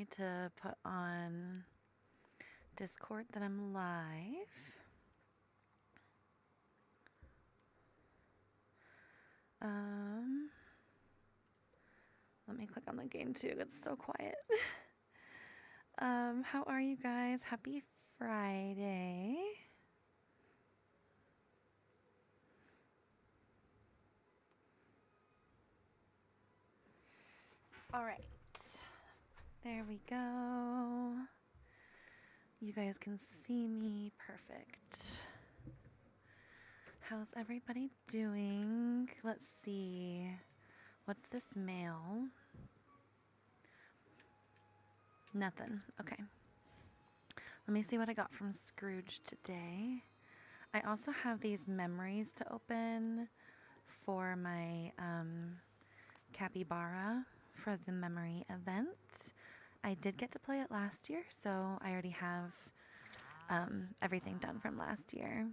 try to put on Discord that I'm live. Let me click on the game too. It's so quiet. How are you guys? Happy Friday. All right. There we go. You guys can see me perfect. How's everybody doing? Let's see. What's this mail? Nothing. Okay. Let me see what I got from Scrooge today. I also have these memories to open for my capybara for the memory event. I did get to play it last year, so I already have everything done from last year.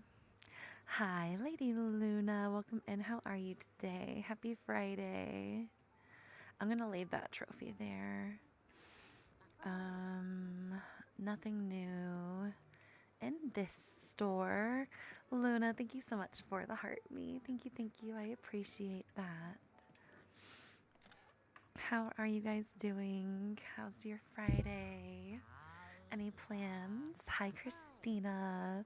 Hi, Lady Luna. Welcome in. How are you today? Happy Friday. I'm going to leave that trophy there. Nothing new in this store. Luna, thank you so much for the heart me. Thank you. I appreciate that. How are you guys doing? How's your Friday? Any plans? Hi, Christina.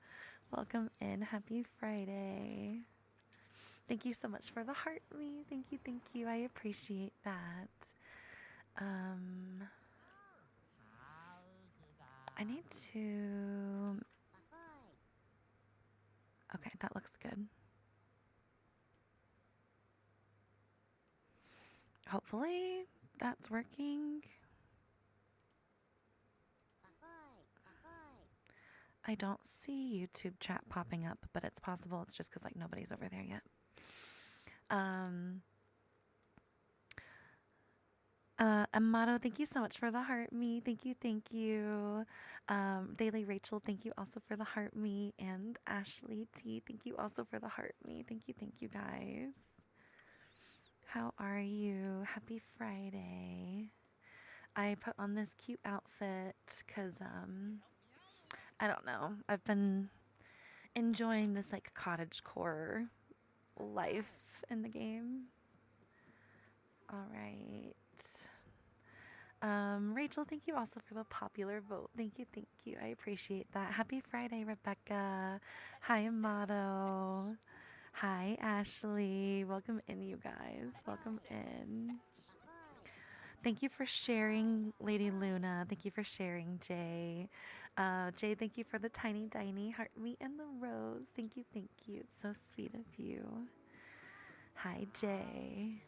Welcome in. Happy Friday. Thank you so much for the heart me. Thank you. I appreciate that. I need to... Okay, that looks good. Hopefully that's working. I don't see YouTube chat popping up, but it's possible it's just because like nobody's over there yet. Amato, thank you so much for the heart me. Thank you. Daily Rachel, thank you also for the heart me. And Ashley T, thank you also for the heart me. Thank you guys. How are you? Happy Friday. I put on this cute outfit because, I don't know. I've been enjoying this like cottagecore life in the game. All right. Rachel, thank you also for the popular vote. Thank you. I appreciate that. Happy Friday, Rebecca. Hi, Amato. Hi, Ashley. Welcome in, you guys. Welcome in. Thank you for sharing, Lady Luna. Thank you for sharing, Jay. Jay, thank you for the tiny heart me and the rose. Thank you. It's so sweet of you. Hi, Jay.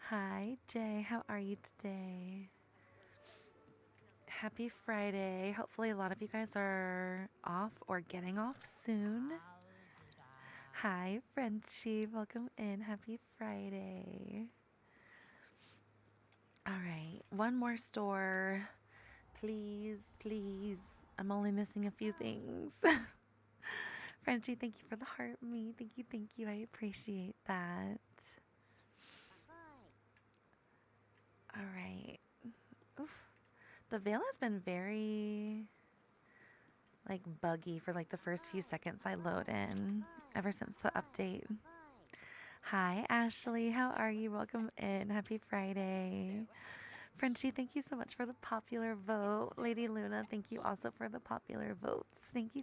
Hi, Jay. How are you today? Happy Friday. Hopefully a lot of you guys are off or getting off soon. Hi, Frenchie. Welcome in. Happy Friday. All right. One more store. Please. I'm only missing a few things. Frenchie, thank you for the heart me. Thank you. I appreciate that. All right. Oof. The veil has been very like buggy for like the first few seconds I load in ever since the update. Hi, Ashley. How are you? Welcome in. Happy Friday. Frenchie, thank you so much for the popular vote. Lady Luna, thank you also for the popular votes. Thank you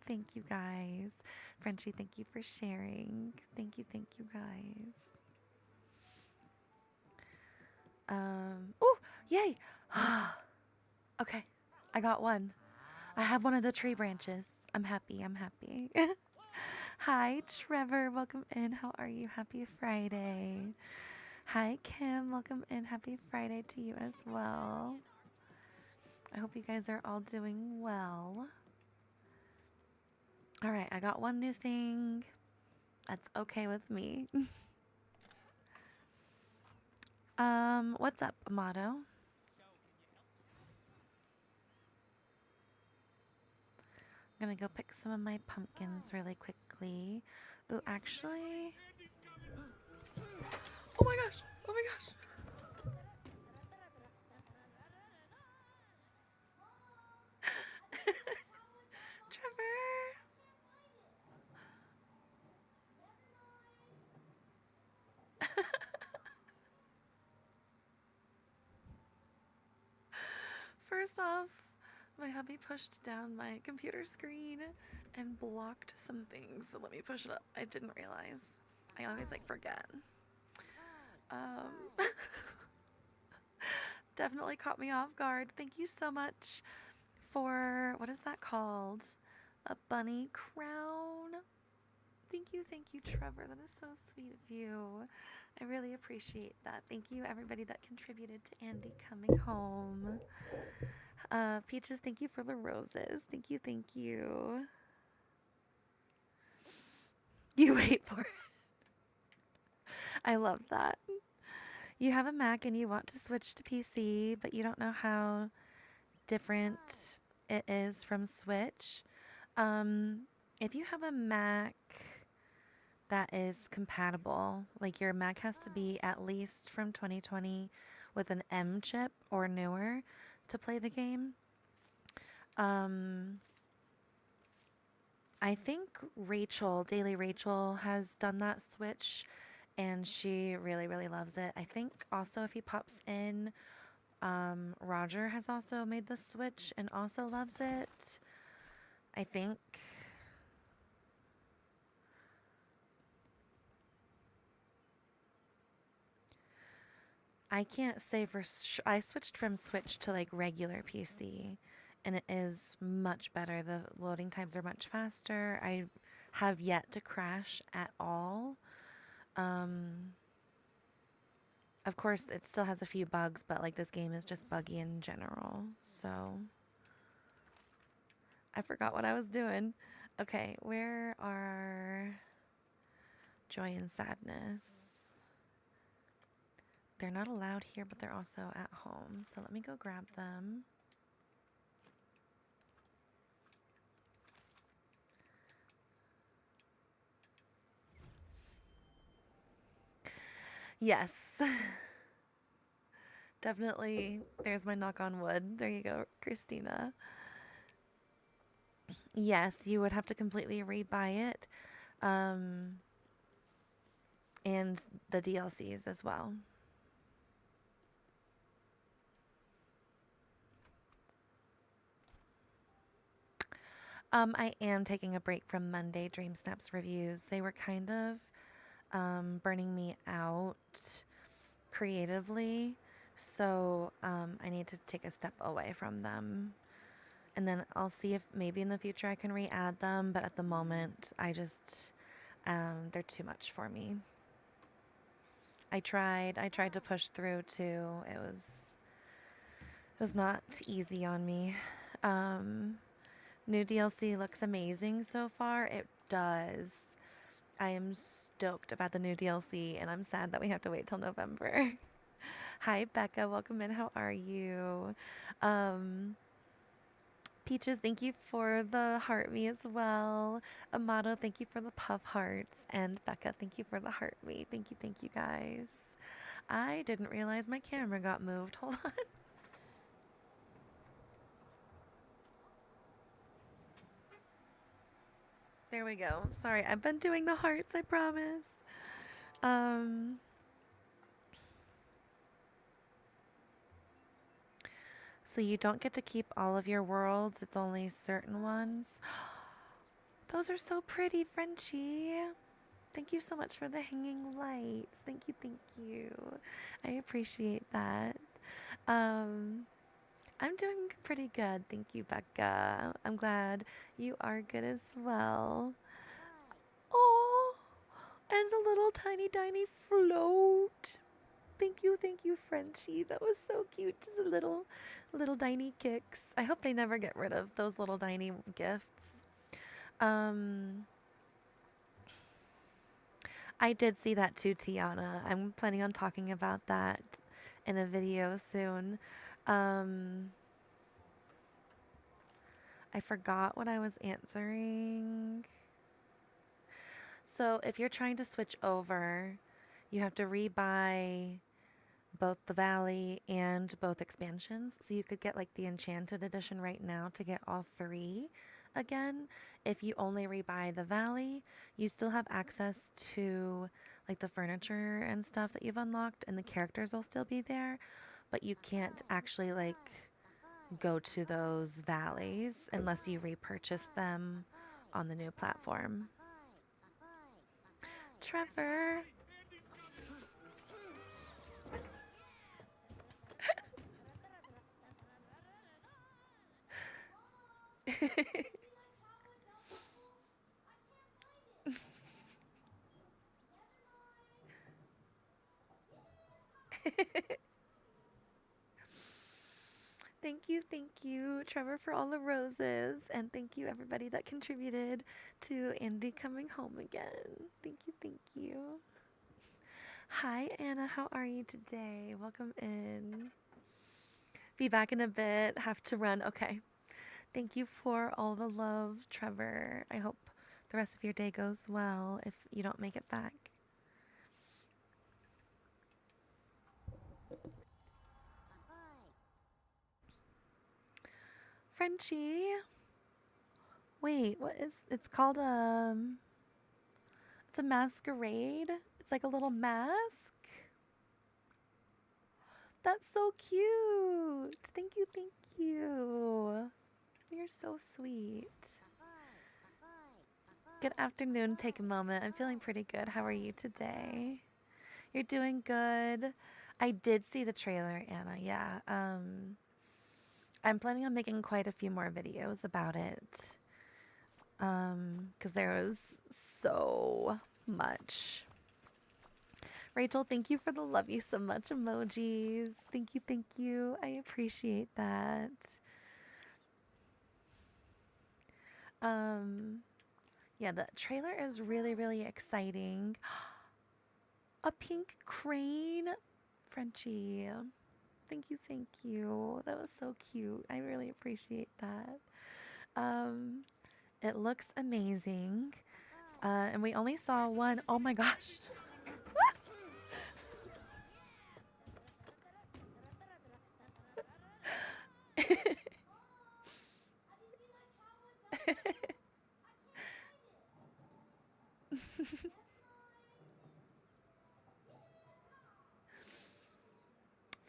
guys. Frenchie, thank you for sharing. Thank you guys. Oh, yay. Okay, I got one. I have one of the tree branches. I'm happy. Hi, Trevor. Welcome in. How are you? Happy Friday. Hi, Kim. Welcome in. Happy Friday to you as well. I hope you guys are all doing well. All right, I got one new thing. That's okay with me. What's up, Amato? I'm gonna go pick some of my pumpkins really quickly. Ooh, actually... Oh my gosh! stuff. My hubby pushed down my computer screen and blocked some things. So let me push it up. I didn't realize. I always like forget. Um, definitely caught me off guard. Thank you so much for, what is that called? A bunny crown? Thank you, Trevor. That is so sweet of you. I really appreciate that. Thank you, everybody that contributed to Andy coming home. Peaches, thank you for the roses. Thank you, thank you. You wait for it. I love that. You have a Mac and you want to switch to PC, but you don't know how different it is from Switch. If you have a Mac that is compatible, like your Mac has to be at least from 2020 with an M chip or newer to play the game. I think Daily Rachel has done that switch and she really, really loves it. I think also if he pops in, Roger has also made the switch and also loves it. I think. I can't say for I switched from Switch to like regular PC and it is much better. The loading times are much faster. I have yet to crash at all. Of course, it still has a few bugs, but like this game is just buggy in general. So I forgot what I was doing. Okay, where are Joy and Sadness? They're not allowed here, but they're also at home. So let me go grab them. Yes. Definitely. There's my knock on wood. There you go, Christina. Yes, you would have to completely rebuy it. And the DLCs as well. I am taking a break from Monday Dream Snaps reviews. They were kind of burning me out creatively, so I need to take a step away from them. And then I'll see if maybe in the future I can re-add them, but at the moment I just, they're too much for me. I tried to push through too. It was not easy on me. New DLC looks amazing so far. It does. I am stoked about the new DLC, and I'm sad that we have to wait till November. Hi, Becca. Welcome in. How are you? Peaches, thank you for the heart me as well. Amato, thank you for the puff hearts. And Becca, thank you for the heart me. Thank you guys. I didn't realize my camera got moved. Hold on. There we go. Sorry, I've been doing the hearts, I promise. So you don't get to keep all of your worlds, it's only certain ones. Those are so pretty, Frenchie. Thank you so much for the hanging lights. Thank you. I appreciate that. I'm doing pretty good. Thank you, Becca. I'm glad you are good as well. Oh, and a little tiny float. Thank you, Frenchie. That was so cute. Just a little tiny kicks. I hope they never get rid of those little tiny gifts. I did see that too, Tiana. I'm planning on talking about that in a video soon. I forgot what I was answering. So if you're trying to switch over, you have to rebuy both the Valley and both expansions. So you could get like the Enchanted Edition right now to get all three again. If you only rebuy the Valley, you still have access to like the furniture and stuff that you've unlocked, and the characters will still be there, but you can't actually like go to those valleys unless you repurchase them on the new platform. Trevor. Thank you, Trevor, for all the roses. And thank you, everybody that contributed to Andy coming home again. Thank you, thank you. Hi, Anna. How are you today? Welcome in. Be back in a bit. Have to run. Okay. Thank you for all the love, Trevor. I hope the rest of your day goes well if you don't make it back. Frenchie. Wait, what is it's called it's a masquerade. It's like a little mask. That's so cute. Thank you, thank you. You're so sweet. Good afternoon. Take a moment. I'm feeling pretty good. How are you today? You're doing good. I did see the trailer, Anna. Yeah. I'm planning on making quite a few more videos about it. Because there was so much. Rachel, thank you for the love you so much emojis. Thank you, thank you. I appreciate that. Yeah, the trailer is really, really exciting. A pink crane. Frenchie. Thank you, thank you. That was so cute. I really appreciate that. It looks amazing. And we only saw one. Oh my gosh.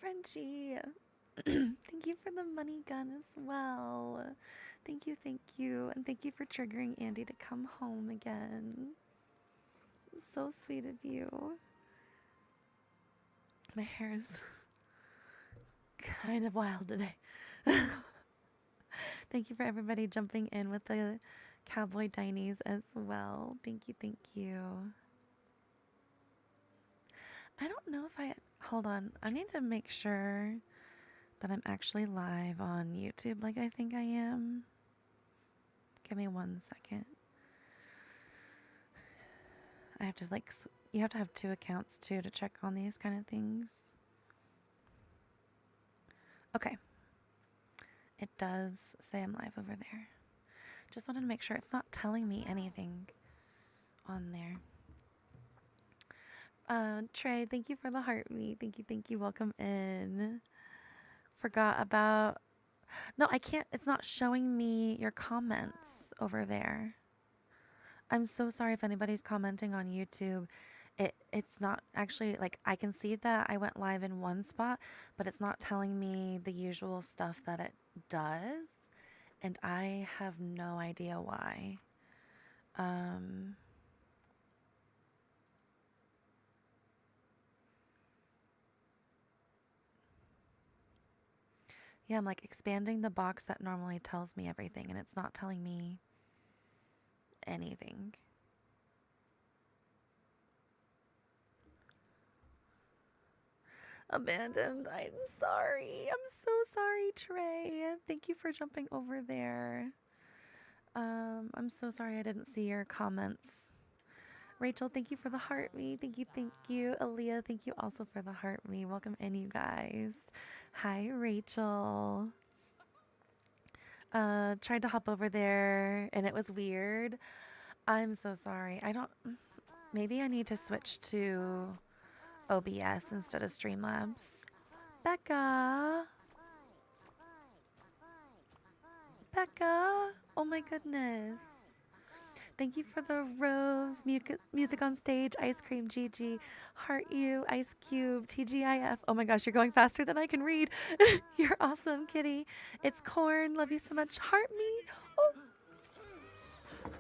Frenchie. Thank you for the money gun as well. Thank you, thank you. And thank you for triggering Andy to come home again. So sweet of you. My hair is kind of wild today. Thank you for everybody jumping in with the cowboy dinies as well. Thank you, thank you. I don't know if hold on. I need to make sure that I'm actually live on YouTube like I think I am. Give me 1 second. I have to you have to have 2 accounts too to check on these kind of things. Okay. It does say I'm live over there. Just wanted to make sure it's not telling me anything on there. Trey, thank you for the heart me. Thank you, thank you. Welcome in. Forgot about... No, I can't. It's not showing me your comments over there. I'm so sorry if anybody's commenting on YouTube. It's not actually, like, I can see that I went live in one spot, but it's not telling me the usual stuff that it does, and I have no idea why. Yeah, I'm like expanding the box that normally tells me everything, and it's not telling me anything. Abandoned. I'm sorry. I'm so sorry, Trey. Thank you for jumping over there. I'm so sorry I didn't see your comments. Rachel, thank you for the heart me. Thank you, thank you. Aaliyah, thank you also for the heart me. Welcome in, you guys. Hi, Rachel. Tried to hop over there and it was weird. I'm so sorry. Maybe I need to switch to OBS instead of Streamlabs. Becca. Becca. Oh my goodness. Thank you for the rose, music on stage, ice cream, Gigi, heart you, Ice Cube, TGIF. Oh my gosh, you're going faster than I can read. You're awesome, kitty. It's corn. Love you so much. Heart me. Oh,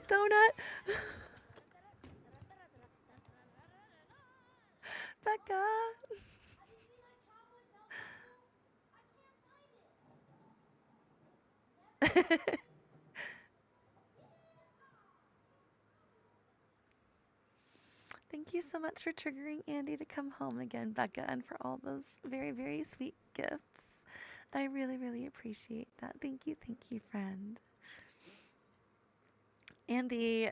donut. Becca. Thank you so much for triggering Andy to come home again, Becca, and for all those very, very sweet gifts. I really, really appreciate that. Thank you, friend. Andy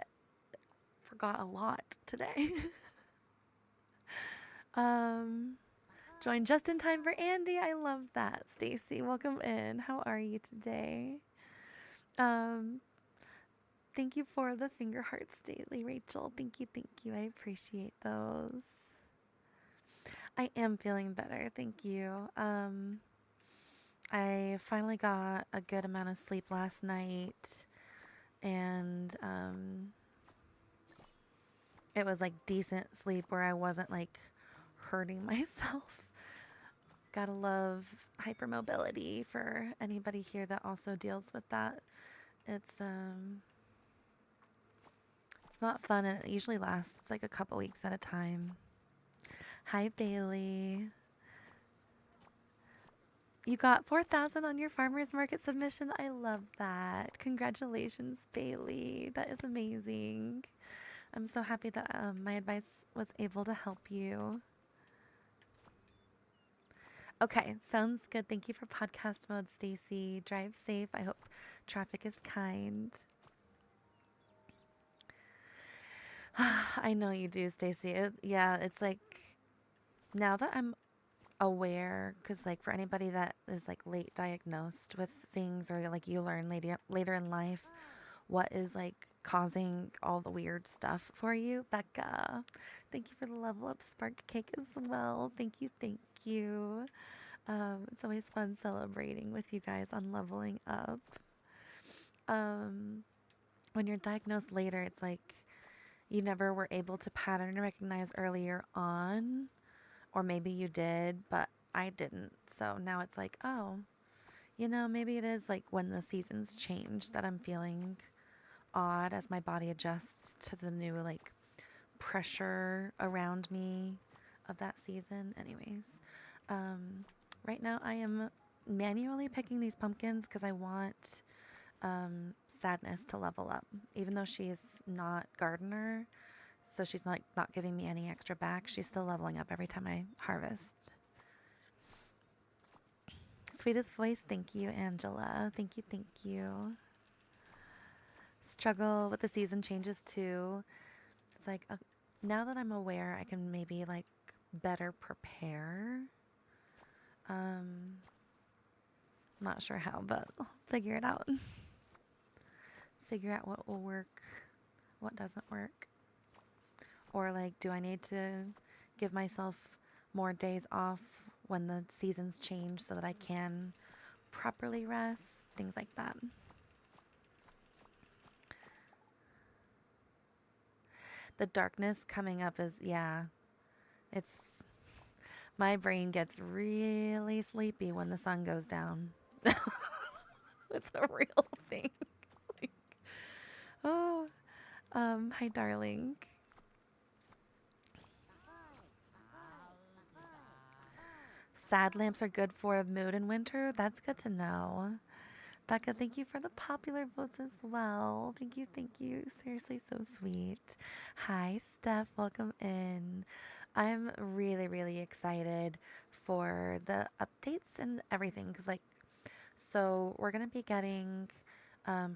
forgot a lot today. um, joined just in time for Andy. I love that. Stacy, welcome in. How are you today? Um, thank you for the finger hearts daily, Rachel. Thank you, thank you. I appreciate those. I am feeling better, thank you. I finally got a good amount of sleep last night, and it was like decent sleep where I wasn't like hurting myself. Gotta love hypermobility for anybody here that also deals with that. It's not fun, and it usually lasts like a couple weeks at a time. Hi, Bailey. You got 4,000 on your farmer's market submission. I love that. Congratulations, Bailey. That is amazing. I'm so happy that my advice was able to help you. Okay, sounds good. Thank you for podcast mode, Stacy. Drive safe. I hope traffic is kind. I know you do, Stacy. Yeah, it's like now that I'm aware, because like for anybody that is like late diagnosed with things, or like you learn later in life what is like causing all the weird stuff for you. Becca, thank you for the level up spark cake as well. Thank you, thank you. It's always fun celebrating with you guys on leveling up. When you're diagnosed later, it's like you never were able to pattern recognize earlier on, or maybe you did, but I didn't. So now it's like, oh, maybe it is like when the seasons change that I'm feeling odd as my body adjusts to the new like pressure around me of that season. Anyways, right now I am manually picking these pumpkins because I want Sadness to level up, even though she is not gardener, so she's not giving me any extra back. She's still leveling up every time I harvest. Sweetest voice, thank you, Angela. Thank you, thank you. Struggle with the season changes too. It's like now that I'm aware, I can maybe like better prepare. Not sure how, but I'll figure it out. Figure out what will work, what doesn't work. Or like, do I need to give myself more days off when the seasons change so that I can properly rest? Things like that. The darkness coming up is, yeah, it's, my brain gets really sleepy when the sun goes down. It's a real thing. Like, oh, hi, darling. Sad lamps are good for mood in winter. That's good to know. Becca, thank you for the popular votes as well. Thank you, thank you. Seriously, so sweet. Hi, Steph. Welcome in. I'm really, really excited for the updates and everything because, like, so we're going to be getting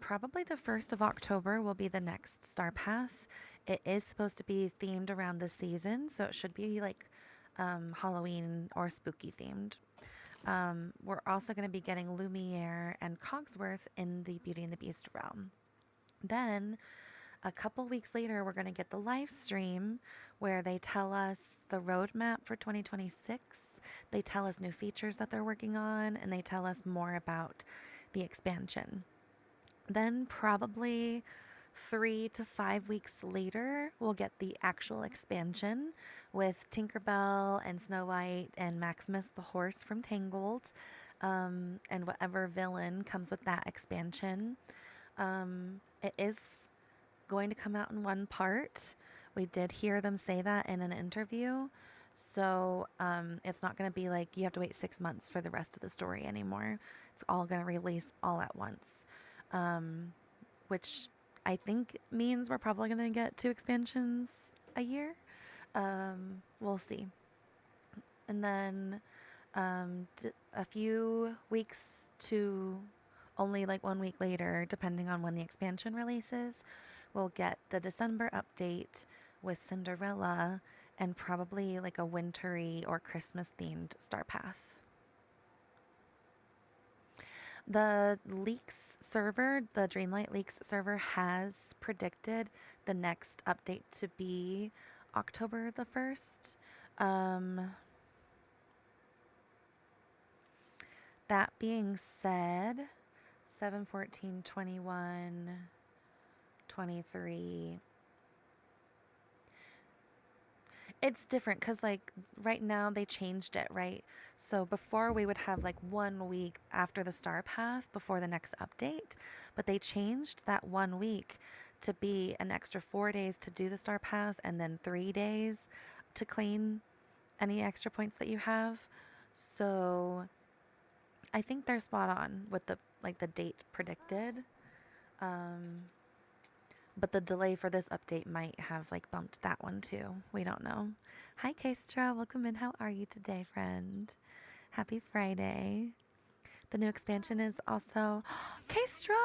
probably the 1st of October will be the next Star Path. It is supposed to be themed around the season, so it should be like Halloween or spooky themed. We're also going to be getting Lumiere and Cogsworth in the Beauty and the Beast realm. Then a couple weeks later, we're going to get the live stream where they tell us the roadmap for 2026. They tell us new features that they're working on, and they tell us more about the expansion. Then probably 3 to 5 weeks later, we'll get the actual expansion with Tinkerbell and Snow White and Maximus the horse from Tangled, and whatever villain comes with that expansion. It is going to come out in one part. We did hear them say that in an interview. So it's not going to be like you have to wait 6 months for the rest of the story anymore. It's all going to release all at once, which I think means we're probably going to get 2 expansions a year. We'll see. And then a few weeks to only like 1 week later, depending on when the expansion releases, we'll get the December update with Cinderella and probably like a wintry or Christmas themed Star Path. The Leaks server, the Dreamlight Leaks server, has predicted the next update to be October the 1st. That being said, 7/14/21/23. It's different because, like, right now they changed it, right? So before we would have like 1 week after the Star Path before the next update, but they changed that 1 week to be an extra 4 days to do the Star Path and then 3 days to claim any extra points that you have. So I think they're spot on with the date predicted. But the delay for this update might have like bumped that one too. We don't know. Hi, Kaestra. Welcome in. How are you today, friend? Happy Friday. The new expansion is also Kaestra.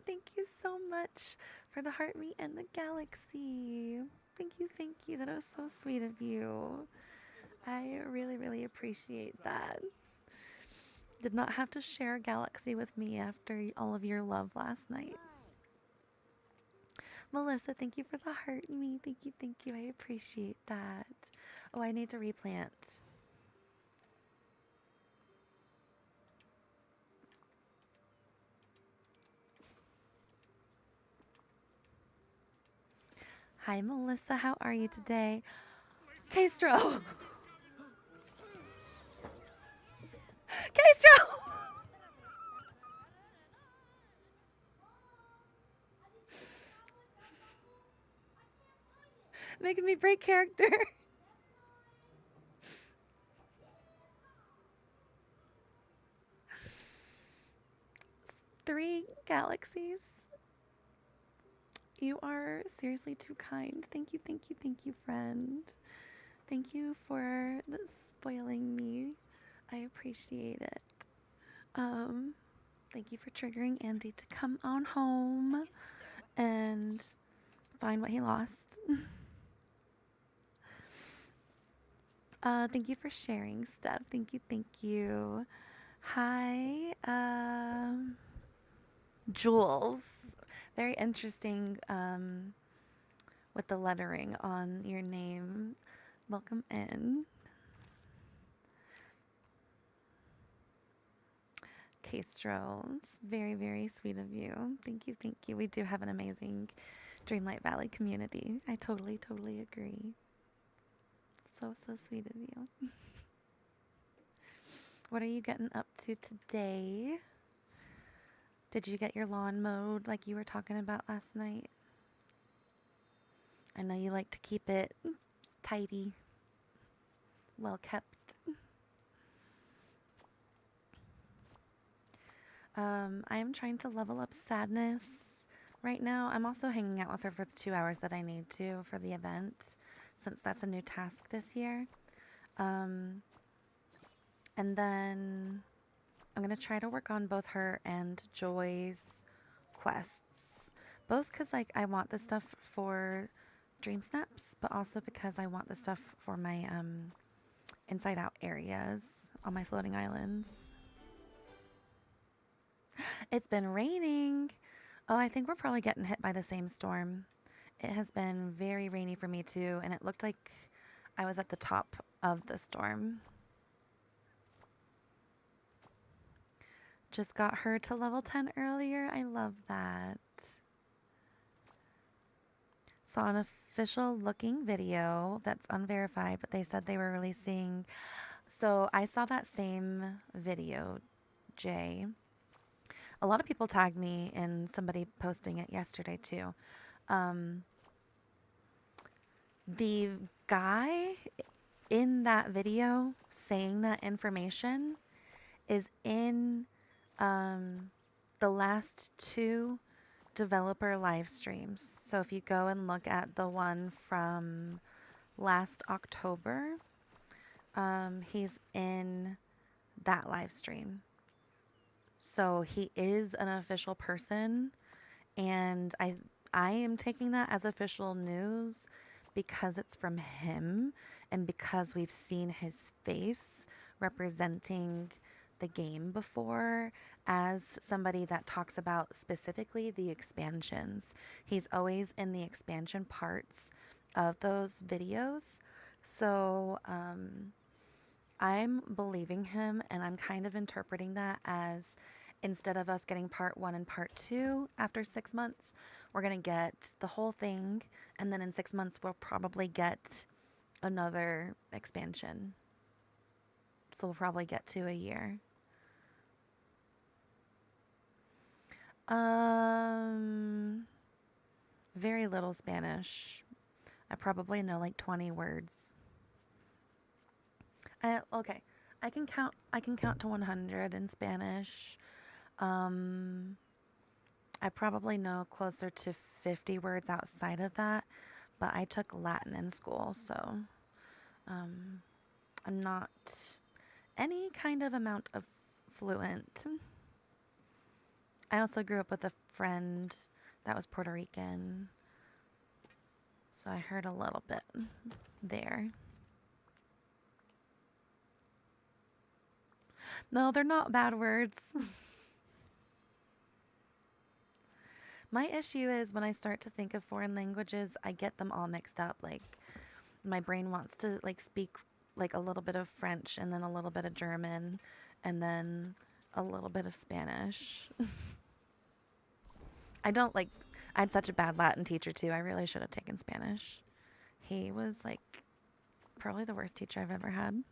Thank you so much for the heart meet and the galaxy. Thank you, thank you. That was so sweet of you. I really, really appreciate that. Did not have to share a galaxy with me after all of your love last night. Melissa, thank you for the heart meet. Thank you, thank you. I appreciate that. Oh, I need to replant. Hi, Melissa. How are you today? Castro! Castro! Making me break character. 3 galaxies. You are seriously too kind. Thank you, thank you, thank you, friend. Thank you for spoiling me. I appreciate it. Thank you for triggering Andy to come on home and find what he lost. Thank you for sharing stuff. Thank you, thank you. Hi, Jules. Very interesting with the lettering on your name. Welcome in. Castro, it's very, very sweet of you. Thank you, thank you. We do have an amazing Dreamlight Valley community. I totally, totally agree. So, so sweet of you. What are you getting up to today? Did you get your lawn mowed like you were talking about last night? I know you like to keep it tidy, well kept. I am trying to level up Sadness right now. I'm also hanging out with her for the 2 hours that I need to for the event, since that's a new task this year. And then I'm going to try to work on both her and Joy's quests. Both because I want the stuff for Dream Snaps, but also because I want the stuff for my inside out areas on my floating islands. It's been raining. Oh, I think we're probably getting hit by the same storm. It has been very rainy for me too, and it looked like I was at the top of the storm. Just got her to level 10 earlier. I love that. Saw an official looking video that's unverified, but they said they were releasing. So I saw that same video, Jay. A lot of people tagged me in somebody posting it yesterday too. Um, the guy in that video saying that information is in the last two developer live streams. So if you go and look at the one from last October, he's in that live stream. So he is an official person, and I am taking that as official news because it's from him and because we've seen his face representing the game before as somebody that talks about specifically the expansions. He's always in the expansion parts of those videos. So I'm believing him, and I'm kind of interpreting that as instead of us getting part 1 and part 2 after 6 months, we're going to get the whole thing, and then in 6 months we'll probably get another expansion. So we'll probably get 2 a year. Very little Spanish. I probably know like 20 words. Okay. I can count to 100 in Spanish. I probably know closer to 50 words outside of that, but I took Latin in school, so I'm not any kind of amount of fluent. I also grew up with a friend that was Puerto Rican, so I heard a little bit there. No, they're not bad words. My issue is when I start to think of foreign languages, I get them all mixed up. Like, my brain wants to like speak like a little bit of French and then a little bit of German and then a little bit of Spanish. I had such a bad Latin teacher too. I really should have taken Spanish. He was like probably the worst teacher I've ever had.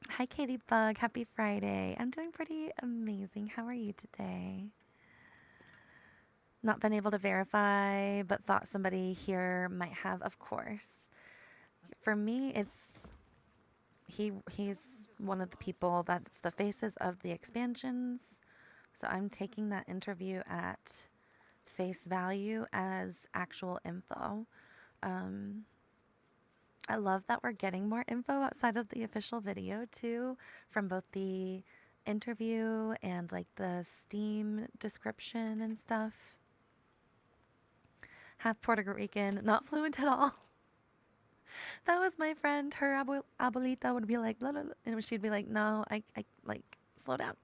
Hi, Katie Bug. Happy Friday. I'm doing pretty amazing. How are you today? Not been able to verify, but thought somebody here might have, of course. For me, he's one of the people that's the faces of the expansions. So I'm taking that interview at face value as actual info. I love that we're getting more info outside of the official video too, from both the interview and like the Steam description and stuff. Half Puerto Rican, not fluent at all. That was my friend. Her abuelita would be like, blah, blah, blah, and she'd be like, no, I like, slow down.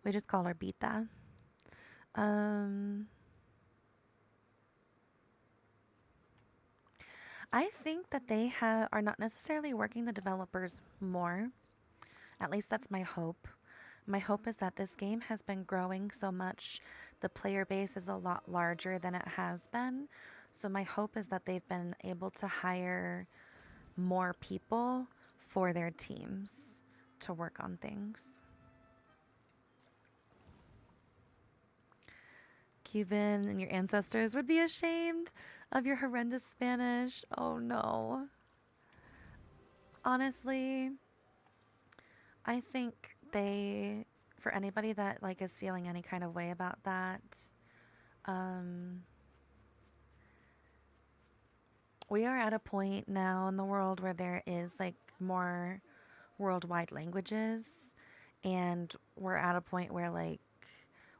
We just call her Bita. I think that they are not necessarily working the developers more. At least that's my hope. My hope is that this game has been growing so much. The player base is a lot larger than it has been. So my hope is that they've been able to hire more people for their teams to work on things. Cuban and your ancestors would be ashamed of your horrendous Spanish. Oh no. Honestly, I think for anybody that like is feeling any kind of way about that, we are at a point now in the world where there is like more worldwide languages, and we're at a point where like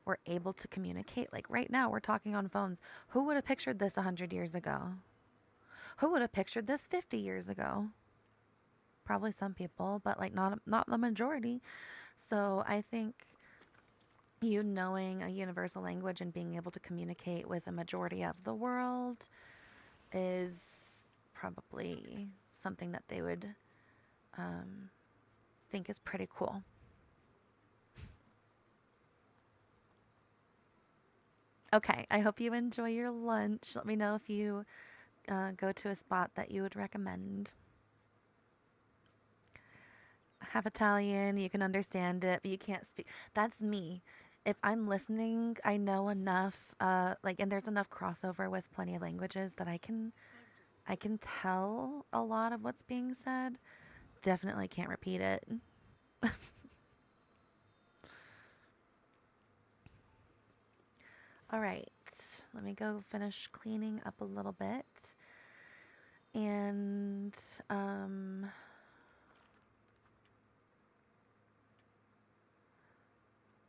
we're able to communicate. Like right now we're talking on phones. Who would have pictured this 100 years ago? Who would have pictured this 50 years ago? probably some people, but like not the majority. So I think you knowing a universal language and being able to communicate with a majority of the world is probably something that they would um, think is pretty cool. Okay, I hope you enjoy your lunch. Let me know if you go to a spot that you would recommend. Have Italian, you can understand it, but you can't speak. That's me. If I'm listening, I know enough, and there's enough crossover with plenty of languages that I can tell a lot of what's being said. Definitely can't repeat it. All right, let me go finish cleaning up a little bit. And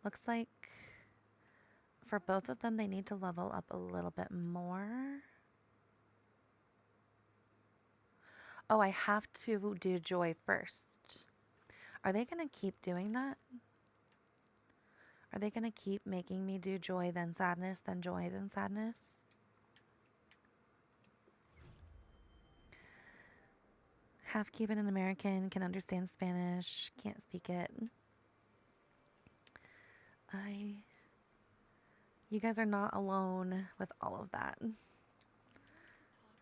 looks like for both of them, they need to level up a little bit more. Oh, I have to do joy first. Are they going to keep doing that? Are they going to keep making me do joy, then sadness, then joy, then sadness? Half Cuban and American, can understand Spanish, can't speak it. You guys are not alone with all of that.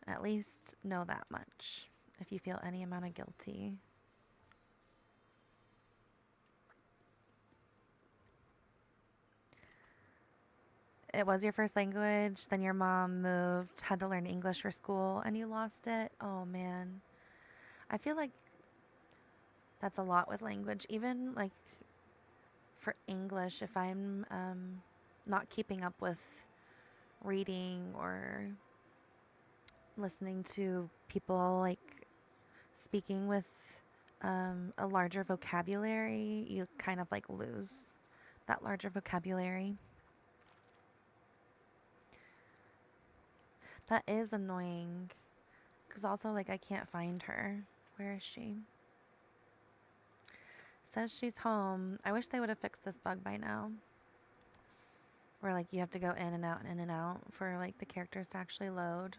At least know that much if you feel any amount of guilty. It was your first language, then your mom moved, had to learn English for school, and you lost it. Oh man. I feel like that's a lot with language. Even like for English, if I'm not keeping up with reading or listening to people like speaking with a larger vocabulary, you kind of like lose that larger vocabulary. That is annoying. Because also, like, I can't find her. Where is she? Says she's home. I wish they would have fixed this bug by now. Where, like, you have to go in and out and in and out for, like, the characters to actually load.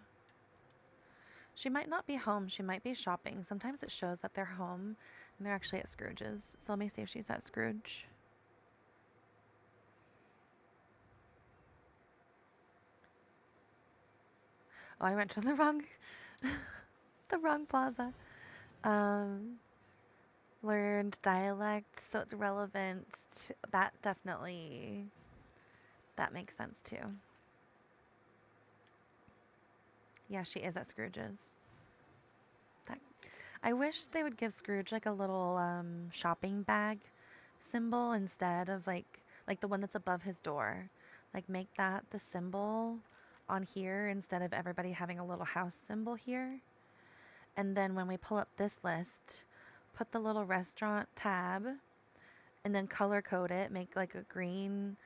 She might not be home. She might be shopping. Sometimes it shows that they're home and they're actually at Scrooge's. So let me see if she's at Scrooge. Oh, I went to the wrong the wrong plaza. Learned dialect, so it's relevant to that. Definitely, that makes sense too. Yeah, she is at Scrooge's. That, I wish they would give Scrooge like a little shopping bag symbol instead of like the one that's above his door. Like make that the symbol on here instead of everybody having a little house symbol here. And then when we pull up this list, put the little restaurant tab and then color code it. Make like a green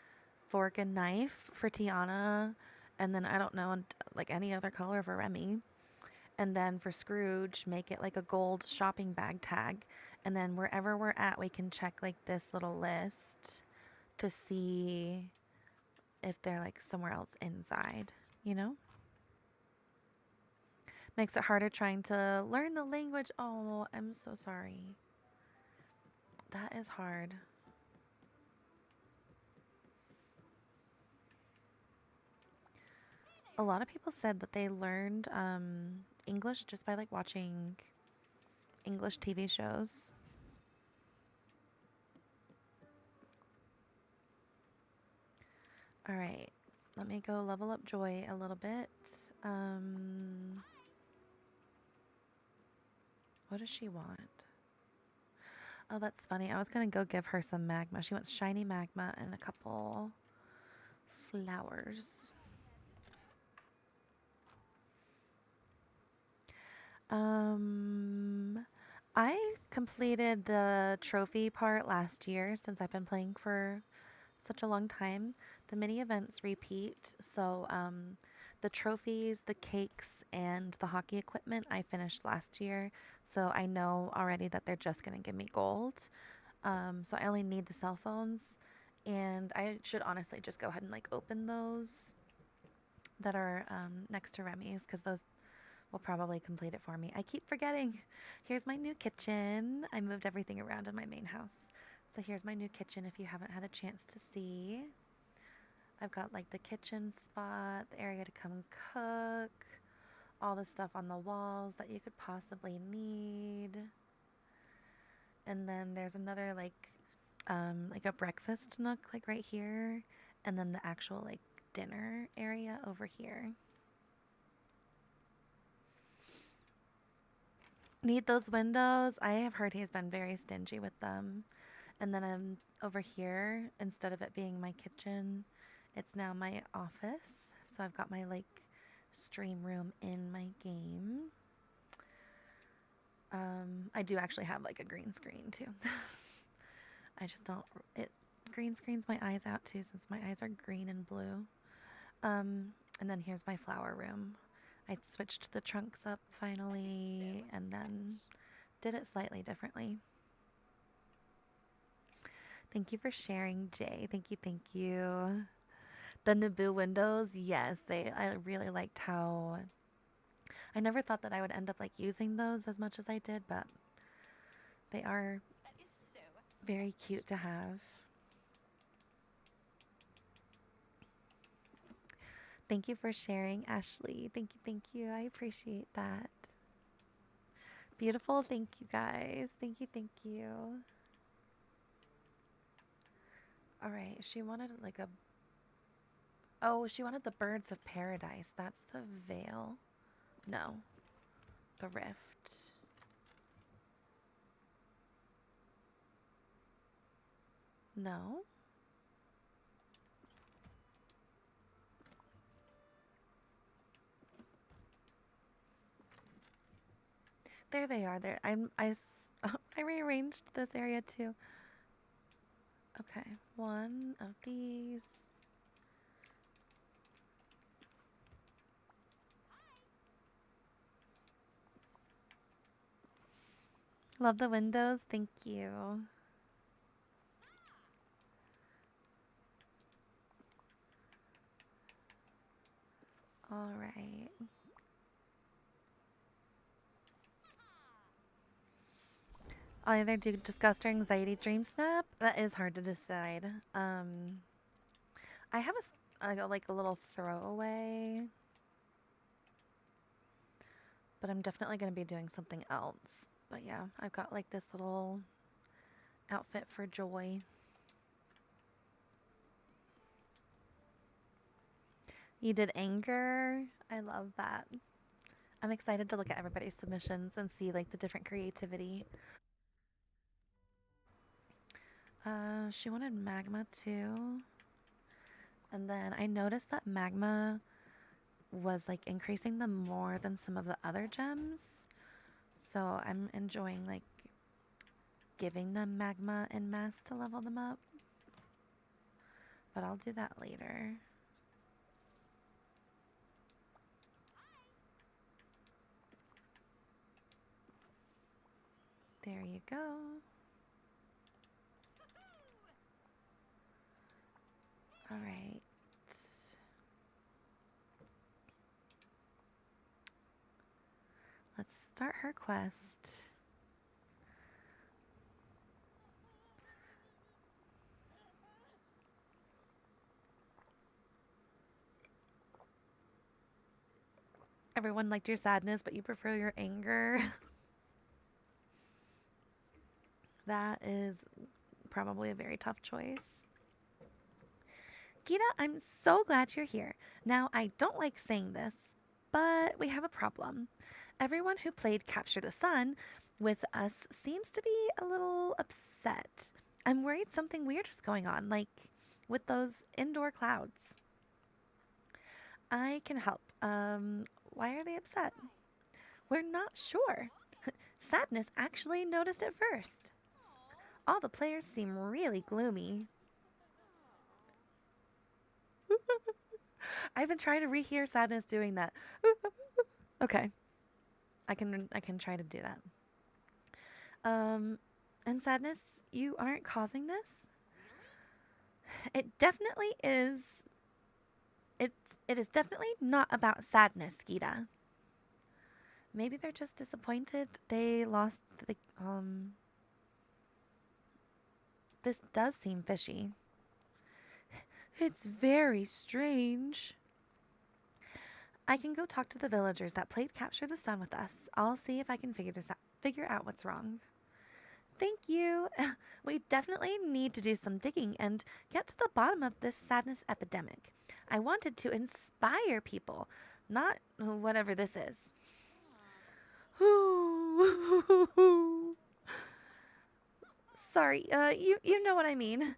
fork and knife for Tiana. And then I don't know, like any other color for Remy. And then for Scrooge, make it like a gold shopping bag tag. And then wherever we're at, we can check like this little list to see if they're like somewhere else inside, you know? Makes it harder trying to learn the language. Oh, I'm so sorry. That is hard. A lot of people said that they learned English just by like watching English TV shows. All right, let me go level up Joy a little bit. What does she want? Oh, that's funny. I was going to go give her some magma. She wants shiny magma and a couple flowers. I completed the trophy part last year since I've been playing for such a long time. The mini events repeat, so The trophies, the cakes, and the hockey equipment I finished last year, so I know already that they're just going to give me gold. So I only need the cell phones, and I should honestly just go ahead and like open those that are next to Remy's, because those will probably complete it for me. I keep forgetting. Here's my new kitchen. I moved everything around in my main house. So here's my new kitchen if you haven't had a chance to see. I've got like the kitchen spot, the area to come cook, all the stuff on the walls that you could possibly need. And then there's another like a breakfast nook like right here, and then the actual like dinner area over here. Need those windows? I have heard he's been very stingy with them. And then I'm over here, instead of it being my kitchen, it's now my office. So I've got my like stream room in my game. I do actually have like a green screen too. I just don't, it green screens my eyes out too, since my eyes are green and blue. And then here's my flower room. I switched the trunks up finally, and then did it slightly differently. Thank you for sharing, Jay. Thank you, thank you. The Naboo windows, yes, I really liked how I never thought that I would end up like using those as much as I did, but they are very cute to have. Thank you for sharing, Ashley. Thank you, thank you. I appreciate that. Beautiful, thank you guys. Thank you, thank you. All right, she wanted like a... Oh, she wanted the birds of paradise. That's the veil. No, the rift. No? There they are. There. I rearranged this area too. Okay, one of these. Love the windows. Thank you. All right. I'll either do disgust or anxiety dream snap. That is hard to decide. I have like a little throwaway, but I'm definitely going to be doing something else. But yeah, I've got like this little outfit for joy. You did anger. I love that. I'm excited to look at everybody's submissions and see like the different creativity. She wanted magma too. And then I noticed that magma was like increasing them more than some of the other gems. So I'm enjoying like giving them magma en masse to level them up. But I'll do that later. There you go. All right. Let's start her quest. Everyone liked your sadness, but you prefer your anger. That is probably a very tough choice. Gita, I'm so glad you're here. Now, I don't like saying this, but we have a problem. Everyone who played Capture the Sun with us seems to be a little upset. I'm worried something weird is going on, like with those indoor clouds. I can help. Why are they upset? We're not sure. Sadness actually noticed it first. All the players seem really gloomy. I've been trying to rehear Sadness doing that. Okay. I can try to do that. And Sadness, you aren't causing this? It definitely is. It is definitely not about sadness, Gita. Maybe they're just disappointed they lost the this does seem fishy. It's very strange. I can go talk to the villagers that played Capture the Sun with us. I'll see if I can figure out what's wrong. Thank you. We definitely need to do some digging and get to the bottom of this sadness epidemic. I wanted to inspire people, not whatever this is. Sorry, you know what I mean.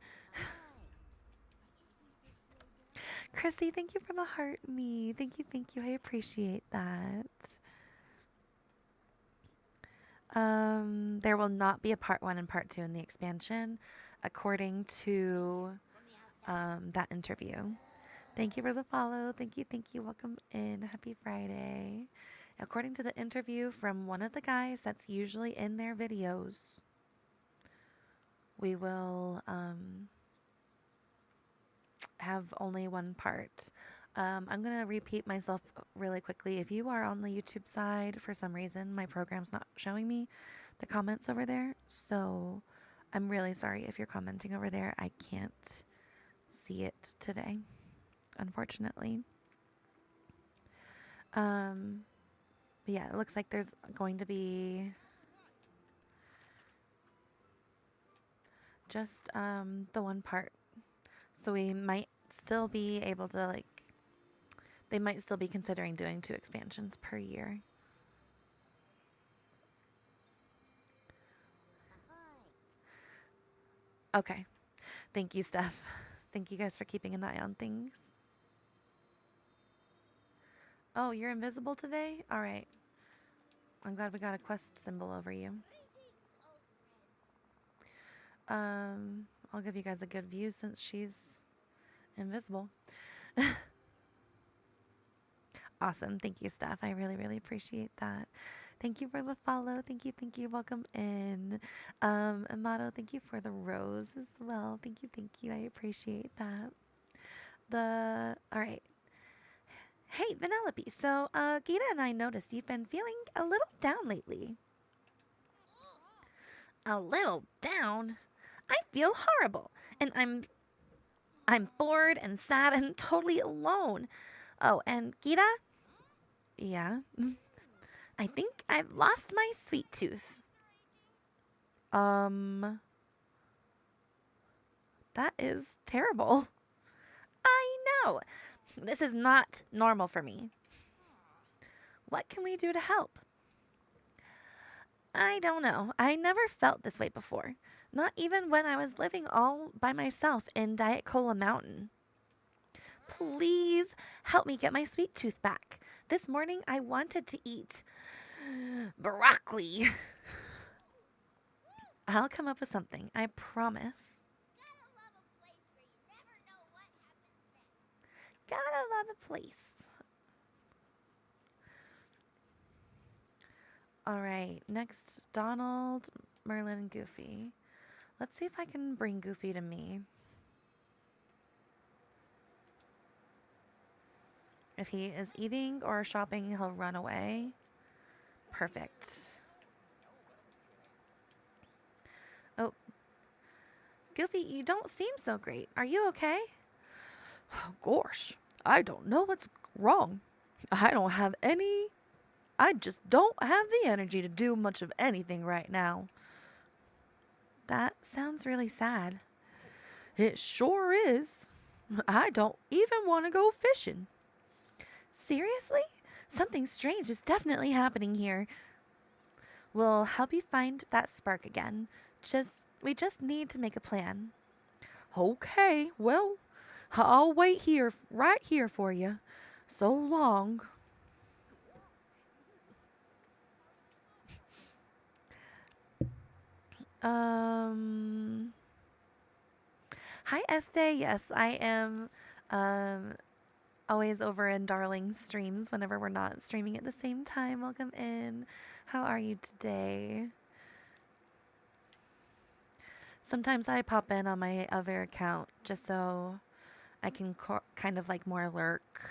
Chrissy, thank you for the heart me. Thank you, thank you. I appreciate that. There will not be a part 1 and part 2 in the expansion, according to that interview. Thank you for the follow. Thank you, thank you. Welcome in. Happy Friday. According to the interview from one of the guys that's usually in their videos, we will have only one part. I'm going to repeat myself really quickly. If you are on the YouTube side, for some reason, my program's not showing me the comments over there. So I'm really sorry if you're commenting over there. I can't see it today, unfortunately. But yeah, it looks like there's going to be just the one part. So we might still be able to, like, they might still be considering doing 2 expansions per year. Okay. Thank you, Steph. Thank you guys for keeping an eye on things. Oh, you're invisible today? All right. I'm glad we got a quest symbol over you. I'll give you guys a good view since she's invisible. Awesome. Thank you, Steph. I really, really appreciate that. Thank you for the follow. Thank you, thank you. Welcome in. Amato, thank you for the rose as well. Thank you, thank you. I appreciate that. All right. Hey, Vanellope. So, Gita and I noticed you've been feeling a little down lately. A little down? I feel horrible, and I'm bored and sad and totally alone. Oh, and Gita? Yeah? I think I've lost my sweet tooth. That is terrible. I know. This is not normal for me. What can we do to help? I don't know. I never felt this way before. Not even when I was living all by myself in Diet Cola Mountain. Please help me get my sweet tooth back. This morning I wanted to eat broccoli. I'll come up with something, I promise. Gotta love a place. All right, next, Donald, Merlin, and Goofy. Let's see if I can bring Goofy to me. If he is eating or shopping, he'll run away. Perfect. Oh. Goofy, you don't seem so great. Are you okay? Oh, gosh, I don't know what's wrong. I just don't have the energy to do much of anything right now. That sounds really sad. It sure is. I don't even want to go fishing. Seriously? Something strange is definitely happening here. We'll help you find that spark again. We just need to make a plan. Okay, well, I'll wait right here for you. So long. Hi, Este. Yes, I am. always over in Darling streams whenever we're not streaming at the same time. Welcome in. How are you today? Sometimes I pop in on my other account just so I can kind of like more lurk.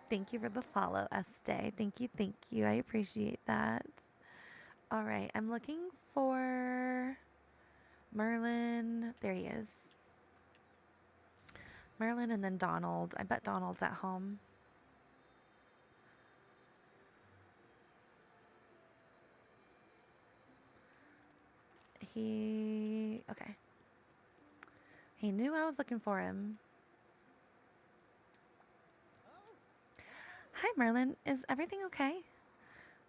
Thank you for the follow, Estee. Thank you, thank you. I appreciate that. All right, I'm looking for Merlin. There he is. Merlin and then Donald. I bet Donald's at home. Okay. He knew I was looking for him. Hi, Merlin. Is everything okay?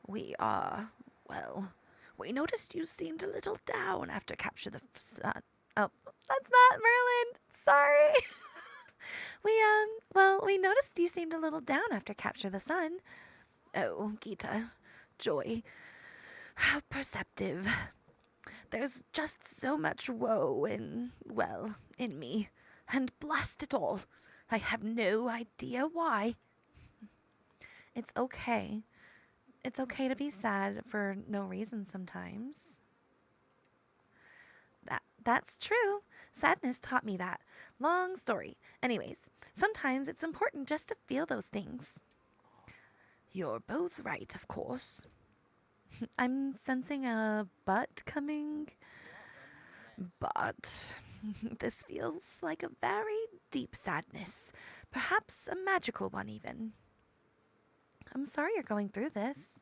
Well, we noticed you seemed a little down after capture the sun. Oh, that's not Merlin. Sorry. We noticed you seemed a little down after capture the sun. Oh, Gita, Joy, how perceptive. There's just so much woe in me. And blast it all, I have no idea why. It's okay. It's okay to be sad for no reason sometimes. That's true. Sadness taught me that. Long story. Anyways, sometimes it's important just to feel those things. You're both right, of course. I'm sensing a but coming. But this feels like a very deep sadness. Perhaps a magical one, even. I'm sorry you're going through this.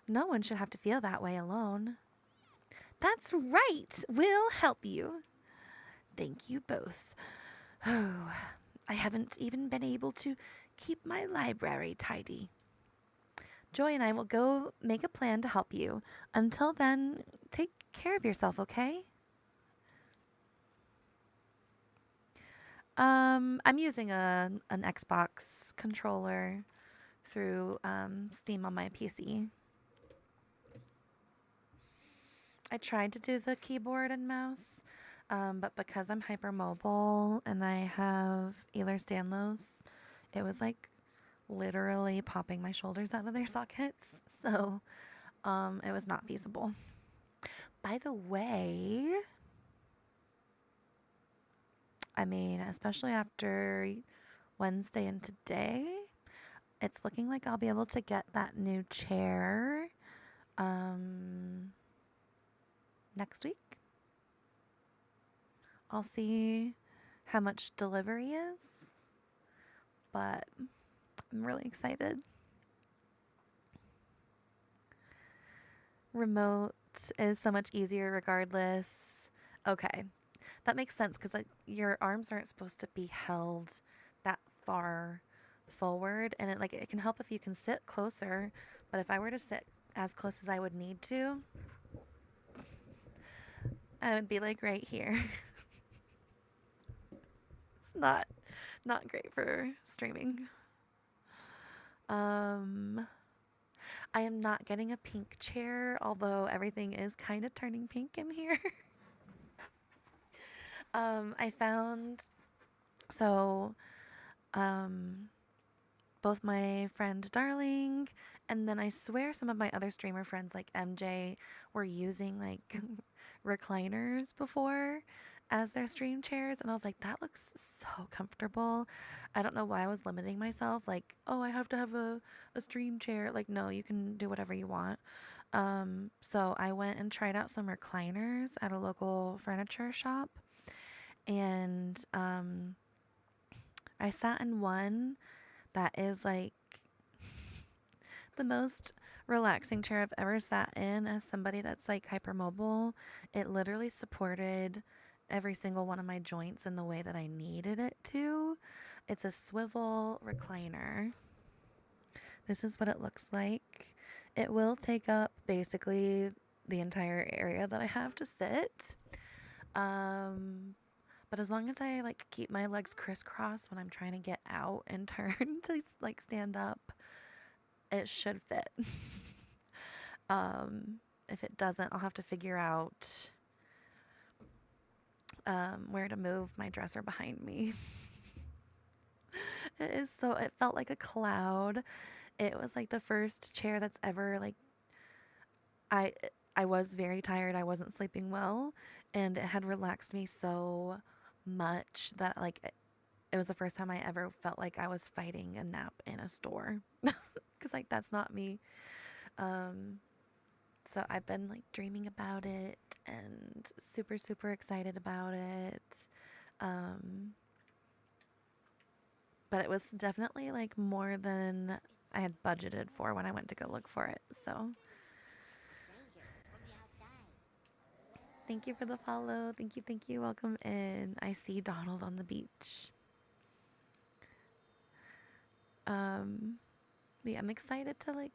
No one should have to feel that way alone. That's right. We'll help you. Thank you both. Oh, I haven't even been able to keep my library tidy. Joy and I will go make a plan to help you. Until then, take care of yourself, okay? I'm using an Xbox controller through Steam on my PC. I tried to do the keyboard and mouse, but because I'm hypermobile and I have Ehlers-Danlos, it was like literally popping my shoulders out of their sockets. So it was not feasible. By the way, I mean, especially after Wednesday and today, it's looking like I'll be able to get that new chair next week. I'll see how much delivery is, but I'm really excited. Remote is so much easier regardless. Okay, that makes sense because like your arms aren't supposed to be held that far forward, and it can help if you can sit closer. But if I were to sit as close as I would need to, I would be like right here. It's not great for streaming. I am not getting a pink chair, although everything is kind of turning pink in here. I found both my friend Darling and then I swear some of my other streamer friends like MJ were using like recliners before as their stream chairs, and I was like, that looks so comfortable. I don't know why I was limiting myself, like, oh, I have to have a stream chair. Like, no, you can do whatever you want. So I went and tried out some recliners at a local furniture shop, and I sat in one that is like the most relaxing chair I've ever sat in as somebody that's like hypermobile. It literally supported every single one of my joints in the way that I needed it to. It's a swivel recliner. This is what it looks like. It will take up basically the entire area that I have to sit. But as long as I like keep my legs crisscrossed when I'm trying to get out and turn to like stand up, it should fit. If it doesn't, I'll have to figure out where to move my dresser behind me. It felt like a cloud. It was like the first chair that's ever like, I, I was very tired. I wasn't sleeping well, and it had relaxed me so much that like it was the first time I ever felt like I was fighting a nap in a store. Cause like that's not me. Um, so I've been like dreaming about it and super, super excited about it. Um, but it was definitely like more than I had budgeted for when I went to go look for it. So thank you for the follow. Thank you. Thank you. Welcome in. I see Donald on the beach. Yeah, I'm excited to like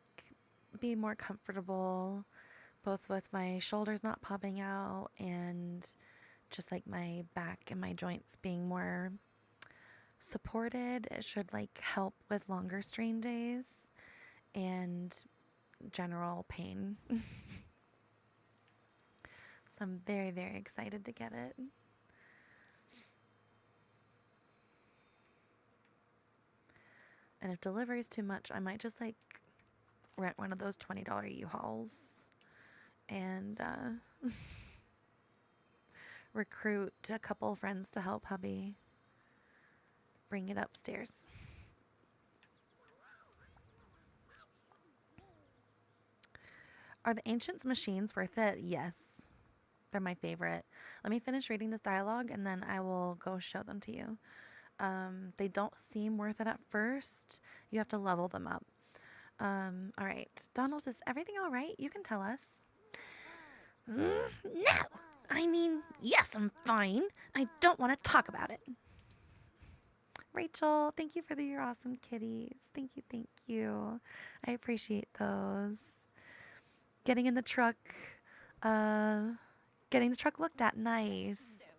be more comfortable, both with my shoulders not popping out and just like my back and my joints being more supported. It should like help with longer strain days and general pain. So I'm very, very excited to get it. And if delivery is too much, I might just like rent one of those $20 U-Hauls and recruit a couple friends to help hubby bring it upstairs. Are the Ancients machines worth it? Yes. They're my favorite. Let me finish reading this dialogue and then I will go show them to you. They don't seem worth it at first. You have to level them up. All right. Donald, is everything all right? You can tell us. No. I mean, yes, I'm fine. I don't want to talk about it. Rachel, thank you for your awesome kitties. Thank you, thank you. I appreciate those. Getting in the truck. Getting the truck looked at. Nice.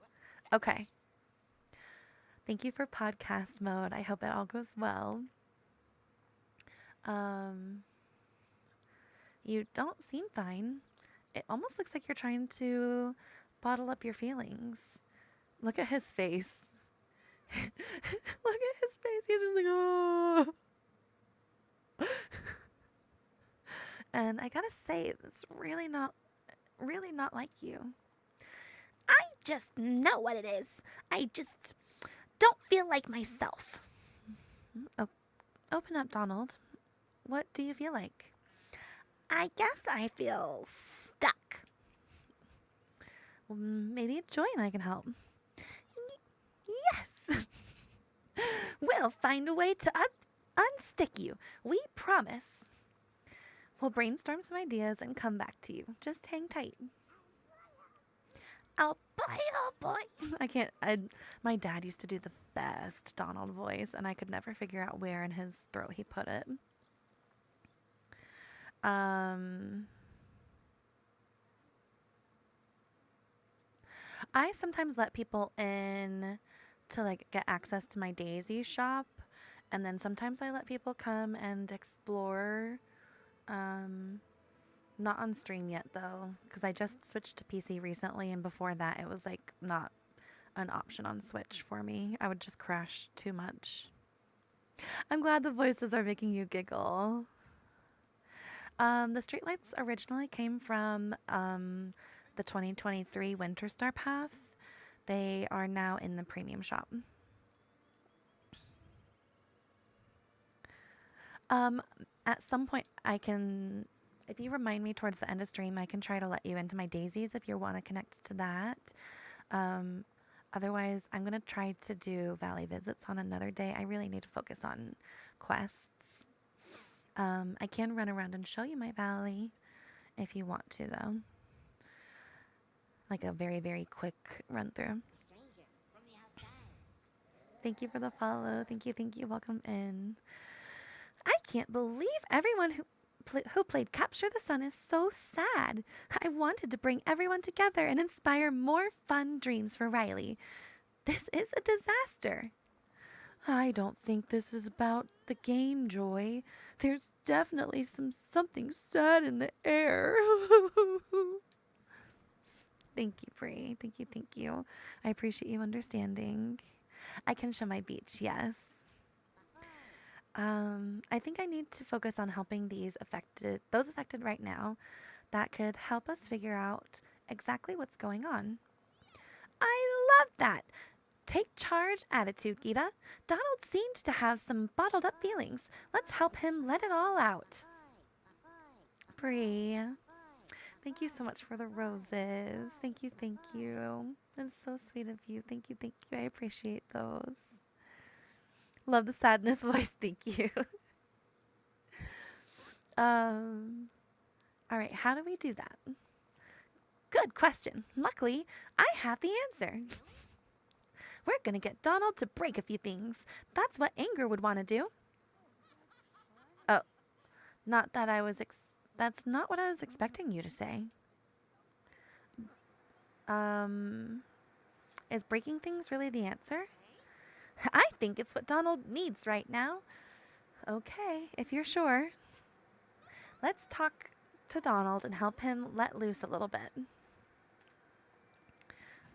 Okay. Thank you for podcast mode. I hope it all goes well. You don't seem fine. It almost looks like you're trying to bottle up your feelings. Look at his face. Look at his face. He's just like, oh. And I gotta say, it's really not like you. I just know what it is. I just don't feel like myself. Oh, open up, Donald. What do you feel like? I guess I feel stuck. Well, maybe Joy and I can help. Yes. We'll find a way to unstick you. We promise. We'll brainstorm some ideas and come back to you. Just hang tight. Oh boy. I can't. My dad used to do the best Donald voice, and I could never figure out where in his throat he put it. I sometimes let people in to like get access to my Daisy shop, and then sometimes I let people come and explore. Not on stream yet though, because I just switched to PC recently, and before that it was like not an option on Switch for me. I would just crash too much. I'm glad the voices are making you giggle. The streetlights originally came from the 2023 Winter Star Path. They are now in the premium shop. At some point I can, if you remind me towards the end of stream, I can try to let you into my daisies if you want to connect to that. Otherwise, I'm going to try to do valley visits on another day. I really need to focus on quests. I can run around and show you my valley if you want to, though. Like a very, very quick run through. Thank you for the follow. Thank you. Welcome in. I can't believe everyone who played Capture the Sun is so sad. I wanted to bring everyone together and inspire more fun dreams for Riley. This is a disaster. I don't think this is about the game, Joy. There's definitely something sad in the air. Thank you, Bree. Thank you, thank you. I appreciate you understanding. I can show my beach, yes. I think I need to focus on helping those affected right now. That could help us figure out exactly what's going on. I love that. Take charge attitude, Gita. Donald seemed to have some bottled up feelings. Let's help him let it all out. Bree, thank you so much for the roses. Thank you, thank you. It's so sweet of you. Thank you, thank you. I appreciate those. Love the sadness voice. Thank you. um, all right, how do we do that? Good question. Luckily, I have the answer. We're gonna get Donald to break a few things. That's what Anger would want to do. Oh, not that I was that's not what I was expecting you to say. Um, is breaking things really the answer? I think it's what Donald needs right now. Okay, if you're sure. Let's talk to Donald and help him let loose a little bit.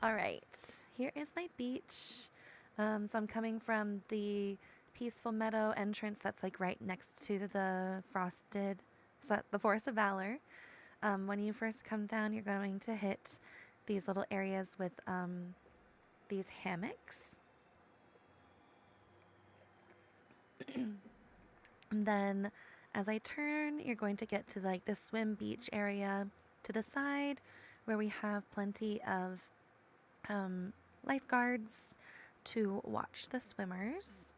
All right, here is my beach. So I'm coming from the Peaceful Meadow entrance that's like right next to the Forest of Valor. When you first come down, you're going to hit these little areas with these hammocks. And then as I turn, you're going to get to like the swim beach area to the side where we have plenty of lifeguards to watch the swimmers.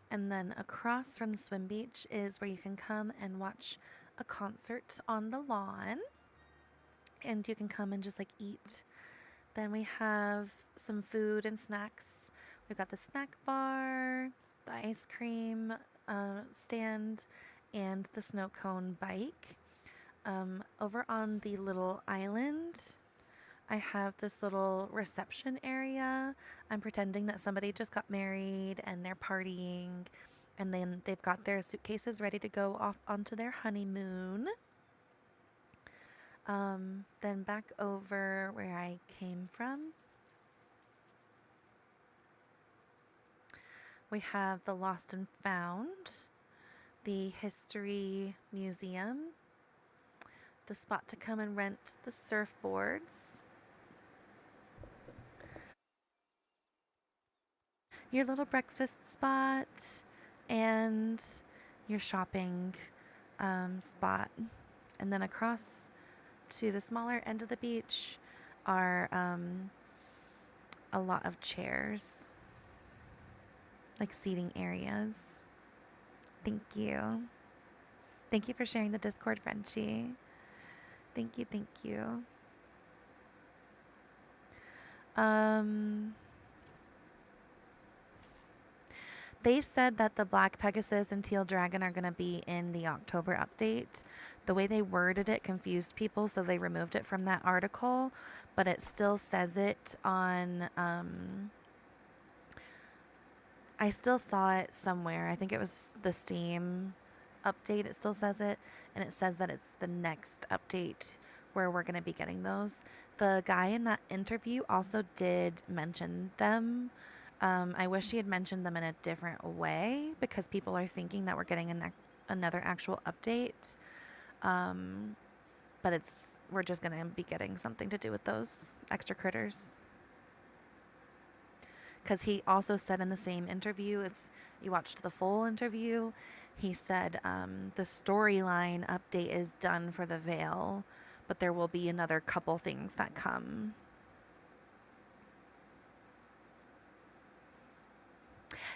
And then across from the swim beach is where you can come and watch a concert on the lawn. And you can come and just like eat. Then we have some food and snacks. We've got the snack bar, the ice cream stand, and the snow cone bike. Over on the little island, I have this little reception area. I'm pretending that somebody just got married and they're partying, and then they've got their suitcases ready to go off onto their honeymoon. Then back over where I came from, we have the Lost and Found, the History Museum, the spot to come and rent the surfboards, your little breakfast spot, and your shopping spot. And then across to the smaller end of the beach are a lot of chairs, like seating areas. Thank you. Thank you for sharing the Discord, Frenchie. Thank you, thank you. They said that the Black Pegasus and Teal Dragon are going to be in the October update. The way they worded it confused people, so they removed it from that article, but it still says it on... I still saw it somewhere. I think it was the Steam update. It still says it, and it says that it's the next update where we're going to be getting those. The guy in that interview also did mention them. I wish he had mentioned them in a different way because people are thinking that we're getting another actual update. But we're just going to be getting something to do with those extra critters. Because he also said in the same interview, if you watched the full interview, he said the storyline update is done for the Veil, but there will be another couple things that come.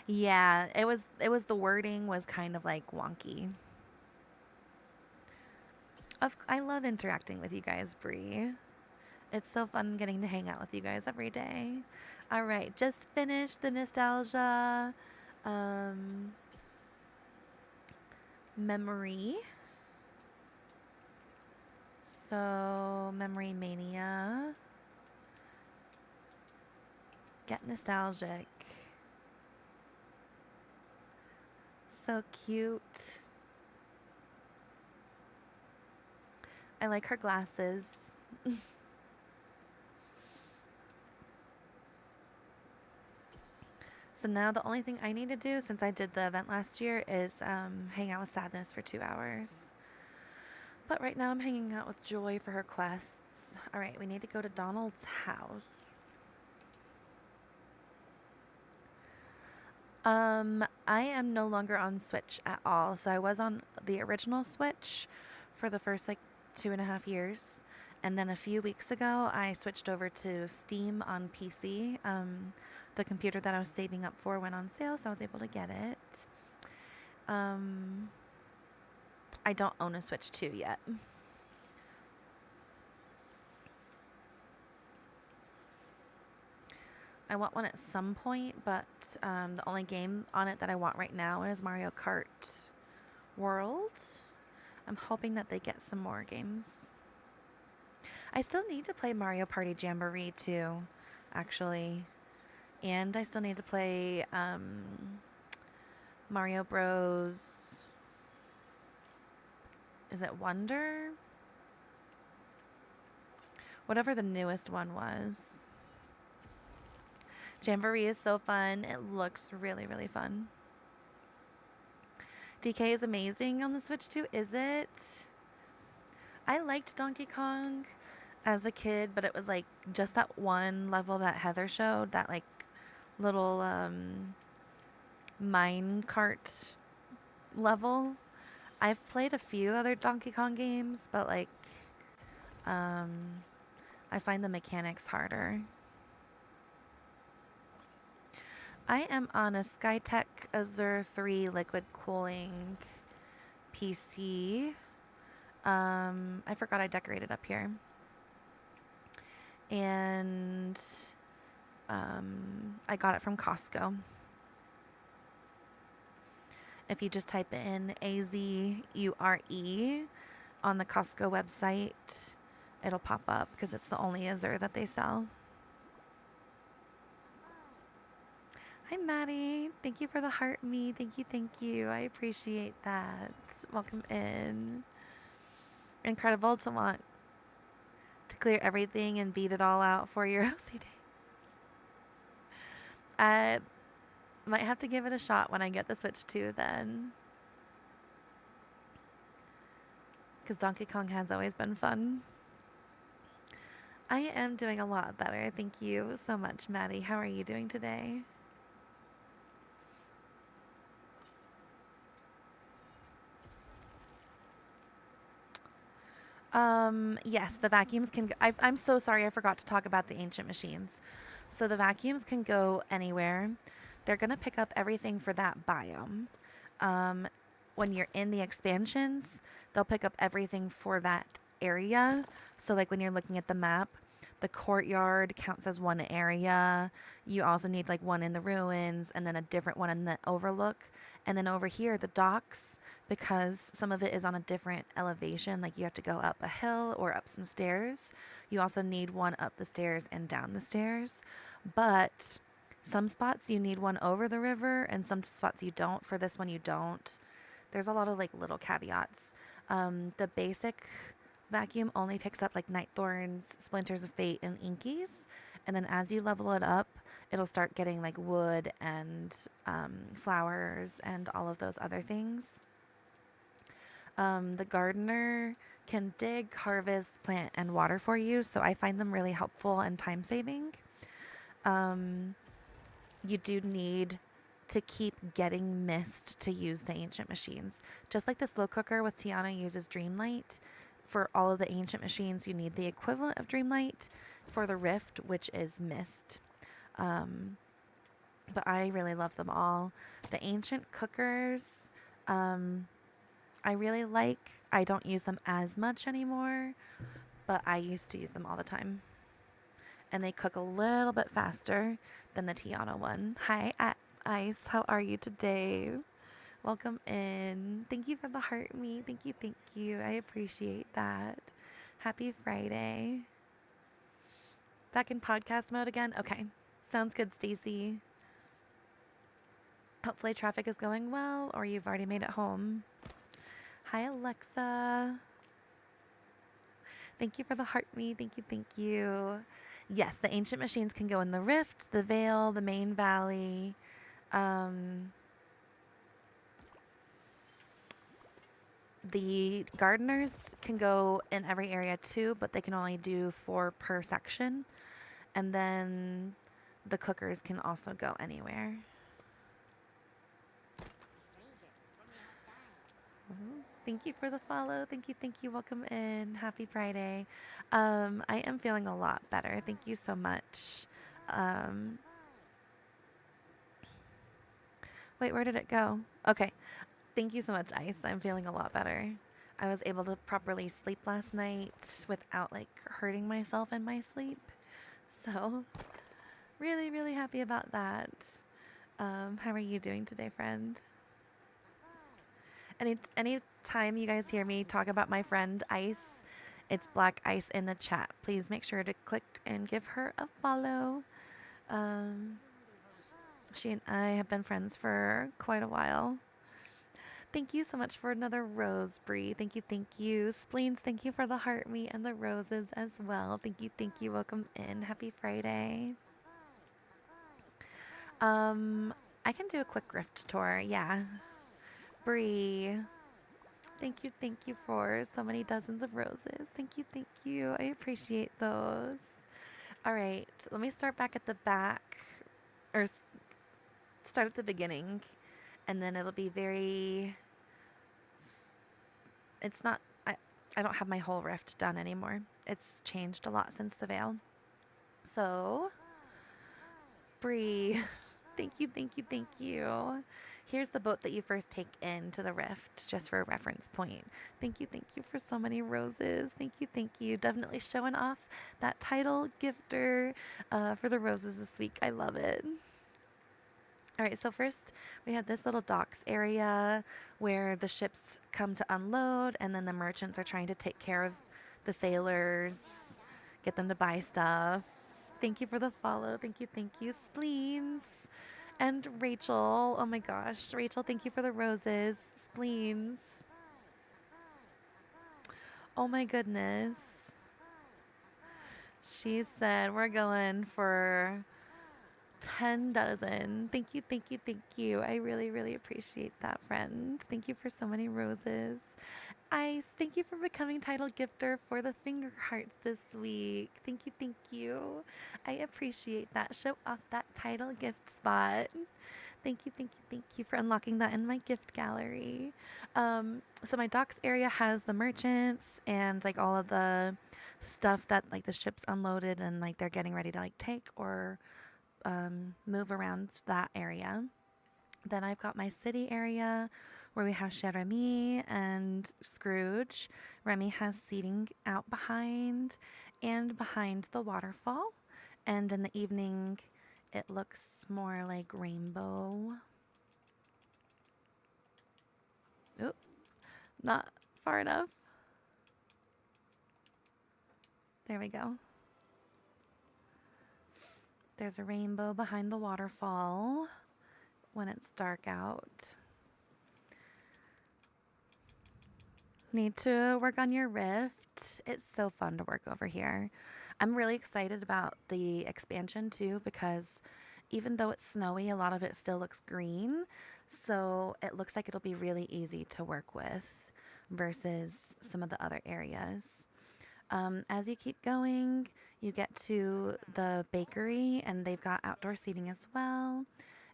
Yeah, it was the wording was kind of like wonky. I love interacting with you guys, Bree. It's so fun getting to hang out with you guys every day. All right, just finished the nostalgia memory. So, Memory Mania. Get nostalgic. So cute. I like her glasses. So now the only thing I need to do, since I did the event last year, is hang out with Sadness for 2 hours. But right now I'm hanging out with Joy for her quests. All right, we need to go to Donald's house. I am no longer on Switch at all. So I was on the original Switch for the first like 2.5 years. And then a few weeks ago, I switched over to Steam on PC. The computer that I was saving up for went on sale, so I was able to get it. I don't own a Switch 2 yet. I want one at some point, but the only game on it that I want right now is Mario Kart World. I'm hoping that they get some more games. I still need to play Mario Party Jamboree too, actually. And I still need to play Mario Bros. Is it Wonder? Whatever the newest one was. Jamboree is so fun. It looks really, really fun. DK is amazing on the Switch too, is it? I liked Donkey Kong as a kid, but it was like just that one level that Heather showed, that like little mine cart level. I've played a few other Donkey Kong games, but like I find the mechanics harder. I am on a Skytech Azure 3 liquid cooling PC. I forgot I decorated up here. And I got it from Costco. If you just type in AZURE on the Costco website, it'll pop up because it's the only Azure that they sell. Hi, Maddie. Thank you for the heart me. Thank you, thank you. I appreciate that. Welcome in. Incredible to want to clear everything and beat it all out for your OCD. I might have to give it a shot when I get the Switch 2 then. Because Donkey Kong has always been fun. I am doing a lot better. Thank you so much, Maddie. How are you doing today? Yes, the vacuums can go, I'm so sorry I forgot to talk about the ancient machines. So the vacuums can go anywhere. They're going to pick up everything for that biome. When you're in the expansions, they'll pick up everything for that area. So like when you're looking at the map, the courtyard counts as one area. You also need like one in the ruins and then a different one in the overlook. And then over here, the docks, because some of it is on a different elevation, like you have to go up a hill or up some stairs. You also need one up the stairs and down the stairs. But some spots you need one over the river and some spots you don't. For this one, you don't. There's a lot of like little caveats. The basic vacuum only picks up like night thorns, splinters of fate, and inkies. And then as you level it up, it'll start getting like wood and flowers and all of those other things. The gardener can dig, harvest, plant, and water for you. So I find them really helpful and time saving. You do need to keep getting mist to use the ancient machines. Just like the slow cooker with Tiana uses Dreamlight, for all of the ancient machines, you need the equivalent of Dreamlight for the Rift, which is mist. But I really love them all. The ancient cookers, I really like. I don't use them as much anymore, but I used to use them all the time. And they cook a little bit faster than the Tiana one. Hi, Ice. How are you today? Welcome in. Thank you for the heart me. Thank you, thank you. I appreciate that. Happy Friday. Back in podcast mode again? Okay. Sounds good, Stacy. Hopefully traffic is going well, or you've already made it home. Hi, Alexa. Thank you for the heart me. Thank you, thank you. Yes, the ancient machines can go in the Rift, the Vale, the main valley. Um, the gardeners can go in every area too, but they can only do 4 per section. And then the cookers can also go anywhere. Thank you for the follow. Thank you, thank you. Welcome in. Happy Friday. I am feeling a lot better. Thank you so much. Um, wait, where did it go? Okay. Thank you so much, Ice. I'm feeling a lot better. I was able to properly sleep last night without like hurting myself in my sleep. So, really, really happy about that. How are you doing today, friend? Any time you guys hear me talk about my friend Ice, it's Black Ice in the chat. Please make sure to click and give her a follow. Um, she and I have been friends for quite a while. Thank you so much for another rose, Bree. Thank you, thank you. Spleens, thank you for the heart me and the roses as well. Thank you, thank you. Welcome in. Happy Friday. I can do a quick rift tour. Yeah. Bree. Thank you for so many dozens of roses. Thank you, thank you. I appreciate those. All right, let me start back at the back, or start at the beginning, and then it'll be very. It's not. I don't have my whole rift done anymore. It's changed a lot since the veil. So, Bree, thank you, thank you, thank you. Here's the boat that you first take into the rift, just for a reference point. Thank you for so many roses. Thank you. Definitely showing off that title gifter for the roses this week. I love it. All right, so first we have this little docks area where the ships come to unload, and then the merchants are trying to take care of the sailors, get them to buy stuff. Thank you for the follow. Thank you, Spleens. And Rachel, oh my gosh, Rachel, thank you for the roses. Spleens. Oh my goodness. She said we're going for 10 dozen. Thank you, thank you, thank you. I really, really appreciate that, friend. Thank you for so many roses. Ice, thank you for becoming title gifter for the finger hearts this week. Thank you, thank you. I appreciate that. Show off that title gift spot. Thank you for unlocking that in my gift gallery. So my docks area has the merchants and like all of the stuff that like the ship's unloaded and like they're getting ready to like take or move around that area. Then I've got my city area where we have Jeremy and Scrooge. Remy has seating out behind and behind the waterfall. And in the evening, it looks more like rainbow. Oop, not far enough. There we go. There's a rainbow behind the waterfall when it's dark out. Need to work on your rift. It's so fun to work over here. I'm really excited about the expansion too because even though it's snowy, a lot of it still looks green. So it looks like it'll be really easy to work with versus some of the other areas. As you keep going, you get to the bakery and they've got outdoor seating as well.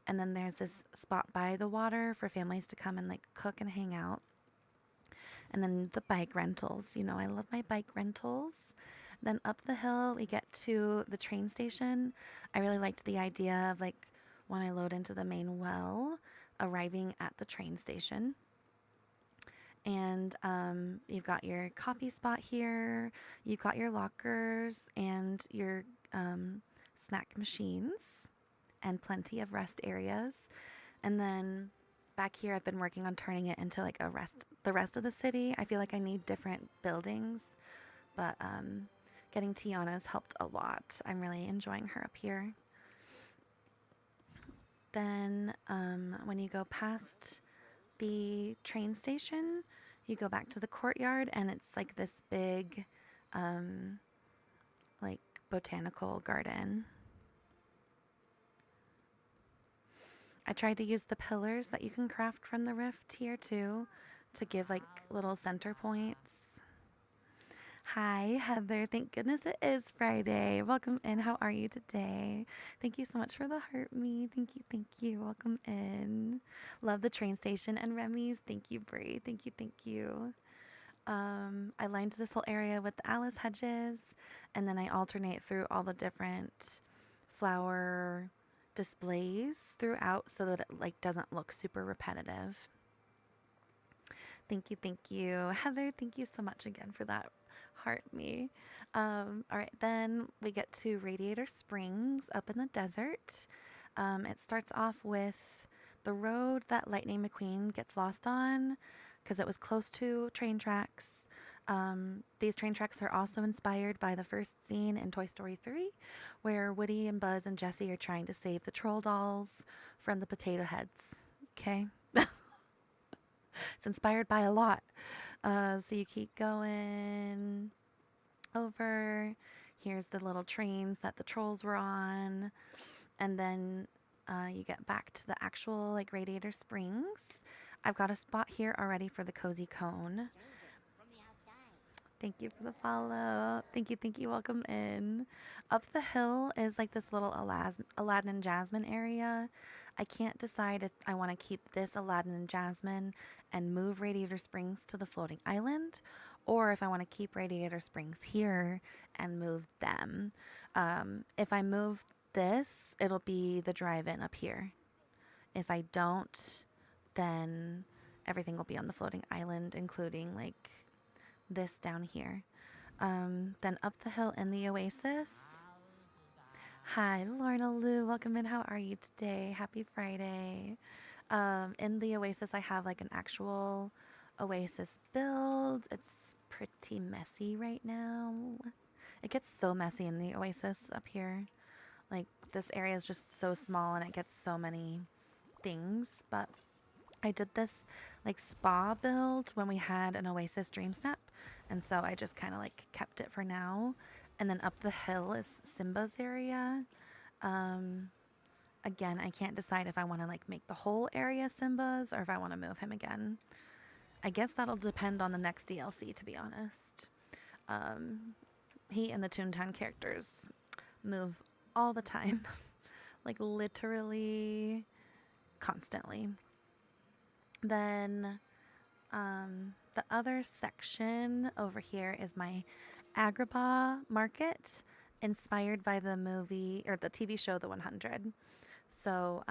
And then there's this spot by the water for families to come and like cook and hang out. And then the bike rentals. You know, I love my bike rentals. Then up the hill, we get to the train station. I really liked the idea of like when I load into the main well, arriving at the train station. And you've got your coffee spot here. You've got your lockers and your snack machines and plenty of rest areas. And then back here, I've been working on turning it into like the rest of the city. I feel like I need different buildings, but getting Tiana's helped a lot. I'm really enjoying her up here. Then when you go past the train station, you go back to the courtyard and it's like this big like botanical garden. I tried to use the pillars that you can craft from the rift here too to give like little center points. Hi, Heather. Thank goodness it is Friday. Welcome in. How are you today? Thank you so much for the heart me. Thank you. Thank you. Welcome in. Love the train station and Remy's. Thank you, Brie. Thank you. Thank you. I lined this whole area with the Alice hedges, and then I alternate through all the different flower displays throughout so that it like doesn't look super repetitive. Thank you, Heather. Thank you so much again for that heart me. All right, then we get to Radiator Springs up in the desert. It starts off with the road that Lightning McQueen gets lost on because it was close to train tracks. These train tracks are also inspired by the first scene in Toy Story 3, where Woody and Buzz and Jessie are trying to save the troll dolls from the potato heads. Okay? It's inspired by a lot. So you keep going over. Here's the little trains that the trolls were on. And then you get back to the actual like Radiator Springs. I've got a spot here already for the cozy cone. Thank you for the follow. Thank you. Welcome in. Up the hill is like this little Aladdin and Jasmine area. I can't decide if I want to keep this Aladdin and Jasmine and move Radiator Springs to the floating island, or if I want to keep Radiator Springs here and move them. If I move this, it'll be the drive-in up here. If I don't, then everything will be on the floating island, including like this down here. Then up the hill in the Oasis. Hi, Lorna Lou. Welcome in. How are you today? Happy Friday. In the Oasis, I have like an actual Oasis build. It's pretty messy right now. It gets so messy in the Oasis up here. Like this area is just so small and it gets so many things. But I did this like spa build when we had an Oasis Dream Snap. And so I just kind of like kept it for now. And then up the hill is Simba's area. Again, I can't decide if I want to like make the whole area Simba's or if I want to move him again. I guess that'll depend on the next DLC, to be honest. He and the Toontown characters move all the time. Like literally constantly. Then the other section over here is my Agrabah market, inspired by the movie or the TV show The 100. So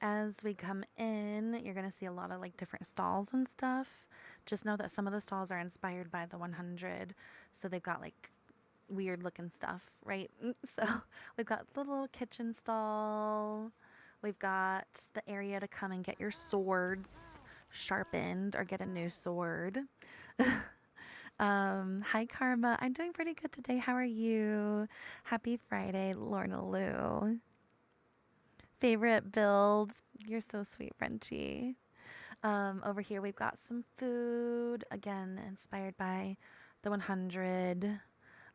as we come in, you're going to see a lot of like different stalls and stuff. Just know that some of the stalls are inspired by The 100. So they've got like weird looking stuff, right? So we've got the little kitchen stall. We've got the area to come and get your swords sharpened or get a new sword. Hi, Karma. I'm doing pretty good today. How are you? Happy Friday, Lorna Lou. Favorite build? You're so sweet, Frenchie. Over here, we've got some food. Again, inspired by The 100.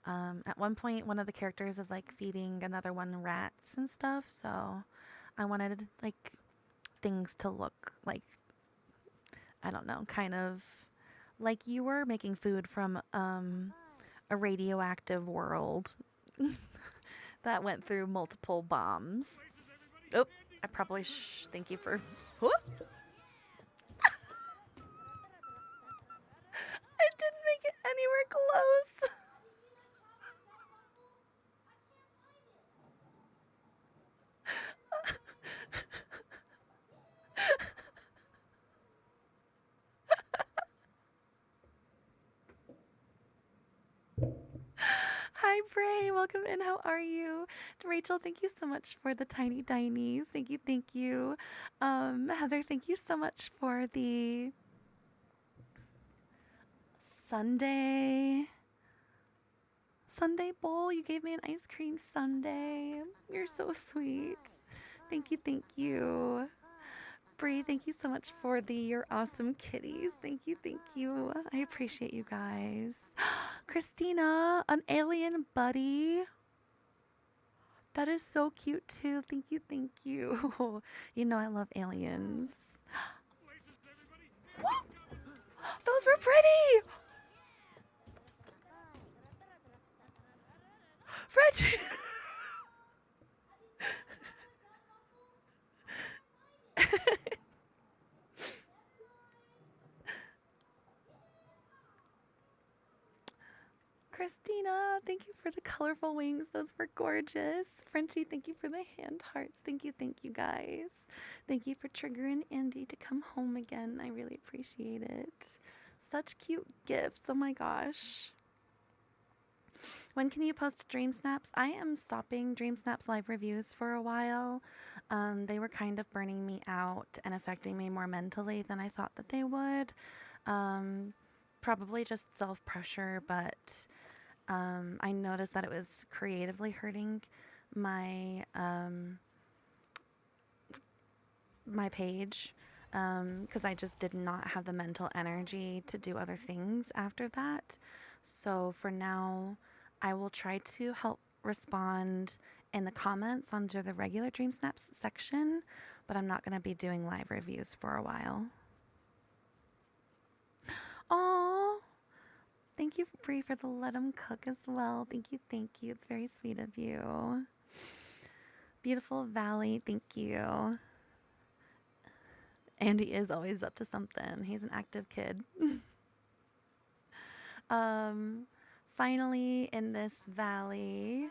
At one point, one of the characters is like feeding another one rats and stuff. So I wanted like things to look like, I don't know, kind of like you were making food from a radioactive world that went through multiple bombs. Oh, I probably thank you for... Whoop. I didn't make it anywhere close. Hi, Bray. Welcome in. How are you? Rachel, thank you so much for the tiny dinies. Thank you. Heather, thank you so much for the Sunday bowl. You gave me an ice cream sundae. You're so sweet. Thank you. Bree, thank you so much for your awesome kitties. Thank you. I appreciate you guys. Christina, an alien buddy. That is so cute too. Thank you, thank you. You know I love aliens. Those were pretty! Frenchie! Christina, thank you for the colorful wings. Those were gorgeous. Frenchie, thank you for the hand hearts. Thank you guys. Thank you for triggering Andy to come home again. I really appreciate it. Such cute gifts. Oh my gosh. When can you post Dream Snaps? I am stopping Dream Snaps live reviews for a while. They were kind of burning me out and affecting me more mentally than I thought that they would. Probably just self pressure, but I noticed that it was creatively hurting my my page because I just did not have the mental energy to do other things after that. So for now, I will try to help respond in the comments under the regular Dream Snaps section, but I'm not going to be doing live reviews for a while. Oh, thank you, Bree, for the let 'em cook as well. Thank you, thank you. It's very sweet of you. Beautiful Valley, thank you. Andy is always up to something. He's an active kid. Finally in this valley.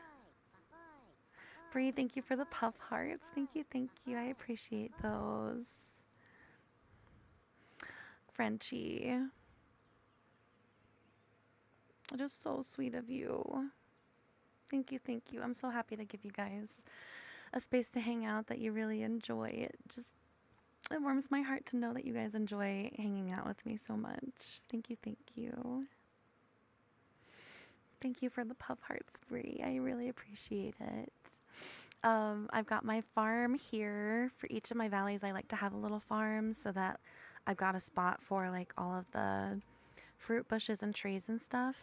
Bree, thank you for the puff hearts. Thank you, thank you. I appreciate those. Frenchie. Just so sweet of you. Thank you, thank you. I'm so happy to give you guys a space to hang out that you really enjoy. It warms my heart to know that you guys enjoy hanging out with me so much. Thank you, thank you. Thank you for the puff hearts, Bree. I really appreciate it. I've got my farm here. For each of my valleys, I like to have a little farm so that I've got a spot for like all of the fruit bushes and trees and stuff.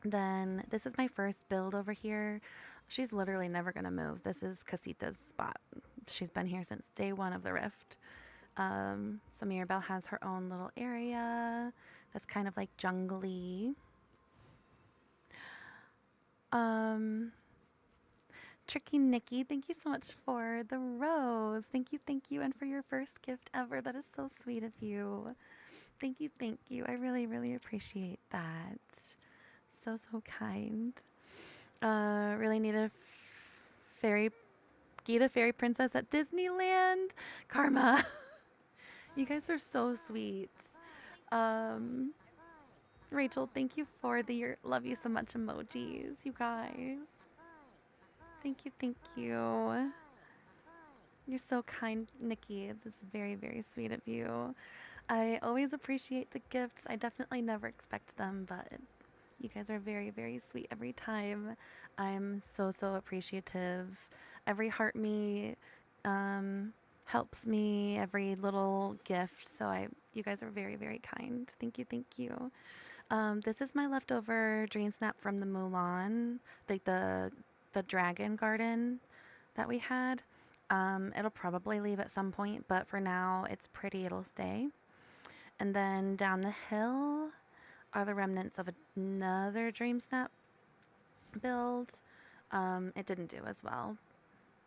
Then this is my first build over here. She's literally never going to move. This is Casita's spot. She's been here since day one of the rift. So Mirabelle has her own little area that's kind of like jungly. Tricky Nikki, thank you so much for the rose. Thank you, and for your first gift ever. That is so sweet of you. Thank you. I really, really appreciate that. So kind. Really need a fairy princess at Disneyland. Karma. You guys are so sweet. Rachel, thank you for the love you so much emojis, you guys. Thank you. You're so kind, Nikki. It's very, very sweet of you. I always appreciate the gifts. I definitely never expect them, but you guys are very, very sweet every time. I'm so appreciative. Every heart me helps me, every little gift. So you guys are very, very kind. Thank you. This is my leftover dream snap from the Mulan, like the dragon garden that we had. It'll probably leave at some point, but for now it's pretty, it'll stay. And then down the hill are the remnants of another dream snap build. It didn't do as well,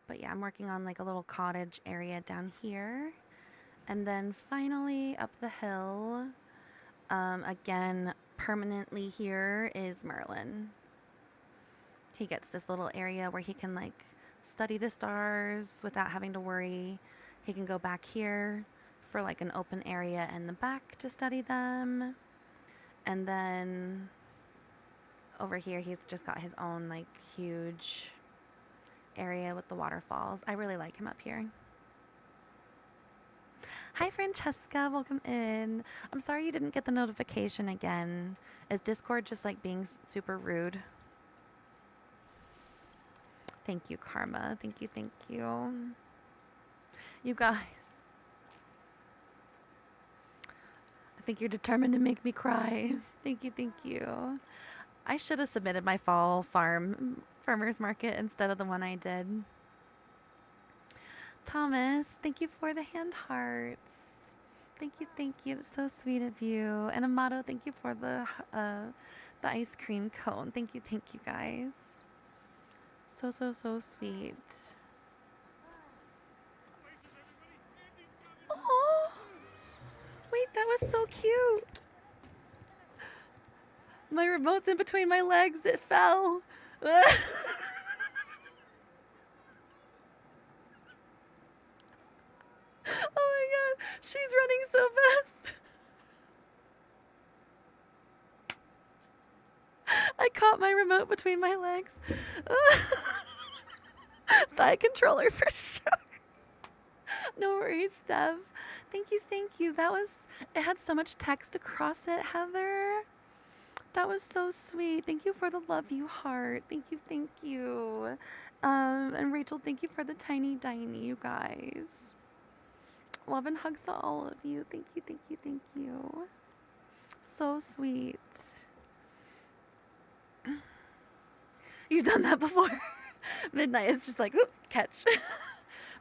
but yeah, I'm working on like a little cottage area down here. And then finally up the hill, again permanently here, is Merlin. He gets this little area where he can like study the stars without having to worry. He can go back here for like an open area in the back to study them. And then over here, he's just got his own like huge area with the waterfalls. I really like him up here. Hi, Francesca. Welcome in. I'm sorry you didn't get the notification again. Is Discord just like being super rude? Thank you, Karma. Thank you. You guys. I think you're determined to make me cry. Thank you. I should have submitted my fall farm farmer's market instead of the one I did. Thomas, thank you for the hand hearts. Thank you, thank you. It's so sweet of you. And Amato, thank you for the ice cream cone. Thank you, guys. So, so, so sweet. Oh, wait, that was so cute. My remote's in between my legs. It fell. Oh my god, she's running so fast. I caught my remote between my legs. Thigh controller for sure. No worries, Steph. Thank you, thank you. It had so much text across it, Heather. That was so sweet. Thank you for the love you heart. Thank you, thank you. And Rachel, thank you for the tiny diny, you guys. Love and hugs to all of you. Thank you, thank you, thank you. So sweet. You've done that before. Midnight is just like, ooh, catch.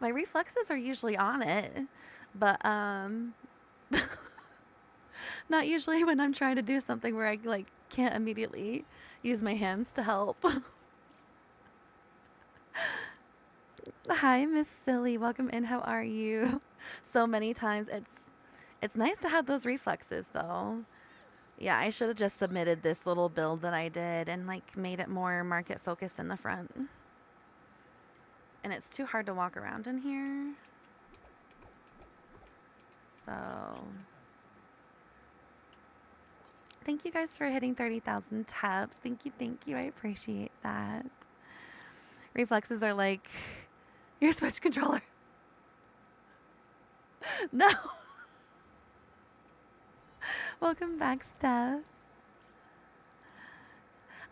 My reflexes are usually on it, but not usually when I'm trying to do something where I like can't immediately use my hands to help. Hi, Miss Silly. Welcome in. How are you? So many times it's nice to have those reflexes though. Yeah, I should have just submitted this little build that I did and like made it more market focused in the front. And it's too hard to walk around in here. So thank you guys for hitting 30,000 taps. Thank you, thank you. I appreciate that. Reflexes are like your Switch controller. No. Welcome back, Steph.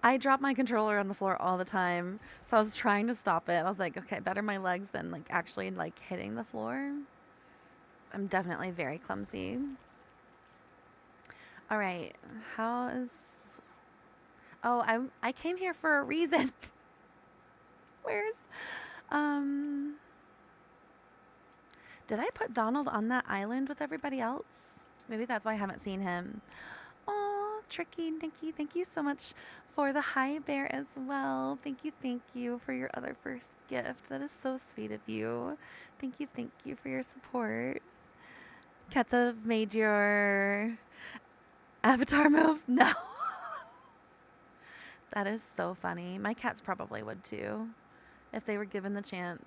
I drop my controller on the floor all the time, so I was trying to stop it. I was like, okay, better my legs than like actually like hitting the floor. I'm definitely very clumsy. All right, how is? Oh, I came here for a reason. Where's, did I put Donald on that island with everybody else? Maybe that's why I haven't seen him. Oh, Tricky, Nikki, thank you so much for the hi bear as well. Thank you for your other first gift. That is so sweet of you. Thank you for your support. Ketsa made your avatar move? No. That is so funny. My cats probably would too, if they were given the chance.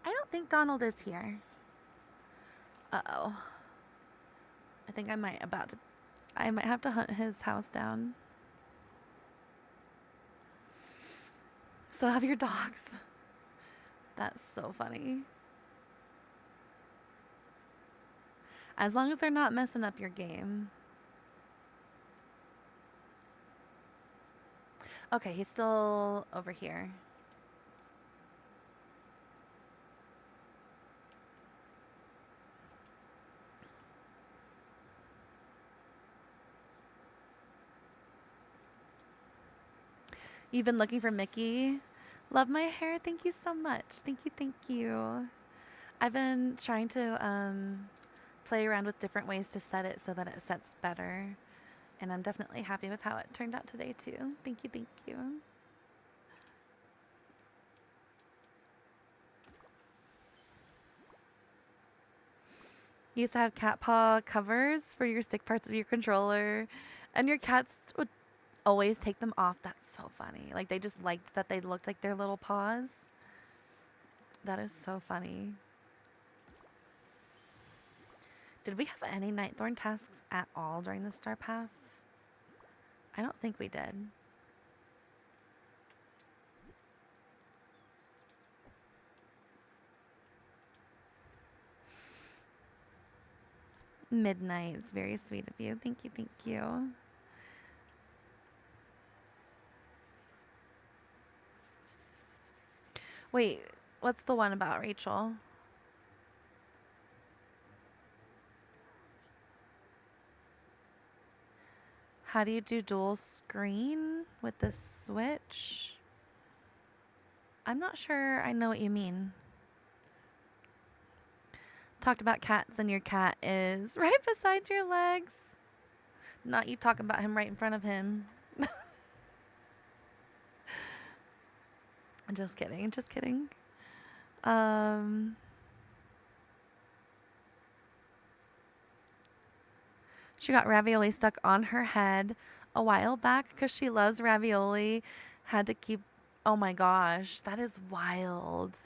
I don't think Donald is here. Uh-oh. I think I might have to hunt his house down. So have your dogs. That's so funny. As long as they're not messing up your game. Okay, he's still over here. You've been looking for Mickey? Love my hair. Thank you so much. Thank you. I've been trying to play around with different ways to set it so that it sets better. And I'm definitely happy with how it turned out today too. Thank you. You used to have cat paw covers for your stick parts of your controller, and your cats would always take them off. That's so funny. Like they just liked that they looked like their little paws. That is so funny. Did we have any Nightthorn tasks at all during the Star Path? I don't think we did. Midnight. It's very sweet of you. Thank you. Wait, what's the one about Rachel? How do you do dual screen with the Switch? I'm not sure I know what you mean. Talked about cats and your cat is right beside your legs. Not you talking about him right in front of him. Just kidding, just kidding. She got ravioli stuck on her head a while back because she loves ravioli. Had to keep, oh my gosh, that is wild.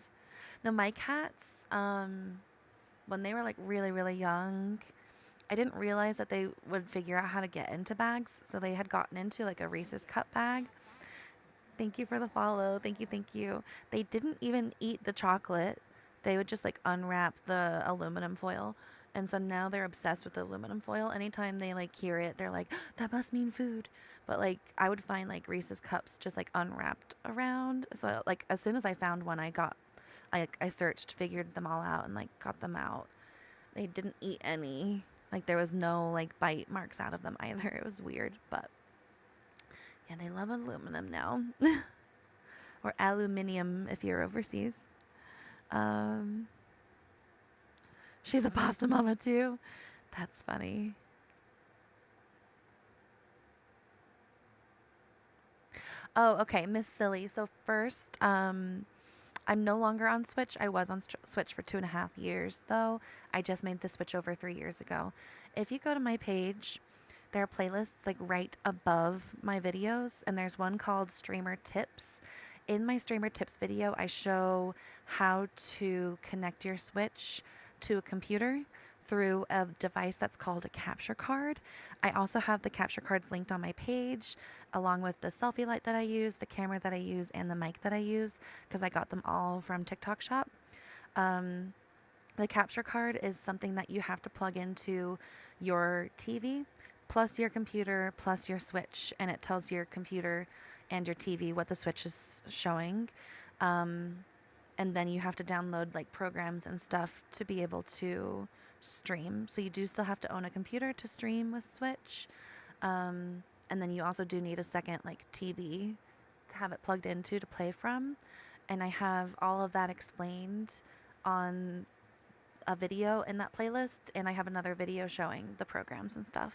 No, my cats, when they were like really, really young, I didn't realize that they would figure out how to get into bags. So they had gotten into like a Reese's cup bag. Thank you for the follow. Thank you, thank you. They didn't even eat the chocolate. They would just like unwrap the aluminum foil. And so now they're obsessed with the aluminum foil. Anytime they like hear it, they're like, that must mean food. But like I would find like Reese's cups just like unwrapped around. So like as soon as I found one, I searched, figured them all out and like got them out. They didn't eat any. Like there was no like bite marks out of them either. It was weird, but yeah, they love aluminum now. Or aluminium if you're overseas. She's a pasta mama too. That's funny. Oh, okay, Miss Silly. So first, I'm no longer on Switch. I was on Switch for 2.5 years, though. I just made the switch over 3 years ago. If you go to my page, there are playlists like right above my videos, and there's one called Streamer Tips. In my Streamer Tips video, I show how to connect your Switch to a computer through a device that's called a capture card. I also have the capture cards linked on my page, along with the selfie light that I use, the camera that I use, and the mic that I use, because I got them all from TikTok Shop. The capture card is something that you have to plug into your TV, plus your computer, plus your Switch, and it tells your computer and your TV what the Switch is showing. And then you have to download like programs and stuff to be able to stream. So you do still have to own a computer to stream with Switch. And then you also do need a second like TV to have it plugged into to play from. And I have all of that explained on a video in that playlist. And I have another video showing the programs and stuff.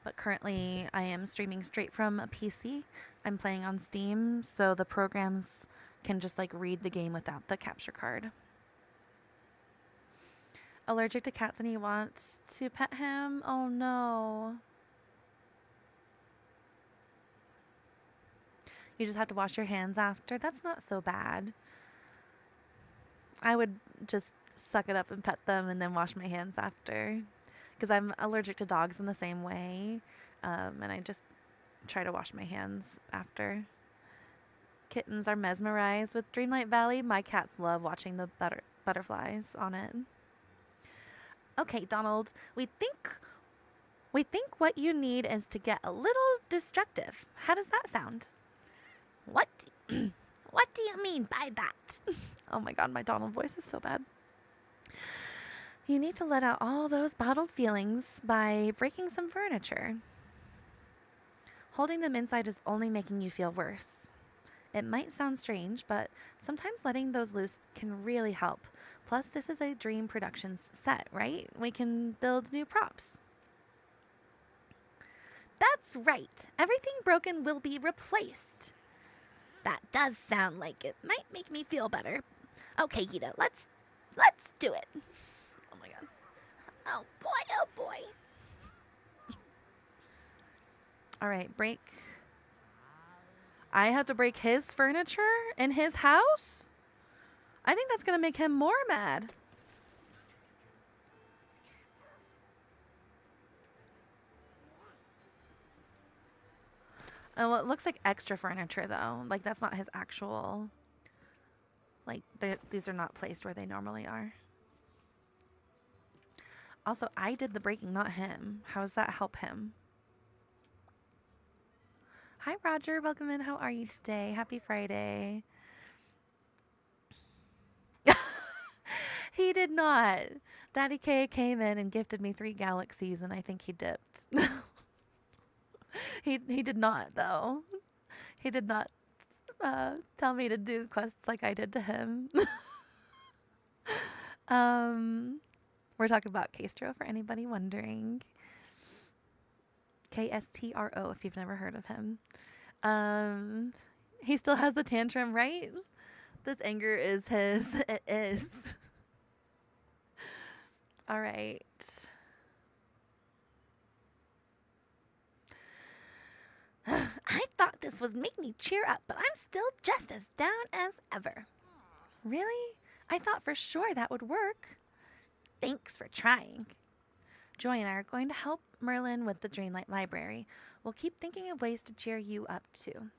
But currently I am streaming straight from a PC. I'm playing on Steam, so the programs can just like read the game without the capture card. Allergic to cats and he wants to pet him? Oh no. You just have to wash your hands after. That's not so bad. I would just suck it up and pet them and then wash my hands after. Because I'm allergic to dogs in the same way. And I just try to wash my hands after. Kittens are mesmerized with Dreamlight Valley. My cats love watching the butterflies on it. Okay, Donald, we think what you need is to get a little destructive. How does that sound? What do you mean by that? Oh my God, my Donald voice is so bad. You need to let out all those bottled feelings by breaking some furniture. Holding them inside is only making you feel worse. It might sound strange, but sometimes letting those loose can really help. Plus, this is a Dream Productions set, right? We can build new props. That's right. Everything broken will be replaced. That does sound like it might make me feel better. Okay, Gita, let's do it. Oh my God. Oh boy. All right, break. I have to break his furniture in his house? I think that's going to make him more mad. Oh, it looks like extra furniture, though. Like, that's not his actual... Like, these are not placed where they normally are. Also, I did the breaking, not him. How does that help him? Hi, Roger. Welcome in. How are you today? Happy Friday. He He did not. Daddy K came in and gifted me 3 galaxies, and I think he dipped. He did not, though. He did not tell me to do quests like I did to him. um, we're talking about Castro for anybody wondering. Kstro if you've never heard of him. He still has the tantrum, right? This anger is his. It is. All right. I thought this was make me cheer up, but I'm still just as down as ever. Really? I thought for sure that would work. Thanks for trying. Joy and I are going to help Merlin with the Dreamlight Library. We'll keep thinking of ways to cheer you up too.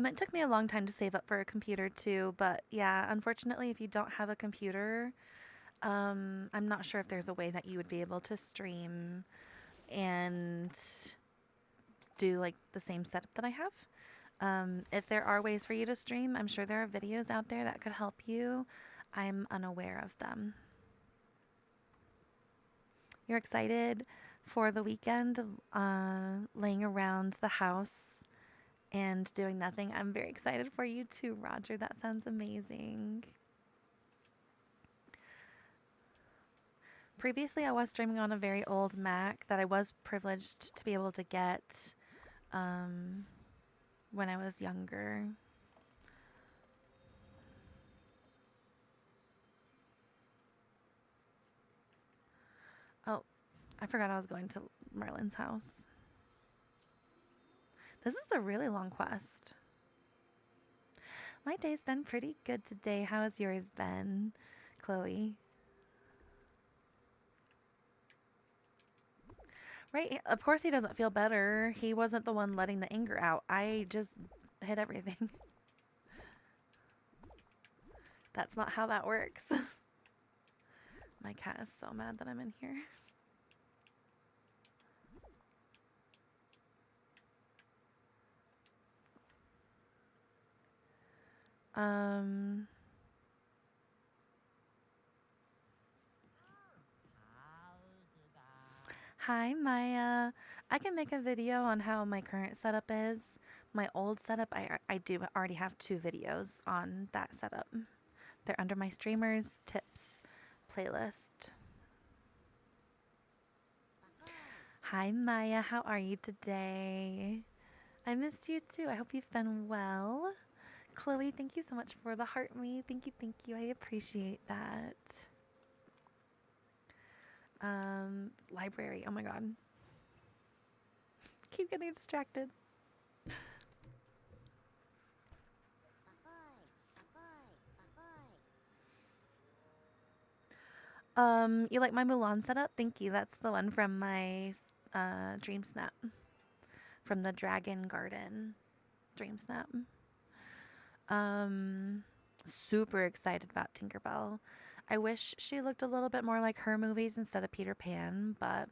It took me a long time to save up for a computer too, but yeah, unfortunately, if you don't have a computer, I'm not sure if there's a way that you would be able to stream and do like the same setup that I have. If there are ways for you to stream, I'm sure there are videos out there that could help you. I'm unaware of them. You're excited for the weekend of laying around the house and doing nothing. I'm very excited for you too, Roger. That sounds amazing. Previously, I was streaming on a very old Mac that I was privileged to be able to get when I was younger. Oh, I forgot I was going to Merlin's house. This is a really long quest. My day's been pretty good today. How has yours been, Chloe? Right, of course he doesn't feel better. He wasn't the one letting the anger out. I just hit everything. That's not how that works. My cat is so mad that I'm in here. Hi, Maya. I can make a video on how my current setup is. My old setup, I do already have 2 videos on that setup. They're under my streamers tips playlist. Hi, Maya. How are you today? I missed you too. I hope you've been well. Chloe, thank you so much for the heart me. Thank you, thank you. I appreciate that. Library. Oh my god. Keep getting distracted. You like my Mulan setup? Thank you. That's the one from my Dream Snap. From the Dragon Garden Dream Snap. Super excited about Tinkerbell. I wish she looked a little bit more like her movies instead of Peter Pan, but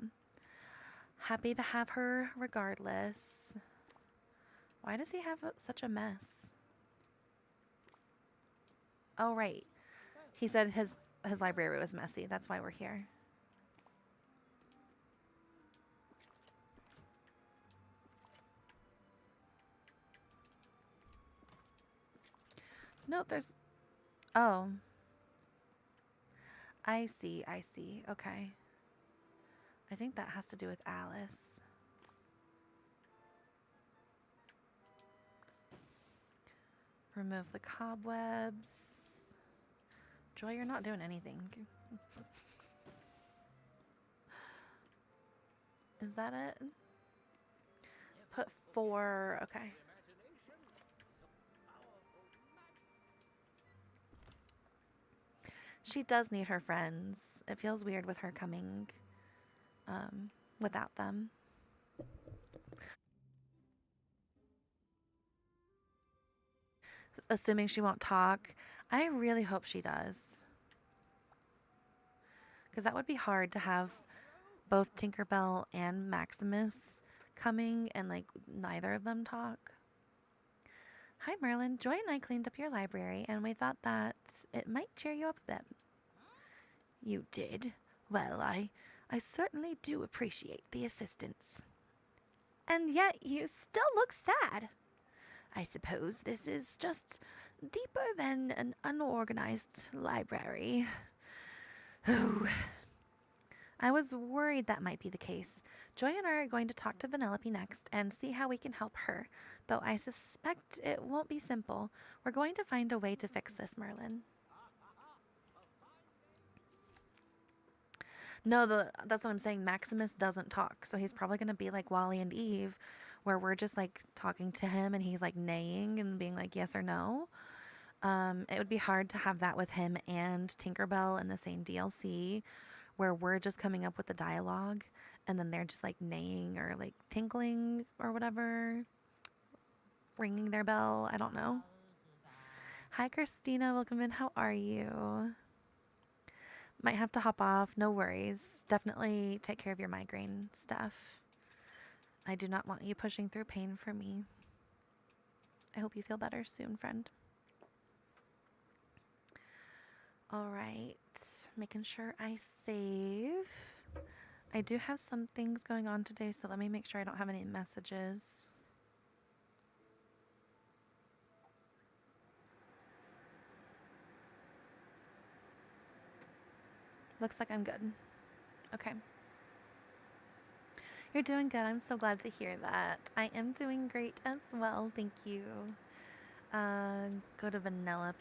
happy to have her regardless. Why does he have such a mess? Oh, right. He said his library was messy. That's why we're here. No, there's... Oh. I see, I see. Okay. I think that has to do with Alice. Remove the cobwebs. Joy, you're not doing anything. Is that it? Put 4. Okay. She does need her friends. It feels weird with her coming without them. Assuming she won't talk. I really hope she does. Because that would be hard to have both Tinkerbell and Maximus coming and like neither of them talk. Hi, Merlin. Joy and I cleaned up your library, and we thought that it might cheer you up a bit. You did? Well, I certainly do appreciate the assistance. And yet you still look sad. I suppose this is just deeper than an unorganized library. Oh, I was worried that might be the case. Joy and I are going to talk to Vanellope next and see how we can help her, though I suspect it won't be simple. We're going to find a way to fix this, Merlin. No, that's what I'm saying. Maximus doesn't talk, so he's probably going to be like Wally and Eve, where we're just like talking to him and he's like neighing and being like yes or no. It would be hard to have that with him and Tinkerbell in the same DLC, where we're just coming up with the dialogue and then they're just like neighing or like tinkling or whatever, ringing their bell. I don't know. Hi, Christina. Welcome in. How are you? Might have to hop off. No worries. Definitely take care of your migraine stuff. I do not want you pushing through pain for me. I hope you feel better soon, friend. All right. Making sure I save. I do have some things going on today, so let me make sure I don't have any messages. Looks like I'm good. Okay. You're doing good. I'm so glad to hear that. I am doing great as well. Thank you. Go to Vanellope.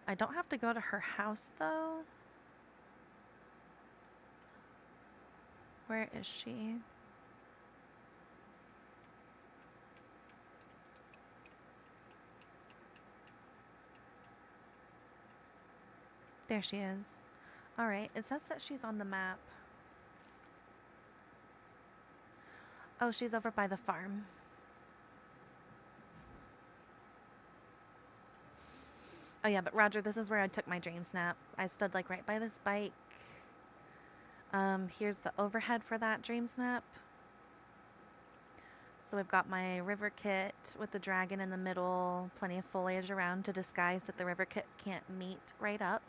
I don't have to go to her house, though. Where is she? There she is. All right. It says that she's on the map. Oh, she's over by the farm. Oh, yeah, but Roger, this is where I took my dream snap. I stood, like, right by this bike. Here's the overhead for that dream snap. So we've got my river kit with the dragon in the middle, plenty of foliage around to disguise that the river kit can't meet right up.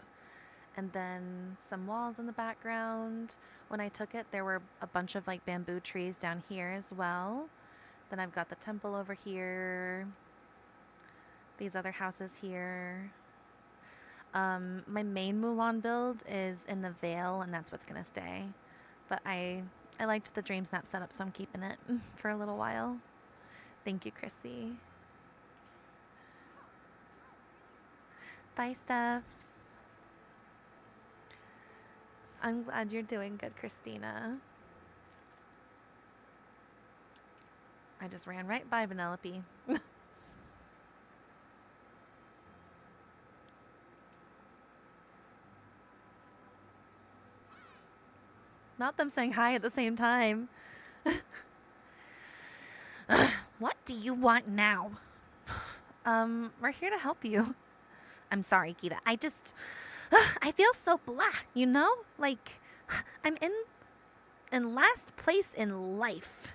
And then some walls in the background. When I took it, there were a bunch of like bamboo trees down here as well. Then I've got the temple over here. These other houses here. My main Mulan build is in the Vale, and that's what's gonna stay. But I liked the Dream Snap setup, so I'm keeping it for a little while. Thank you, Chrissy. Bye, Steph. I'm glad you're doing good, Christina. I just ran right by Vanellope. Not them saying hi at the same time. What do you want now? We're here to help you. I'm sorry, Gita. I feel so blah, you know? Like, I'm in last place in life.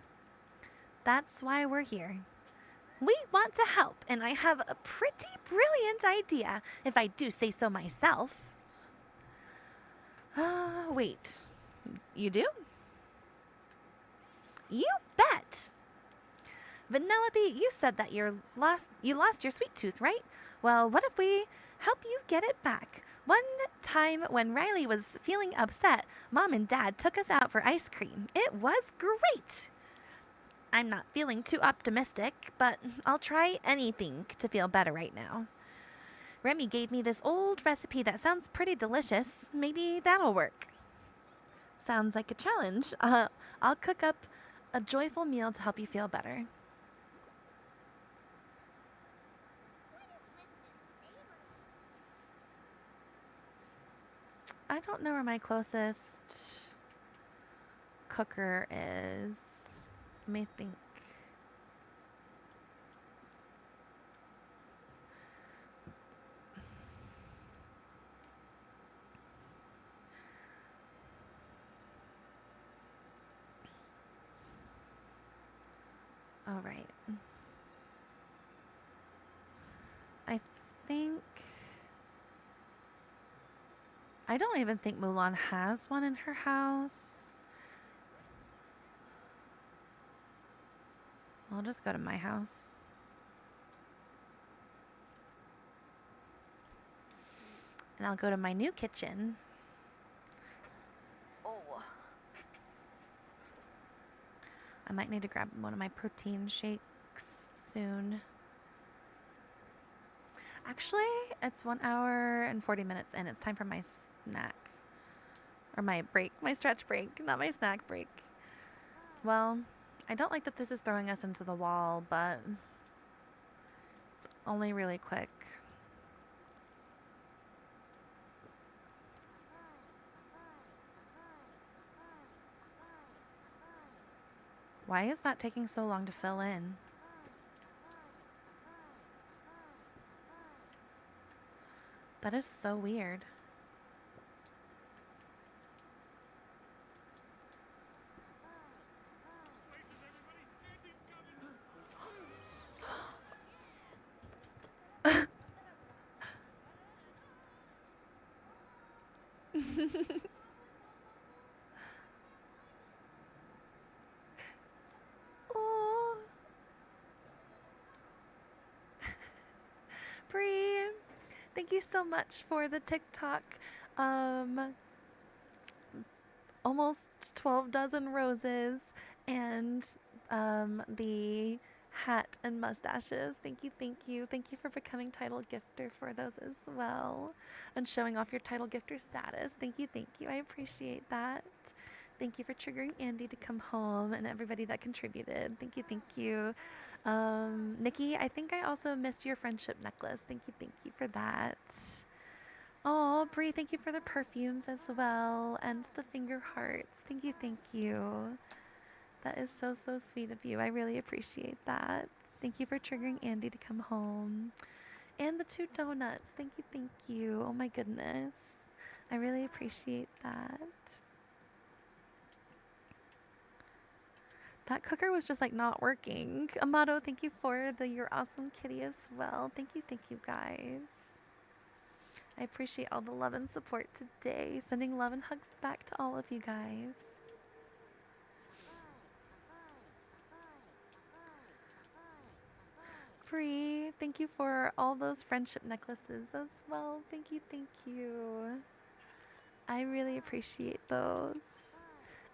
That's why we're here. We want to help, and I have a pretty brilliant idea, if I do say so myself. Wait. You do? You bet. Vanellope, you said that you lost your sweet tooth, right? Well, what if we help you get it back? One time when Riley was feeling upset, Mom and Dad took us out for ice cream. It was great. I'm not feeling too optimistic, but I'll try anything to feel better right now. Remy gave me this old recipe that sounds pretty delicious. Maybe that'll work. Sounds like a challenge. I'll cook up a joyful meal to help you feel better. I don't know where my closest cooker is. Let me think. All right. I don't even think Mulan has one in her house. I'll just go to my house. And I'll go to my new kitchen. Oh. I might need to grab one of my protein shakes soon. Actually, it's 1 hour and 40 minutes and it's time for my snack. Or my break, my stretch break, not my snack break. Well, I don't like that this is throwing us into the wall, but it's only really quick. Why is that taking so long to fill in? That is so weird. Oh. Bree, thank you so much for the TikTok. Almost 12 dozen roses and the hat and mustaches. Thank you, thank you. Thank you for becoming title gifter for those as well and showing off your title gifter status. Thank you, thank you. I appreciate that. Thank you for triggering Andy to come home and everybody that contributed. Thank you, thank you. Nikki, I think I also missed your friendship necklace. Thank you for that. Oh, Bree, thank you for the perfumes as well and the finger hearts. Thank you, thank you. That is so, so sweet of you. I really appreciate that. Thank you for triggering Andy to come home. And the 2 donuts. Thank you, thank you. Oh my goodness. I really appreciate that. That cooker was just like not working. Amato, thank you for your awesome kitty as well. Thank you guys. I appreciate all the love and support today. Sending love and hugs back to all of you guys. Bree, thank you for all those friendship necklaces as well. Thank you. I really appreciate those.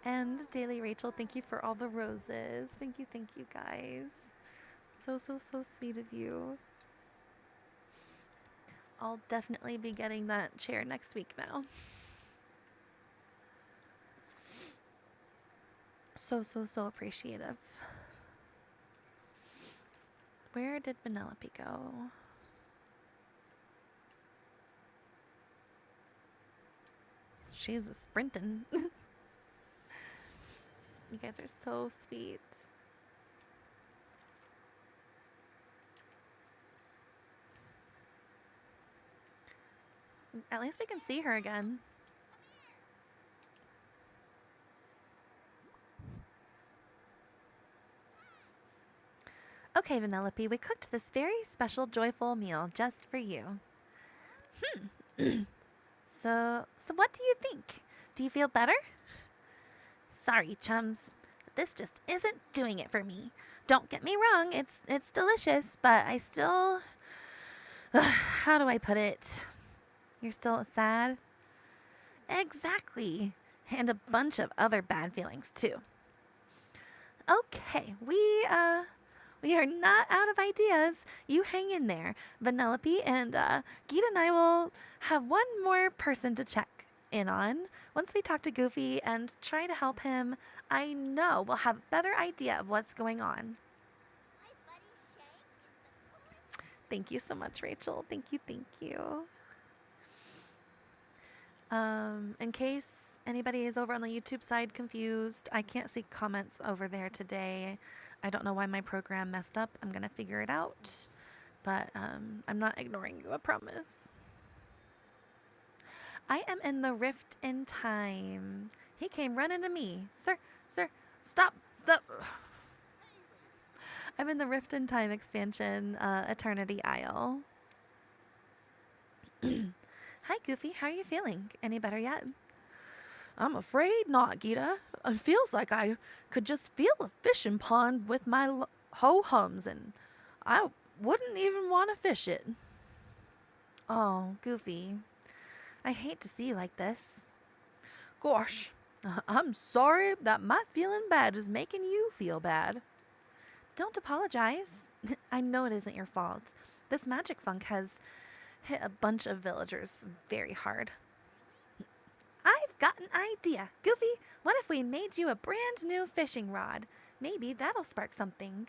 And Daily Rachel, thank you for all the roses. Thank you guys. So, so, so sweet of you. I'll definitely be getting that chair next week now. So, so, so appreciative. Where did Vanellope go? She's a sprinting. You guys are so sweet. At least we can see her again. Okay, Vanellope, we cooked this very special, joyful meal just for you. So what do you think? Do you feel better? Sorry, chums. This just isn't doing it for me. Don't get me wrong, it's delicious, but I still... how do I put it? You're still sad? Exactly. And a bunch of other bad feelings, too. Okay, we are not out of ideas. You hang in there, Vanellope, and Geeta and I will have one more person to check in on. Once we talk to Goofy and try to help him, I know we'll have a better idea of what's going on. Thank you so much, Rachel. Thank you. In case anybody is over on the YouTube side confused, I can't see comments over there today. I don't know why my program messed up. I'm going to figure it out. But I'm not ignoring you, I promise. I am in the Rift in Time. He came running to me. Sir, stop. I'm in the Rift in Time expansion, Eternity Isle. Hi, Hi, Goofy. How are you feeling? Any better yet? I'm afraid not, Gita. It feels like I could just feel a fishing pond with my ho hums, and I wouldn't even want to fish it. Oh, Goofy. I hate to see you like this. Gosh, I'm sorry that my feeling bad is making you feel bad. Don't apologize. I know it isn't your fault. This magic funk has hit a bunch of villagers very hard. I've got an idea. Goofy, what if we made you a brand new fishing rod? Maybe that'll spark something.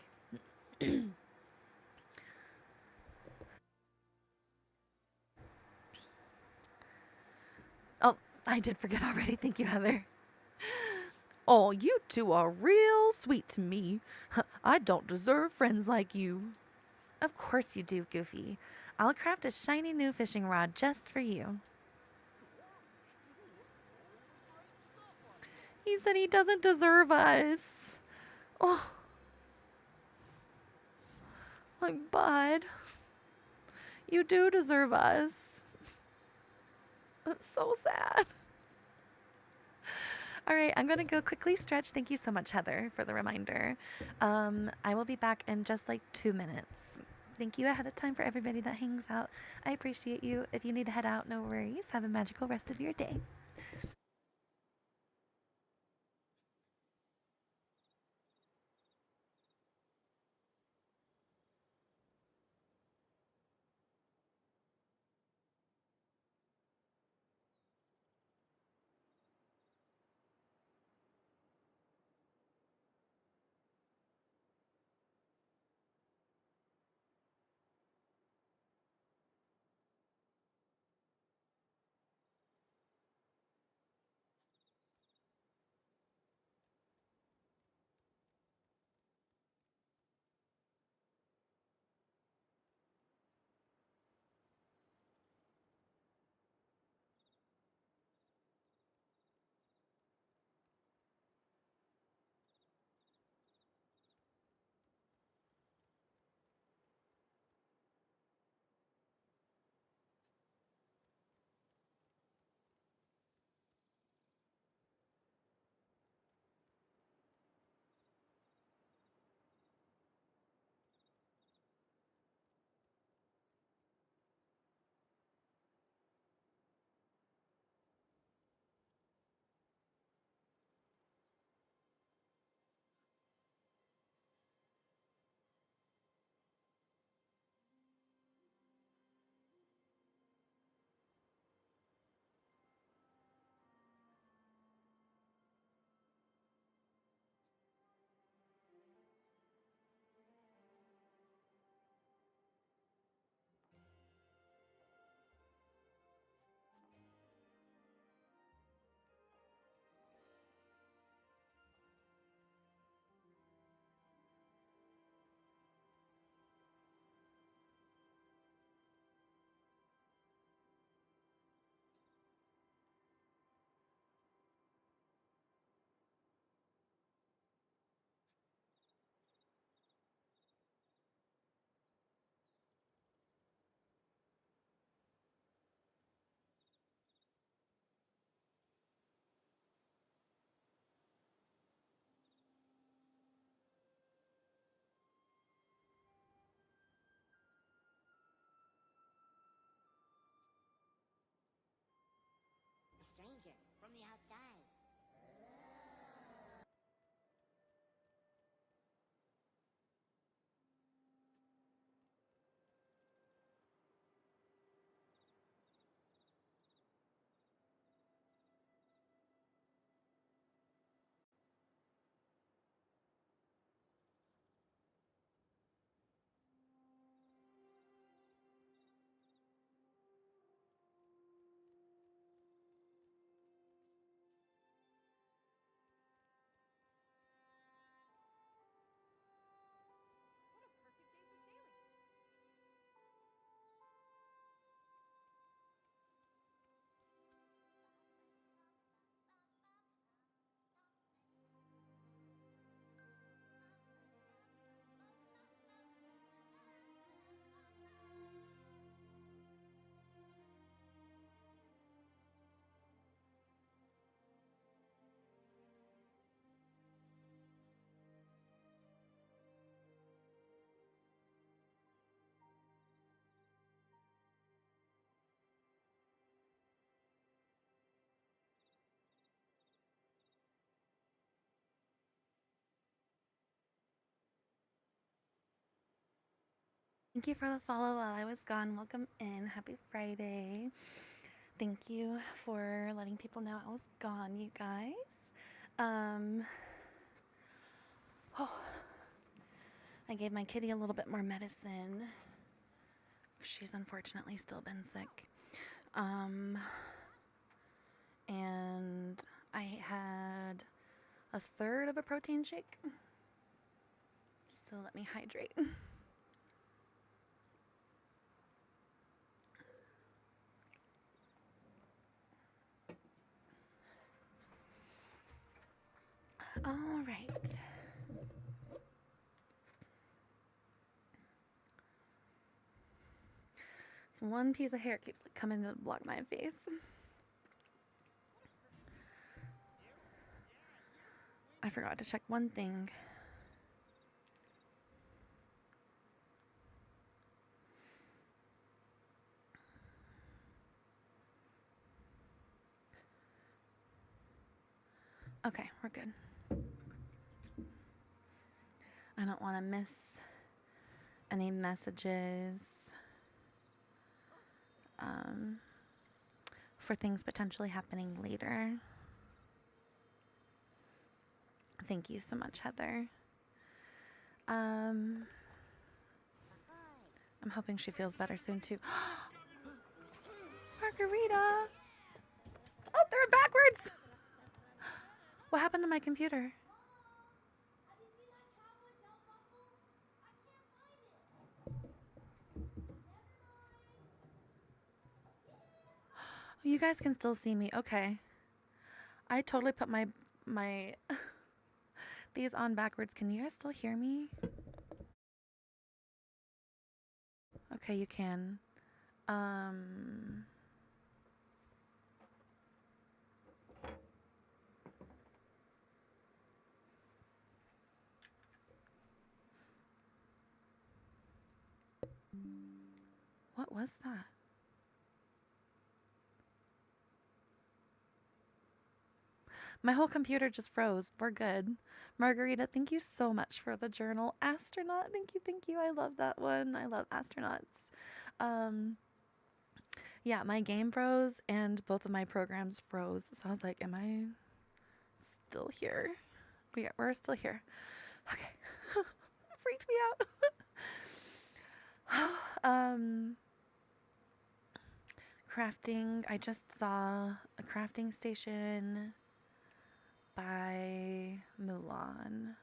Oh, I did forget already. Thank you, Heather. Oh, you two are real sweet to me. I don't deserve friends like you. Of course you do, Goofy. I'll craft a shiny new fishing rod just for you. He said he doesn't deserve us. Oh, like, bud, you do deserve us. That's so sad. All right, I'm going to go quickly stretch. Thank you so much, Heather, for the reminder. I will be back in just like 2 minutes. Thank you ahead of time for everybody that hangs out. I appreciate you. If you need to head out, no worries. Have a magical rest of your day. A stranger from the outside. Thank you for the follow while I was gone. Welcome in. Happy Friday. Thank you for letting people know I was gone, you guys. Oh, I gave my kitty a little bit more medicine. She's unfortunately still been sick. And I had a third of a protein shake. So let me hydrate. All right. This one piece of hair keeps coming to block my face. I forgot to check one thing. Okay, we're good. I don't want to miss any messages for things potentially happening later. Thank you so much, Heather. I'm hoping she feels better soon too. Margarita! Oh, they're backwards! What happened to my computer? You guys can still see me. Okay. I totally put my these on backwards. Can you guys still hear me? Okay, you can. What was that? My whole computer just froze. We're good. Margarita, thank you so much for the journal. Astronaut, thank you, thank you. I love that one. I love astronauts. Yeah, my game froze and both of my programs froze. So I was like, am I still here? We're still here. Okay. Freaked me out. Crafting. I just saw a crafting station by Mulan.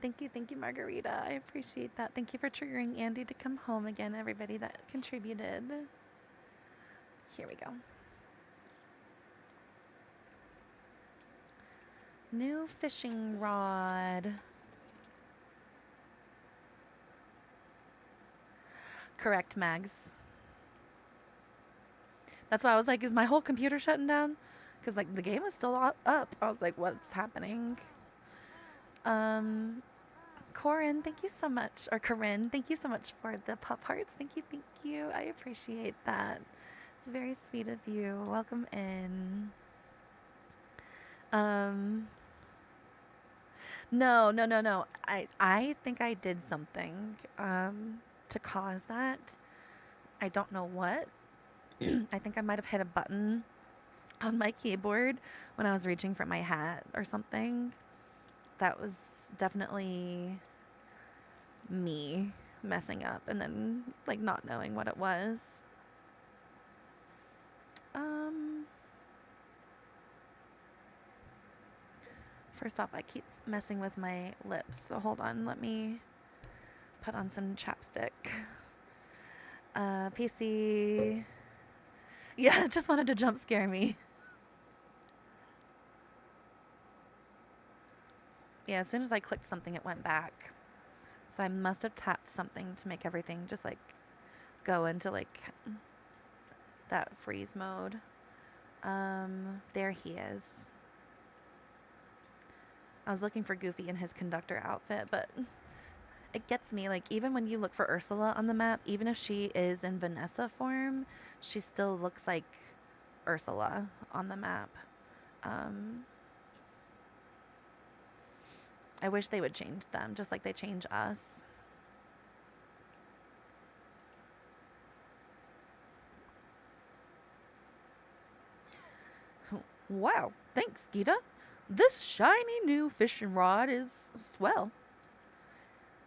Thank you, Margarita. I appreciate that. Thank you for triggering Andy to come home again, everybody that contributed. Here we go. New fishing rod. Correct, Mags. That's why I was like, is my whole computer shutting down? Because like the game was still up. I was like, what's happening? Corin, thank you so much. Or Corinne, thank you so much for the pup hearts. Thank you, thank you. I appreciate that. It's very sweet of you. Welcome in. No. I think I did something to cause that. I don't know what. I think I might have hit a button on my keyboard when I was reaching for my hat or something. That was definitely me messing up and then like not knowing what it was. First off, I keep messing with my lips, so hold on, let me put on some chapstick. PC. Yeah, just wanted to jump scare me. Yeah, as soon as I clicked something, it went back. So I must have tapped something to make everything just like go into like that freeze mode. There he is. I was looking for Goofy in his conductor outfit, but it gets me. Like, even when you look for Ursula on the map, even if she is in Vanessa form, she still looks like Ursula on the map. I wish they would change them, just like they change us. Wow, thanks, Gita. This shiny new fishing rod is swell.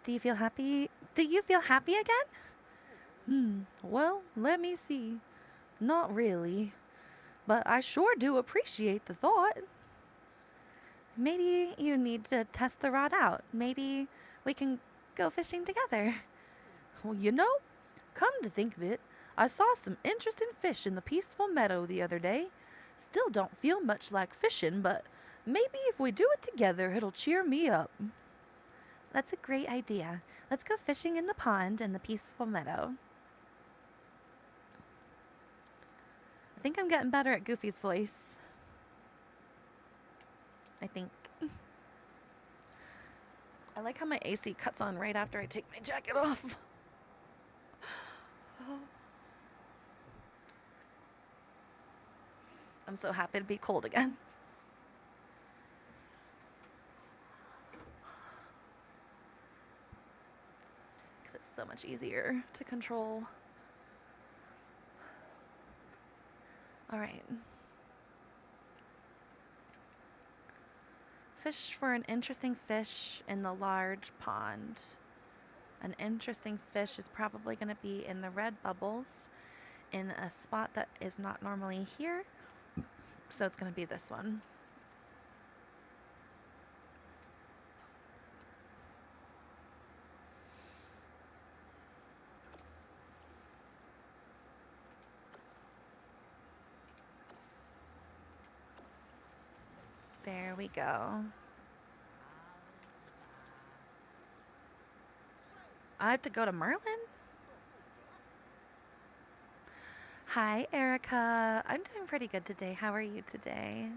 Do you feel happy? Do you feel happy again? Well, let me see. Not really. But I sure do appreciate the thought. Maybe you need to test the rod out. Maybe we can go fishing together. Well, you know, come to think of it, I saw some interesting fish in the peaceful meadow the other day. Still don't feel much like fishing, but maybe if we do it together, it'll cheer me up. That's a great idea. Let's go fishing in the pond in the peaceful meadow. I think I'm getting better at Goofy's voice. I think. I like how my AC cuts on right after I take my jacket off. I'm so happy to be cold again. Because it's so much easier to control. All right. Fish for an interesting fish in the large pond. An interesting fish is probably going to be in the red bubbles in a spot that is not normally here. So it's going to be this one. There we go. I have to go to Merlin? Hi, Erica. I'm doing pretty good today. How are you today?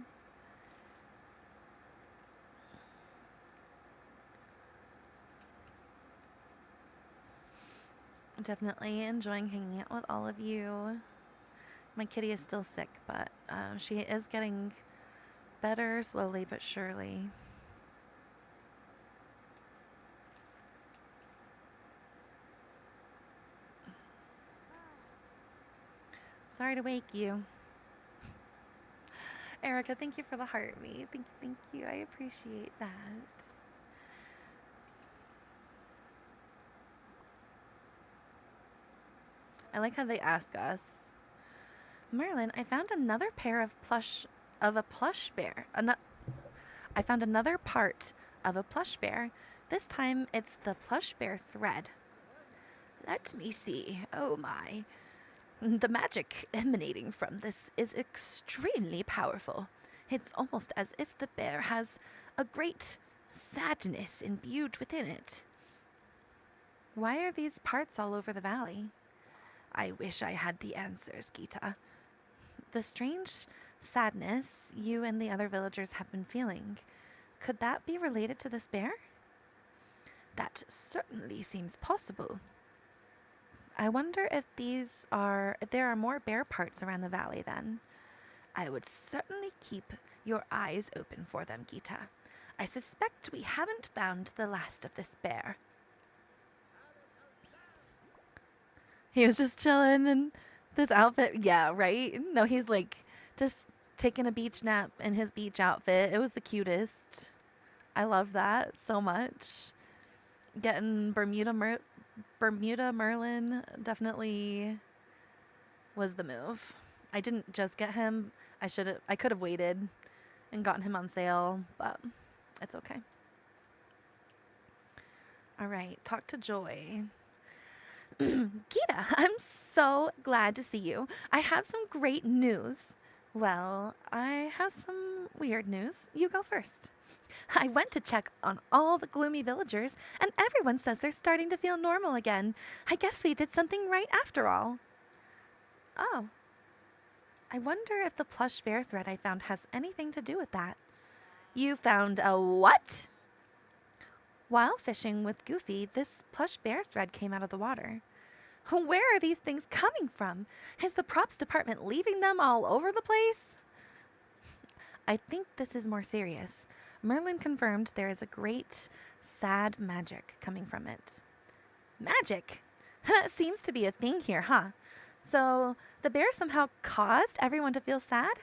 Definitely enjoying hanging out with all of you. My kitty is still sick, but she is getting better slowly but surely. Sorry to wake you. Erica, thank you for the heart me. Thank you. I appreciate that. I like how they ask us. Merlin, I found another pair of a plush bear. I found another part of a plush bear. This time it's the plush bear thread. Let me see. Oh my. The magic emanating from this is extremely powerful. It's almost as if the bear has a great sadness imbued within it. Why are these parts all over the valley? I wish I had the answers, Gita. The strange sadness you and the other villagers have been feeling, could that be related to this bear? That certainly seems possible. I wonder if there are more bear parts around the valley then. I would certainly keep your eyes open for them, Gita. I suspect we haven't found the last of this bear. He was just chilling in this outfit. Yeah, right? No, he's like just taking a beach nap in his beach outfit. It was the cutest. I love that so much. Getting Bermuda Merlin definitely was the move. I didn't just get him. I could have waited and gotten him on sale, but it's okay. All right, talk to Joy. Gita, I'm so glad to see you. I have some great news. Well, I have some weird news. You go first. I went to check on all the gloomy villagers, and everyone says they're starting to feel normal again. I guess we did something right after all. Oh. I wonder if the plush bear thread I found has anything to do with that. You found a what? While fishing with Goofy, this plush bear thread came out of the water. Where are these things coming from? Is the props department leaving them all over the place? I think this is more serious. Merlin confirmed there is a great, sad magic coming from it. Magic? Seems to be a thing here, huh? So, the bear somehow caused everyone to feel sad?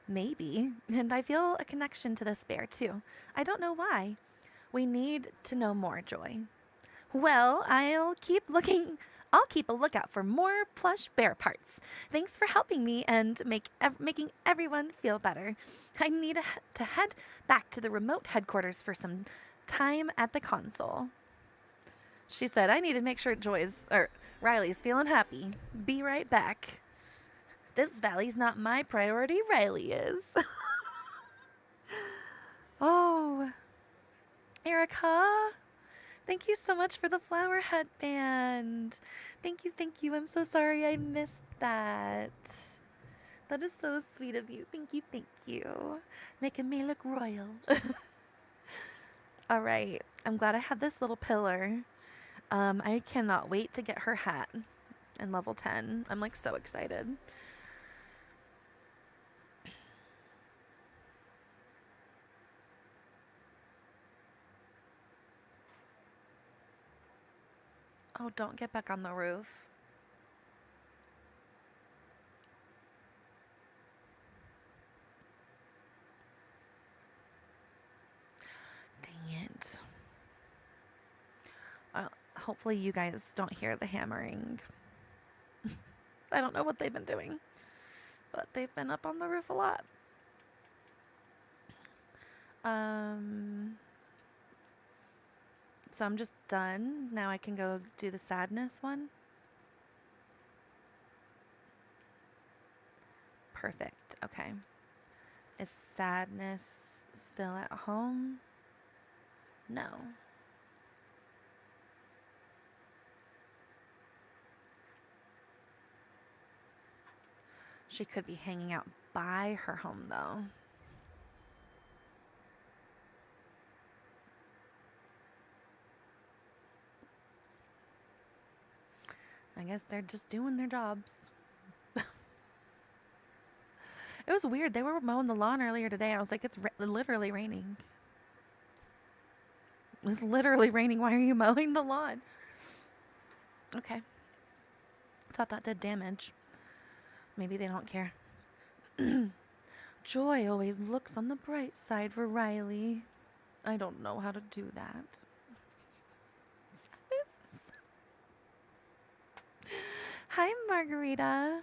Maybe. And I feel a connection to this bear, too. I don't know why. We need to know more, Joy. Well, I'll keep looking. I'll keep a lookout for more plush bear parts. Thanks for helping me and making everyone feel better. I need to head back to the remote headquarters for some time at the console. She said, I need to make sure Riley's feeling happy. Be right back. This valley's not my priority, Riley is. Oh, Erica, thank you so much for the flower headband. Thank you, thank you. I'm so sorry I missed that. That is so sweet of you. Thank you, thank you. Making me look royal. All right, I'm glad I have this little pillar. I cannot wait to get her hat in level 10. I'm like so excited. Oh, don't get back on the roof. Dang it. Hopefully you guys don't hear the hammering. I don't know what they've been doing, but they've been up on the roof a lot. So I'm just done. Now I can go do the sadness one. Perfect. Okay. Is sadness still at home? No. She could be hanging out by her home, though. I guess they're just doing their jobs. It was weird. They were mowing the lawn earlier today. I was like, it's literally raining. It was literally raining. Why are you mowing the lawn? Okay. Thought that did damage. Maybe they don't care. Joy always looks on the bright side for Riley. I don't know how to do that. Hi, Margarita.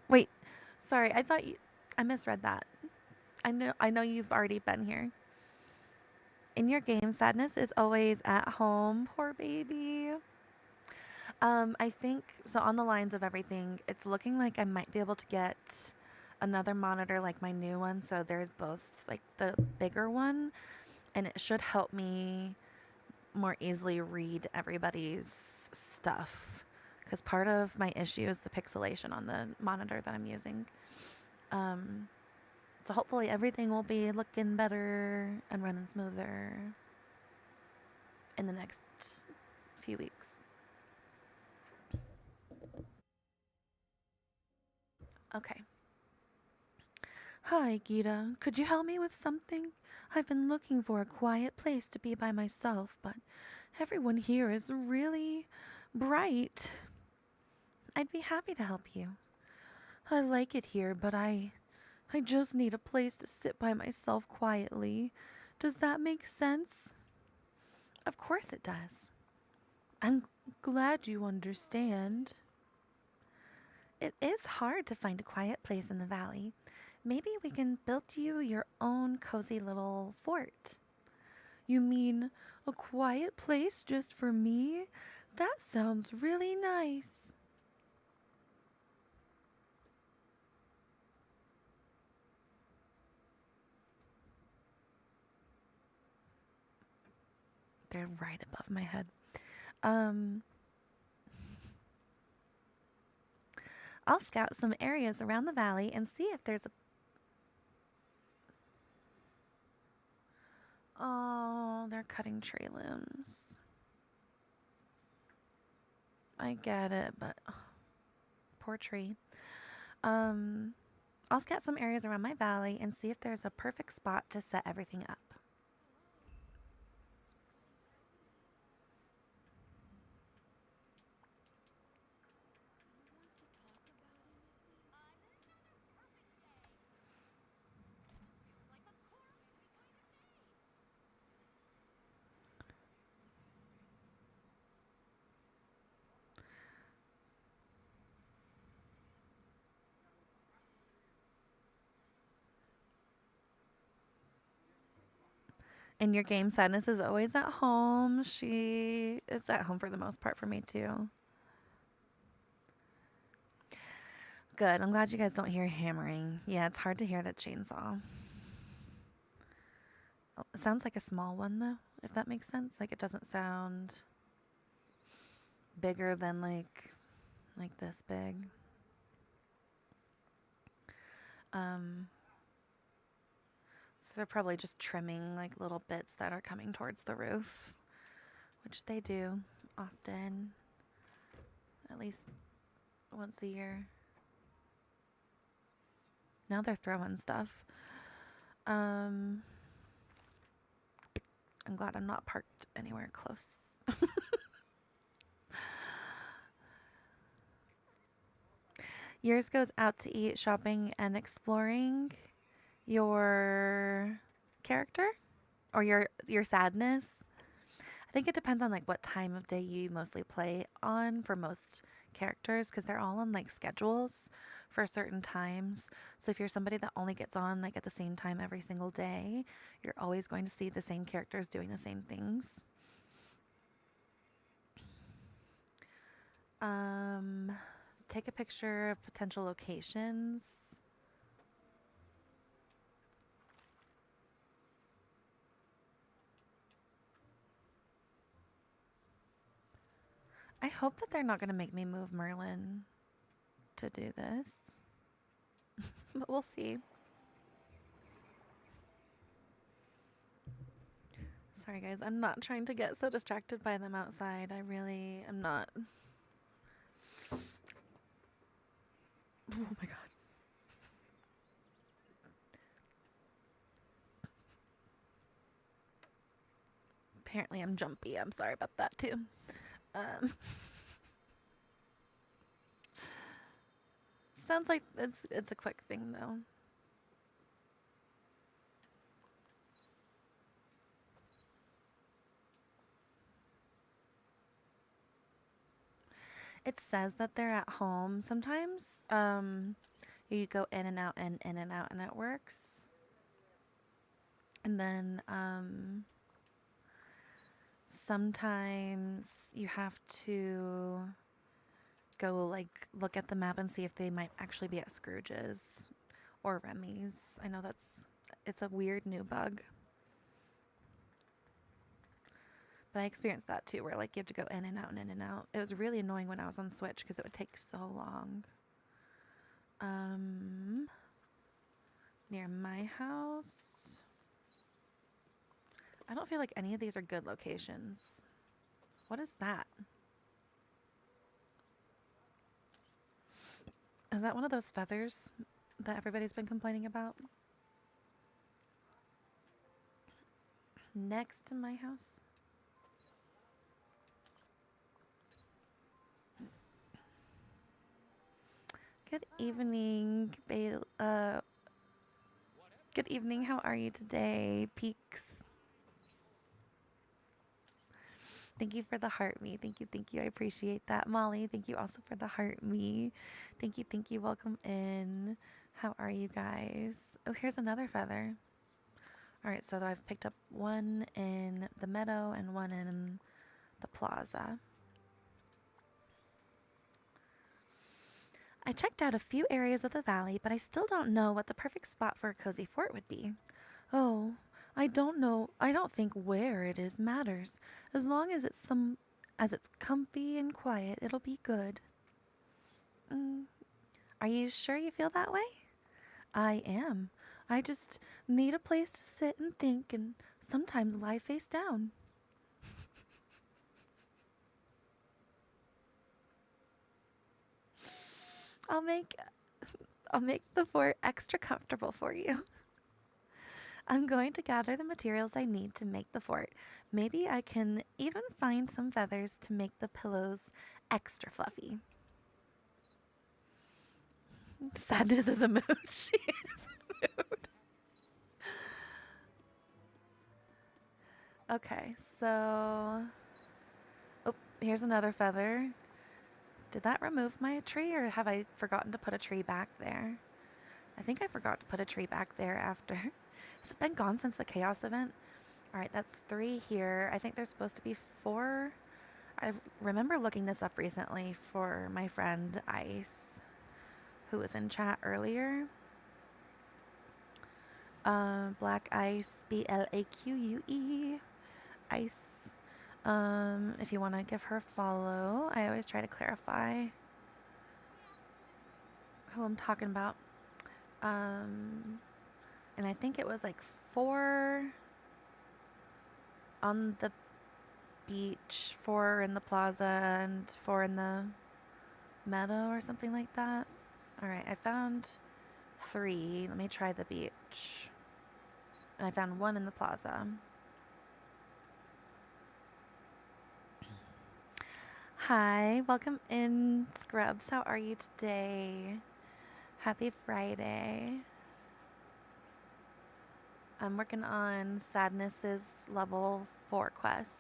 Wait. Sorry, I misread that. I know you've already been here. In your game, sadness is always at home. Poor baby. I think so. On the lines of everything, it's looking like I might be able to get another monitor like my new one. So they're both like the bigger one, and it should help me more easily read everybody's stuff. Because part of my issue is the pixelation on the monitor that I'm using. So hopefully everything will be looking better and running smoother in the next few weeks. Okay. Hi, Gita. Could you help me with something? I've been looking for a quiet place to be by myself, but everyone here is really bright. I'd be happy to help you. I like it here, but I just need a place to sit by myself quietly. Does that make sense? Of course it does. I'm glad you understand. It is hard to find a quiet place in the valley. Maybe we can build you your own cozy little fort. You mean a quiet place just for me? That sounds really nice. They're right above my head. I'll scout some areas around the valley and see if there's a... Oh, they're cutting tree limbs. I get it, but poor tree. I'll scout some areas around my valley and see if there's a perfect spot to set everything up. In your game, Sadness is always at home. She is at home for the most part for me, too. Good. I'm glad you guys don't hear hammering. Yeah, it's hard to hear that chainsaw. It sounds like a small one, though, if that makes sense. Like, it doesn't sound bigger than, like this big. So they're probably just trimming, like, little bits that are coming towards the roof, which they do often, at least once a year. Now they're throwing stuff. I'm glad I'm not parked anywhere close. Yours goes out to eat, shopping, and exploring. Your character or your sadness. I think it depends on like what time of day you mostly play on for most characters, because they're all on like schedules for certain times. So if you're somebody that only gets on like at the same time every single day, you're always going to see the same characters doing the same things. Take a picture of potential locations. I hope that they're not going to make me move Merlin to do this. But we'll see. Sorry, guys. I'm not trying to get so distracted by them outside. I really am not. Oh my god. Apparently I'm jumpy. I'm sorry about that too. Sounds like it's a quick thing though. It says that they're at home. Sometimes you go in and out and in and out and it works. And then sometimes you have to go like look at the map and see if they might actually be at Scrooge's or Remy's. I know it's a weird new bug. But I experienced that too, where like you have to go in and out and in and out. It was really annoying when I was on Switch because it would take so long. Near my house. I don't feel like any of these are good locations. What is that? Is that one of those feathers that everybody's been complaining about? Next to my house? Good evening, good evening. How are you today, Peaks? Thank you for the heart me. Thank you, thank you. I appreciate that. Molly, thank you also for the heart me. Thank you, thank you. Welcome in. How are you guys? Oh, here's another feather. All right, so I've picked up one in the meadow and one in the plaza. I checked out a few areas of the valley, but I still don't know what the perfect spot for a cozy fort would be. Oh, I don't know. I don't think where it is matters. As long as it's comfy and quiet, it'll be good. Are you sure you feel that way? I am. I just need a place to sit and think and sometimes lie face down. I'll make I'll make the fort extra comfortable for you. I'm going to gather the materials I need to make the fort. Maybe I can even find some feathers to make the pillows extra fluffy. Sadness is a mood. She is a mood. Okay, so... Oh, here's another feather. Did that remove my tree, or have I forgotten to put a tree back there? I think I forgot to put a tree back there after. Has it been gone since the chaos event? All right, that's 3 here. I think there's supposed to be 4. I remember looking this up recently for my friend Ice, who was in chat earlier. Black Ice, BLAQUE, Ice. If you want to give her a follow, I always try to clarify who I'm talking about. And I think it was like 4 on the beach, 4 in the plaza, and 4 in the meadow or something like that. All right, I found 3. Let me try the beach. And I found 1 in the plaza. Hi, welcome in, Scrubs. How are you today? Happy Friday. I'm working on Sadness's level 4 quest.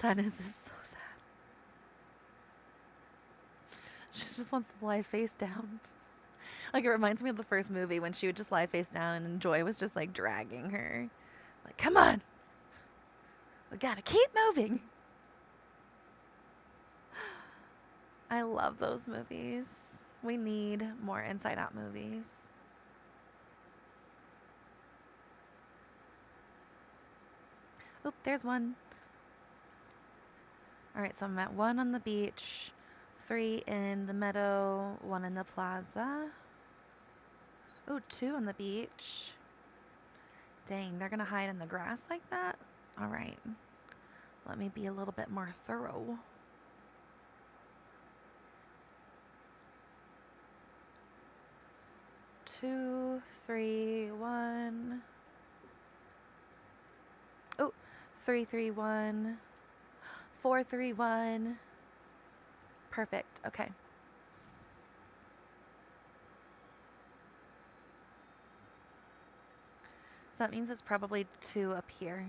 Sadness is so sad. She just wants to lie face down. Like, it reminds me of the first movie when she would just lie face down and Joy was just like dragging her. Like, come on. We gotta keep moving. I love those movies. We need more Inside Out movies. Oop, there's 1. All right, so I'm at 1 on the beach, 3 in the meadow, 1 in the plaza. Ooh, 2 on the beach. Dang, they're gonna hide in the grass like that? All right, let me be a little bit more thorough. Two, 3, 1. Oh, 3, 3, 1. 4, 3, 1. Perfect. Okay. So that means it's probably 2 up here.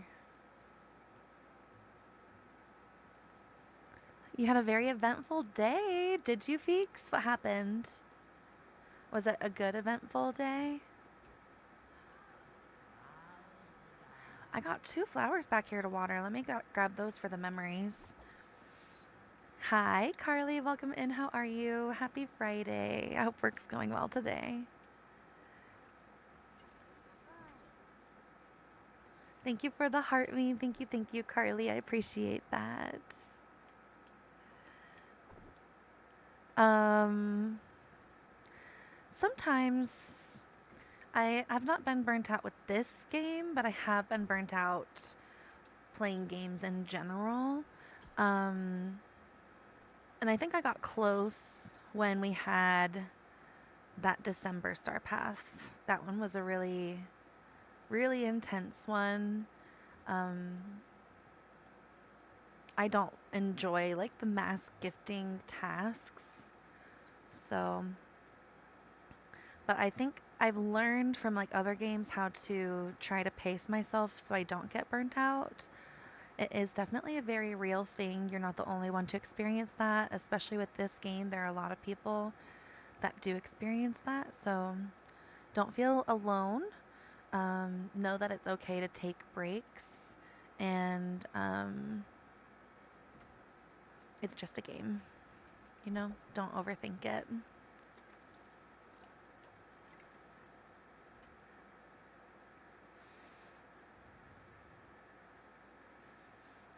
You had a very eventful day, did you, Feeks? What happened? Was it a good eventful day? I got 2 flowers back here to water. Let me grab those for the memories. Hi, Carly. Welcome in. How are you? Happy Friday. I hope work's going well today. Thank you for the heart meme. Thank you, Carly. I appreciate that. Sometimes I've not been burnt out with this game, but I have been burnt out playing games in general. And I think I got close when we had that December Star Path. That one was a really, really intense one. I don't enjoy like the mass gifting tasks. So, but I think I've learned from like other games how to try to pace myself so I don't get burnt out. It is definitely a very real thing. You're not the only one to experience that, especially with this game. There are a lot of people that do experience that. So don't feel alone. Know that it's okay to take breaks, and it's just a game. You know, don't overthink it.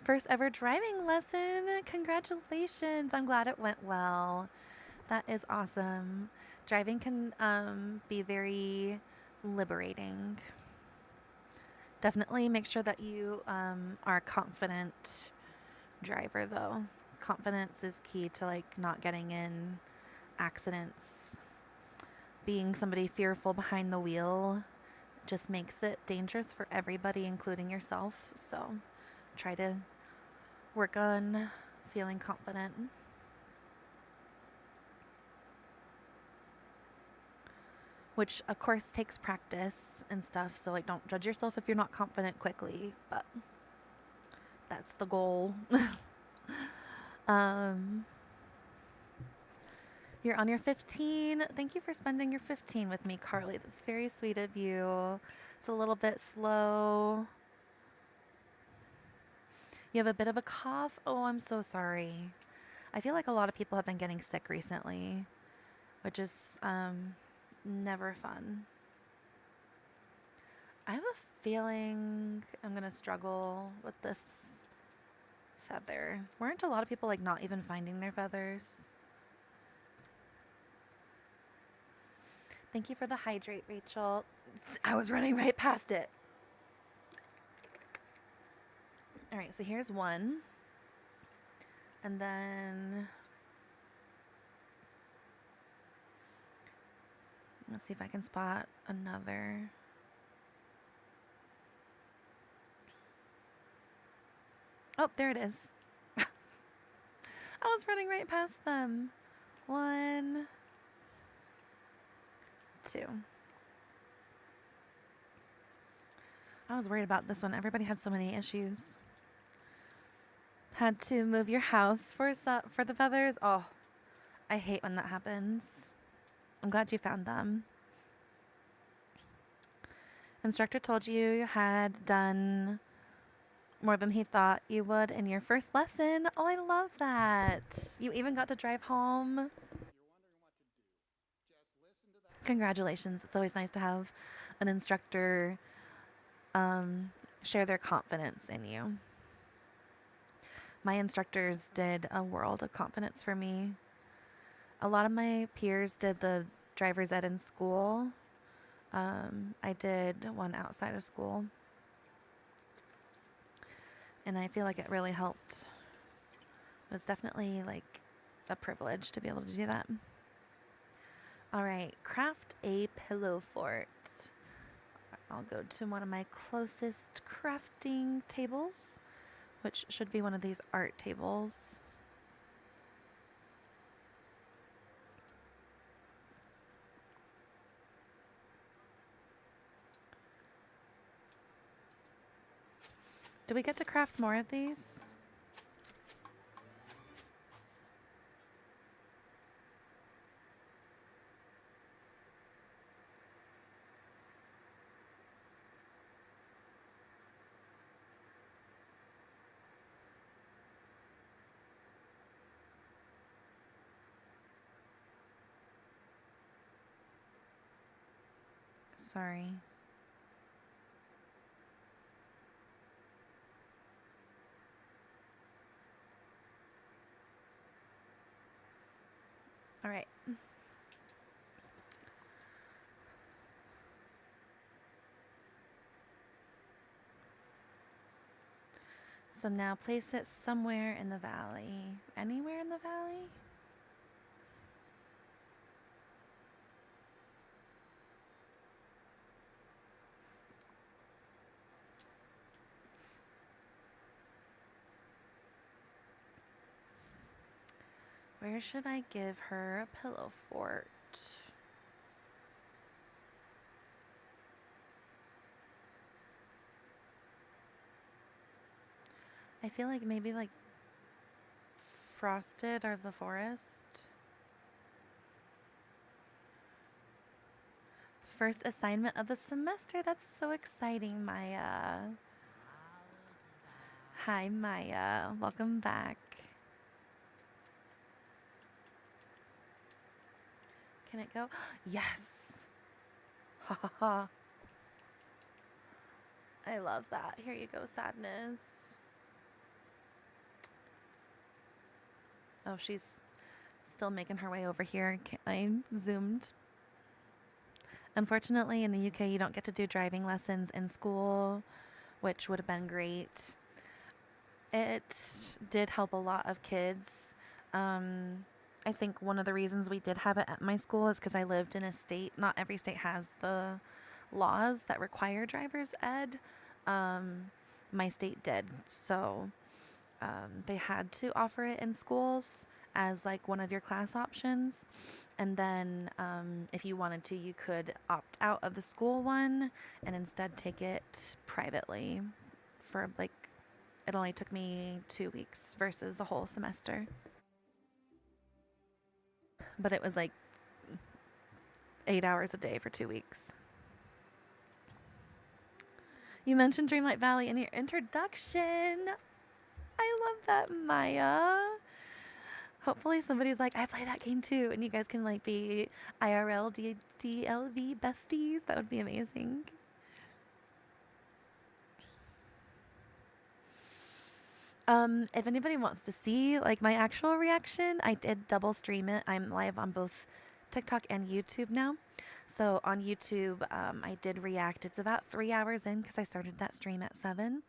First ever driving lesson. Congratulations. I'm glad it went well. That is awesome. Driving can be very liberating. Definitely make sure that you are a confident driver, though. Confidence is key to like not getting in accidents. Being somebody fearful behind the wheel just makes it dangerous for everybody, including yourself. So try to work on feeling confident. Which, of course, takes practice and stuff. So, like, don't judge yourself if you're not confident quickly, but that's the goal. um, you're on your 15. Thank you for spending your 15 with me, Carly. That's very sweet of you. It's a little bit slow. You have a bit of a cough. Oh, I'm so sorry. I feel like a lot of people have been getting sick recently, which is never fun. I have a feeling I'm going to struggle with this feather. Weren't a lot of people like not even finding their feathers? Thank you for the hydrate, Rachel. I was running right past it. All right, so here's one. And then let's see if I can spot another. Oh, there it is. I was running right past them. 1, 2. I was worried about this one. Everybody had so many issues. Had to move your house for the feathers. Oh, I hate when that happens. I'm glad you found them. Instructor told you had done more than he thought you would in your first lesson. Oh, I love that. You even got to drive home. Congratulations. It's always nice to have an instructor share their confidence in you. My instructors did a world of confidence for me. A lot of my peers did the driver's ed in school. I did one outside of school. And I feel like it really helped. It's definitely like a privilege to be able to do that. All right, craft a pillow fort. I'll go to one of my closest crafting tables, which should be one of these art tables. Do we get to craft more of these? Sorry. All right. So now place it somewhere in the valley. Anywhere in the valley? Where should I give her a pillow fort? I feel like maybe like Frosted or the forest. First assignment of the semester. That's so exciting, Maya. Hi, Maya. Welcome back. Can it go? Yes. Ha ha ha. I love that. Here you go, Sadness. Oh, she's still making her way over here. I zoomed. Unfortunately, in the UK, you don't get to do driving lessons in school, which would have been great. It did help a lot of kids. I think one of the reasons we did have it at my school is because I lived in a state. Not every state has the laws that require driver's ed. My state did. So they had to offer it in schools as like one of your class options. And then if you wanted to, you could opt out of the school one and instead take it privately for like, it only took me 2 weeks versus a whole semester. But it was like 8 hours a day for 2 weeks. You mentioned Dreamlight Valley in your introduction. I love that, Maya. Hopefully somebody's like, I play that game too, and you guys can like be IRL DLV besties. That would be amazing. If anybody wants to see like my actual reaction, I did double stream it. I'm live on both TikTok and YouTube now. So on YouTube, I did react. It's about 3 hours in because I started that stream at 7.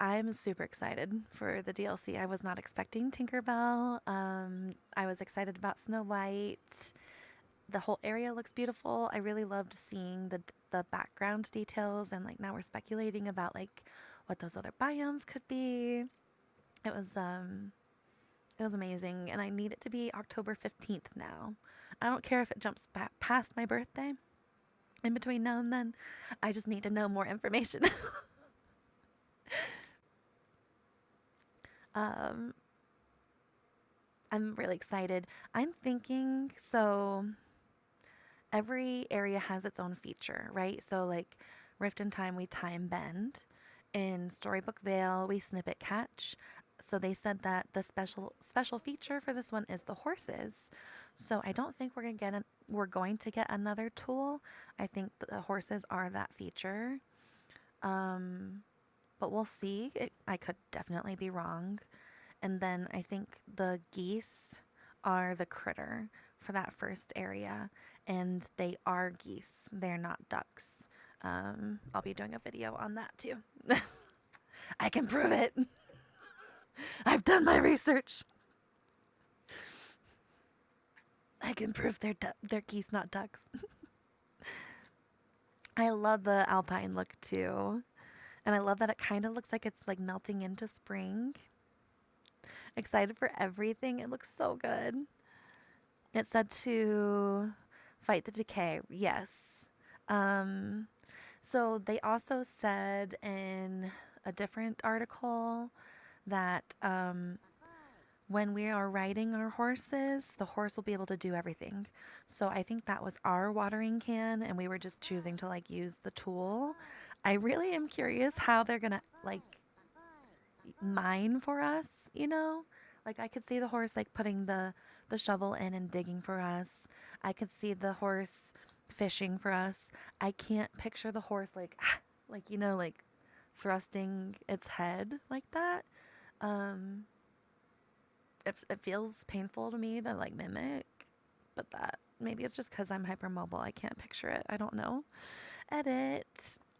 I'm super excited for the DLC. I was not expecting Tinkerbell. I was excited about Snow White. The whole area looks beautiful. I really loved seeing the background details, and like now we're speculating about like what those other biomes could be. It was amazing, and I need it to be October 15th now. I don't care if it jumps back past my birthday. In between now and then, I just need to know more information. I'm really excited. I'm thinking, so every area has its own feature, right? So like Rift in Time, we time bend. In Storybook Vale, we snippet catch. So they said that the special feature for this one is the horses. So I don't think we're going to get another tool. I think the horses are that feature. But we'll see. I could definitely be wrong. And then I think the geese are the critter for that first area. And they are geese. They're not ducks. I'll be doing a video on that too. I can prove it. I've done my research. I can prove they're geese, not ducks. I love the alpine look too. And I love that it kind of looks like it's like melting into spring. Excited for everything. It looks so good. It said to fight the decay. Yes. So they also said in a different article that when we are riding our horses, the horse will be able to do everything. So I think that was our watering can, and we were just choosing to like use the tool. I really am curious how they're gonna like mine for us, you know? Like I could see the horse like putting the shovel in and digging for us. I could see the horse fishing for us. I can't picture the horse like like you know like thrusting its head like that. It feels painful to me to like mimic, but that maybe it's just because I'm hypermobile. I can't picture it. I don't know. Edit.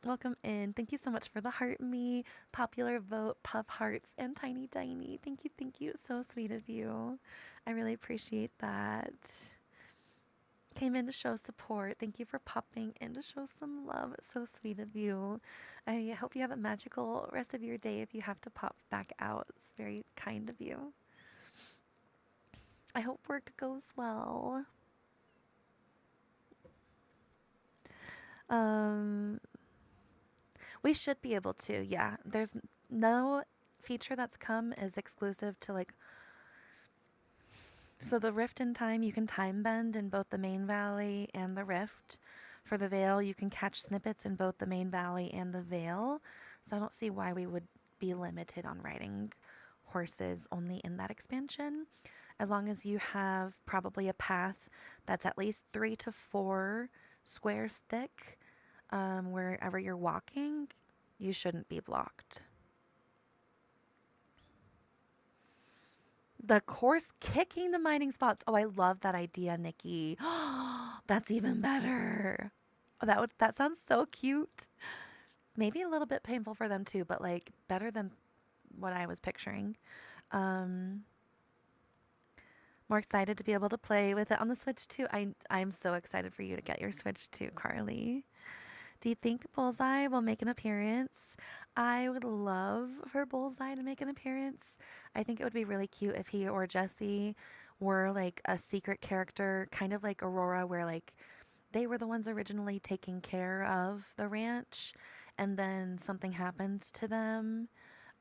Welcome in. Thank you so much for the heart me, popular vote, puff hearts, and tiny tiny. Thank you, thank you. It's so sweet of you. I really appreciate that. Came in to show support. Thank you for popping in to show some love. It's so sweet of you. I hope you have a magical rest of your day if you have to pop back out. It's very kind of you. I hope work goes well. We should be able to, yeah. There's no feature that's come is exclusive to like. So the Rift in Time, you can time bend in both the main valley and the Rift. For the Vale, you can catch snippets in both the main valley and the Vale. So I don't see why we would be limited on riding horses only in that expansion. As long as you have probably a path that's at least 3 to 4 squares thick, wherever you're walking, you shouldn't be blocked. The course kicking the mining spots. Oh, I love that idea, Nikki. That's even better. That sounds so cute. Maybe a little bit painful for them too, but like better than what I was picturing. Um, More excited to be able to play with it on the Switch too. I'm so excited for you to get your Switch too, Carly. Do you think Bullseye will make an appearance? I would love for Bullseye to make an appearance. I think it would be really cute if he or Jesse were like a secret character, kind of like Aurora, where like they were the ones originally taking care of the ranch and then something happened to them.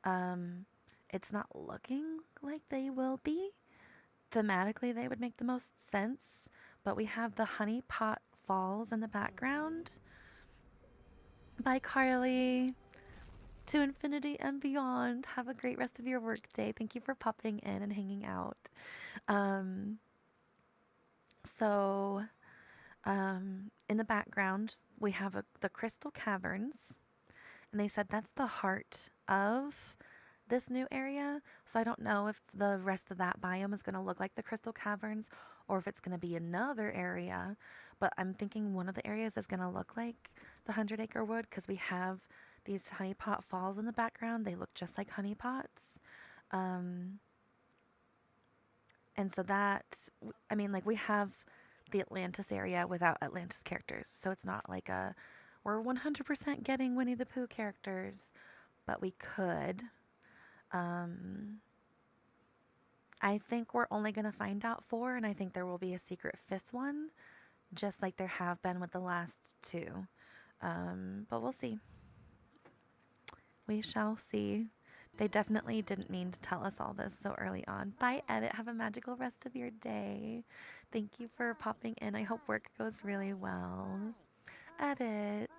Um, it's not looking like they will be. Thematically, they would make the most sense, but we have the Honey Pot Falls in the background by Carly. To infinity and beyond. Have a great rest of your workday. Thank you for popping in and hanging out. Um, so, in the background, we have the Crystal Caverns, and they said that's the heart of this new area. So I don't know if the rest of that biome is going to look like the Crystal Caverns or if it's going to be another area. But I'm thinking one of the areas is going to look like the 100-acre wood because we have these honeypot falls in the background. They look just like honeypots. And so that, I mean, like we have the Atlantis area without Atlantis characters. So it's not like we're 100% getting Winnie the Pooh characters, but we could. I think we're only going to find out 4, and I think there will be a secret 5th one, just like there have been with the last 2. But we'll see. We shall see. They definitely didn't mean to tell us all this so early on. Bye, Edit. Have a magical rest of your day. Thank you for popping in. I hope work goes really well. Edit.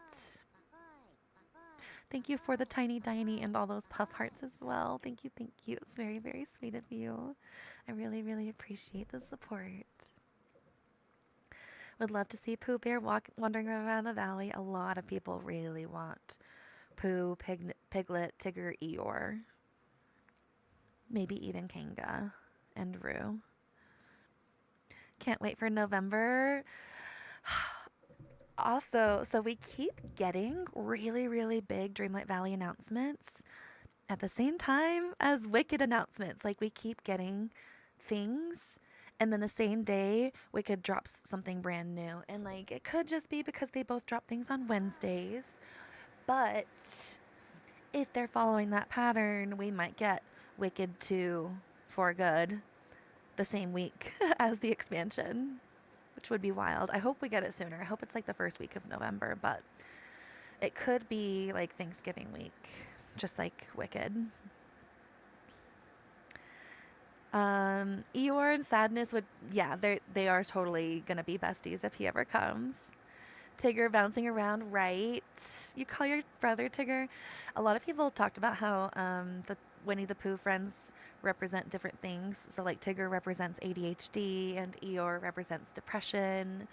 Thank you for the tiny diny and all those puff hearts as well. Thank you, thank you. It's very, very sweet of you. I really, really appreciate the support. Would love to see Pooh Bear wandering around the valley. A lot of people really want Pooh, Piglet, Tigger, Eeyore. Maybe even Kanga and Roo. Can't wait for November. Also, so we keep getting really, really big Dreamlight Valley announcements at the same time as Wicked announcements. Like we keep getting things, and then the same day Wicked drops something brand new. And like it could just be because they both drop things on Wednesdays, but if they're following that pattern, we might get Wicked 2 for good the same week as the expansion, which would be wild. I hope we get it sooner. I hope it's like the first week of November, but it could be like Thanksgiving week, just like Wicked. Eeyore and Sadness would, yeah, they are totally gonna be besties if he ever comes. Tigger bouncing around, right? You call your brother Tigger? A lot of people talked about how the Winnie the Pooh friends represent different things. So like Tigger represents ADHD and Eeyore represents depression.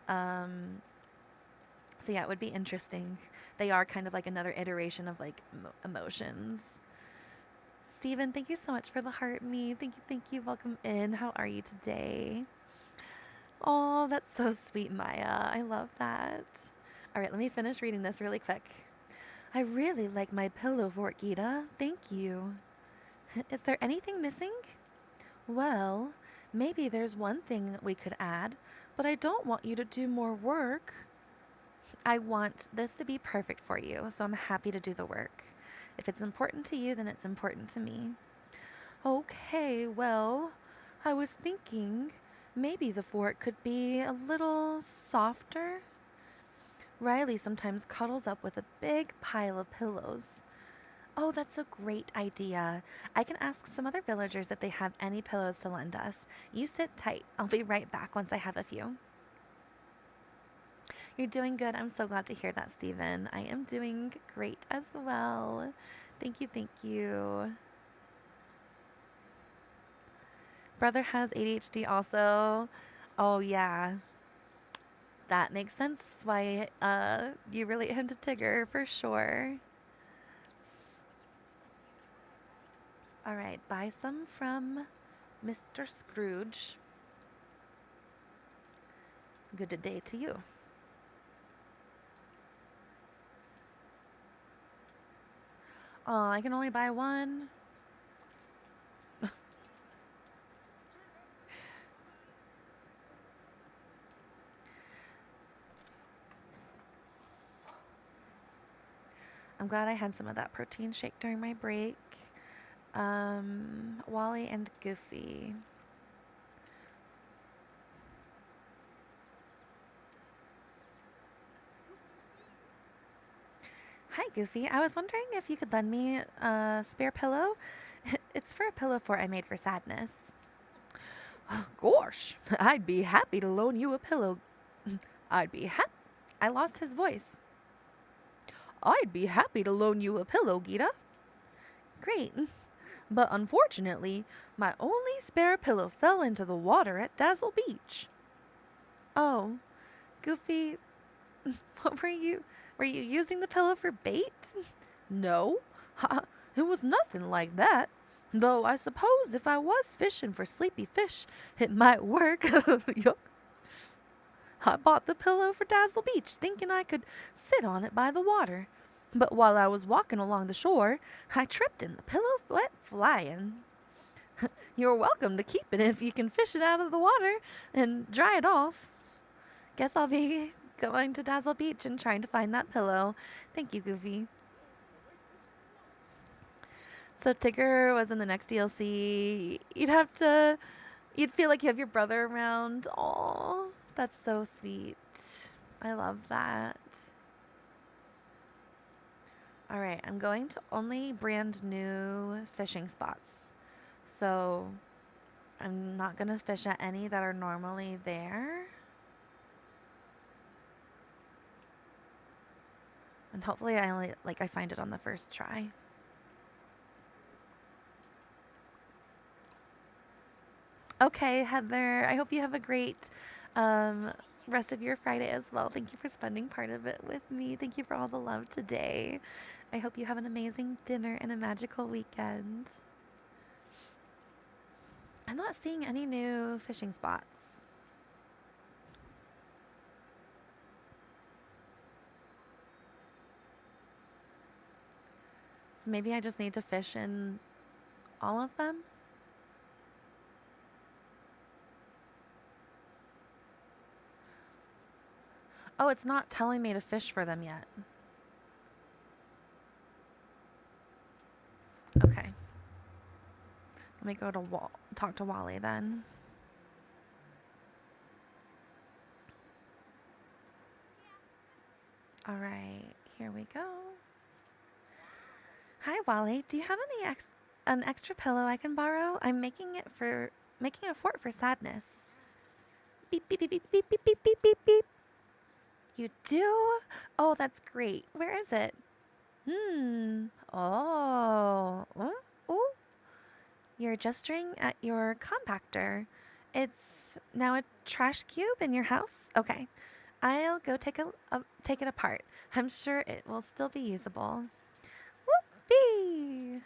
So yeah, it would be interesting. They are kind of like another iteration of like emotions. Steven, thank you so much for the heart me. Thank you. Welcome in. How are you today? Oh, that's so sweet, Maya. I love that. All right, let me finish reading this really quick. I really like my pillow fort, Gita. Thank you. Is there anything missing? Well, maybe there's one thing we could add, but I don't want you to do more work. I want this to be perfect for you, so I'm happy to do the work. If it's important to you, then it's important to me. Okay, well, I was thinking maybe the fort could be a little softer. Riley sometimes cuddles up with a big pile of pillows. Oh, that's a great idea. I can ask some other villagers if they have any pillows to lend us. You sit tight. I'll be right back once I have a few. You're doing good. I'm so glad to hear that, Stephen. I am doing great as well. Thank you. Brother has ADHD also. Oh, yeah. That makes sense why you relate him to Tigger for sure. All right, buy some from Mr. Scrooge. Good day to you. Oh, I can only buy one. I'm glad I had some of that protein shake during my break. Wally and Goofy. Hi, Goofy. I was wondering if you could lend me a spare pillow. It's for a pillow fort I made for sadness. Gosh, I'd be happy to loan you a pillow. I'd be happy. I lost his voice. I'd be happy to loan you a pillow, Gita. Great. But unfortunately, my only spare pillow fell into the water at Dazzle Beach. Oh, Goofy, what were you using the pillow for bait? No, it was nothing like that. Though I suppose if I was fishing for sleepy fish, it might work. Yuck. I bought the pillow for Dazzle Beach, thinking I could sit on it by the water. But while I was walking along the shore, I tripped and the pillow went flying. You're welcome to keep it if you can fish it out of the water and dry it off. Guess I'll be going to Dazzle Beach and trying to find that pillow. Thank you, Goofy. So Tigger was in the next DLC. You'd feel like you have your brother around. Aw, that's so sweet. I love that. All right, I'm going to only brand new fishing spots. So I'm not going to fish at any that are normally there. And hopefully I find it on the first try. Okay, Heather, I hope you have a great rest of your Friday as well. Thank you for spending part of it with me. Thank you for all the love today. I hope you have an amazing dinner and a magical weekend. I'm not seeing any new fishing spots. So maybe I just need to fish in all of them? Oh, it's not telling me to fish for them yet. Okay. Let me go to talk to Wally then. All right, here we go. Hi, Wally. Do you have an extra pillow I can borrow? I'm making a fort for sadness. Beep beep beep beep beep beep beep beep beep beep. You do? Oh, that's great. Where is it? Oh. Ooh. You're gesturing at your compactor. It's now a trash cube in your house? Okay. I'll go take it apart. I'm sure it will still be usable. Whoopee!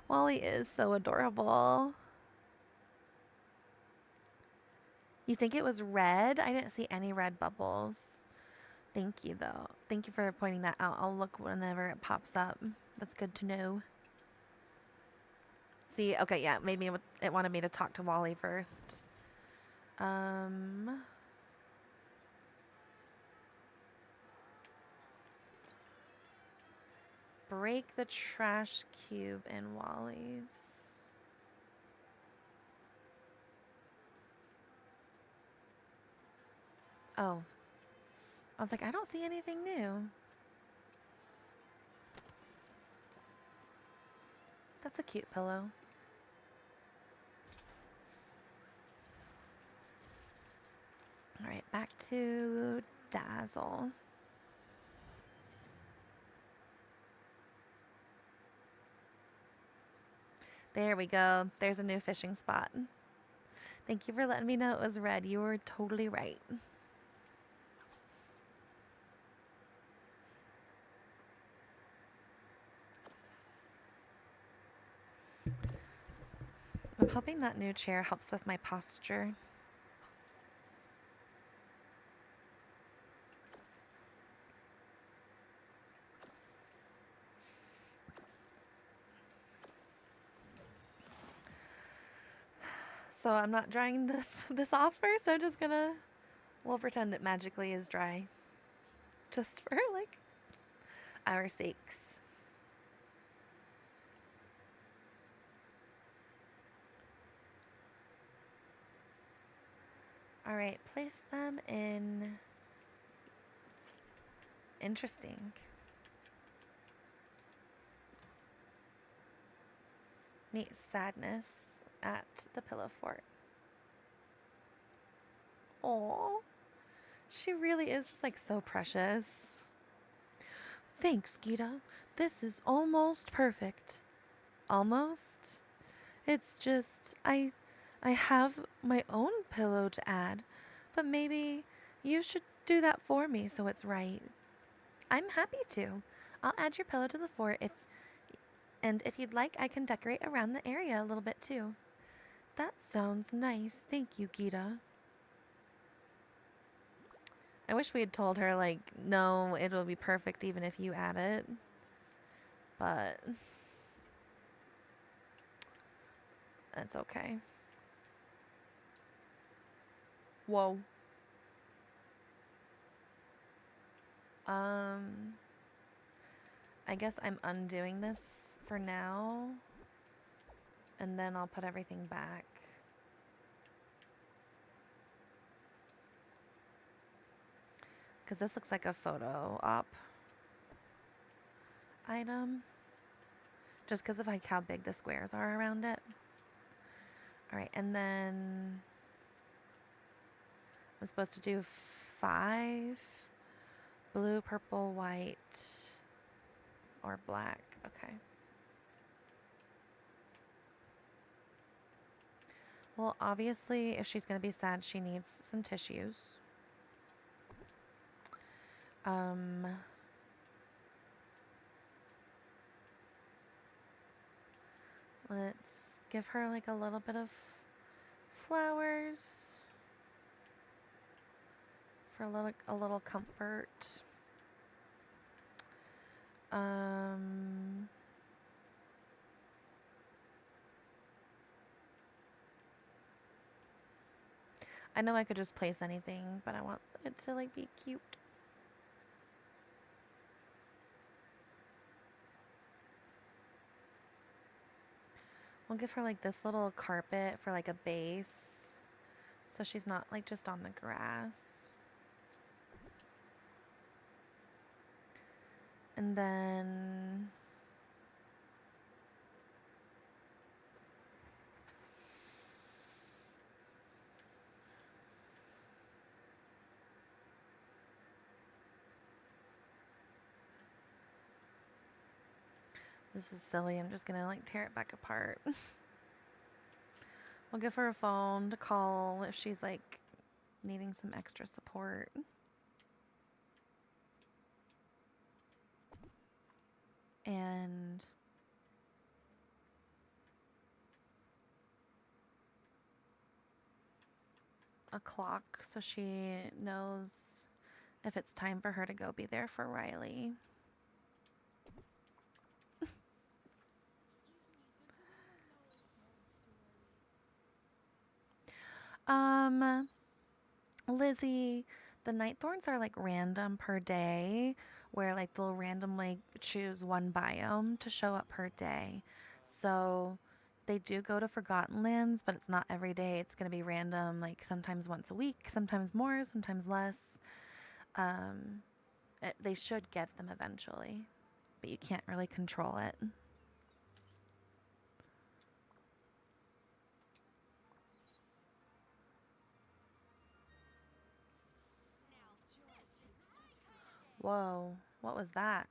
Wally is so adorable. You think it was red? I didn't see any red bubbles. Thank you, though. Thank you for pointing that out. I'll look whenever it pops up. That's good to know. See, okay, yeah, it wanted me to talk to Wally first. Break the trash cube in Wally's. Oh. I was like, I don't see anything new. That's a cute pillow. All right, back to Dazzle. There we go. There's a new fishing spot. Thank you for letting me know it was red. You were totally right. hoping that new chair helps with my posture. So I'm not drying this off first. I'm just gonna, we'll pretend it magically is dry. Just for like our sakes. All right, place them in. Interesting. Meet Sadness at the Pillow Fort. Oh, she really is just like so precious. Thanks, Gita. This is almost perfect. Almost? It's just I have my own pillow to add, but maybe you should do that for me so it's right. I'm happy to. I'll add your pillow to the fort if you'd like, I can decorate around the area a little bit too. That sounds nice. Thank you, Gita. I wish we had told her, like, no, it'll be perfect even if you add it. But that's okay. Whoa. I guess I'm undoing this for now. And then I'll put everything back. Because this looks like a photo op item. Just because of like how big the squares are around it. Alright, and then I'm supposed to do 5. Blue, purple, white, or black. Okay. Well, obviously, if she's going to be sad, she needs some tissues. Let's give her like a little bit of flowers for a little comfort. I know I could just place anything, but I want it to like be cute. We'll give her like this little carpet for like a base, so she's not like just on the grass. And then this is silly. I'm just gonna like tear it back apart. We'll give her a phone to call if she's like needing some extra support. And a clock so she knows if it's time for her to go be there for Riley. Lizzie, the night thorns are like random per day, where like they'll randomly choose one biome to show up per day. So they do go to Forgotten Lands, but it's not every day. It's going to be random, like sometimes once a week, sometimes more, sometimes less. They should get them eventually, but you can't really control it. Whoa, what was that?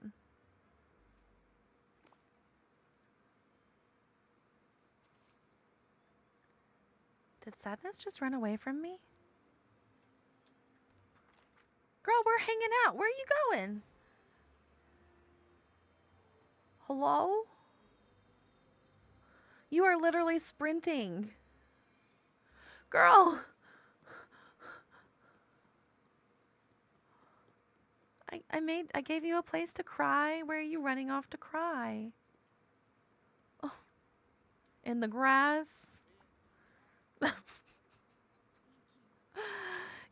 Did Sadness just run away from me? Girl, we're hanging out. Where are you going? Hello? You are literally sprinting. Girl! I gave you a place to cry. Where are you running off to cry? Oh, in the grass?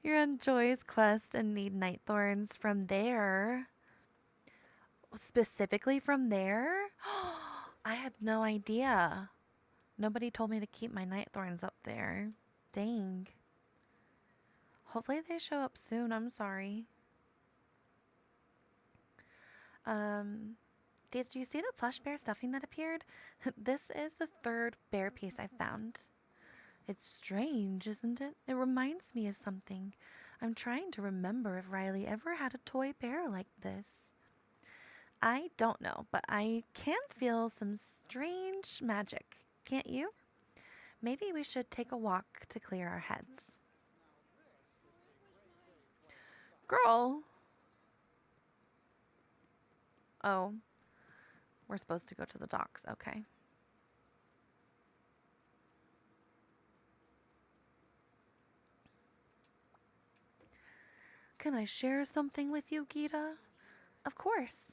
You're on Joy's quest and need night thorns from there. Specifically from there? I had no idea. Nobody told me to keep my night thorns up there. Dang. Hopefully they show up soon. I'm sorry. Did you see the plush bear stuffing that appeared? This is the third bear piece I found. It's strange, isn't it? It reminds me of something. I'm trying to remember if Riley ever had a toy bear like this. I don't know, but I can feel some strange magic. Can't you? Maybe we should take a walk to clear our heads. Girl. Oh, we're supposed to go to the docks. Okay. Can I share something with you, Gita? Of course.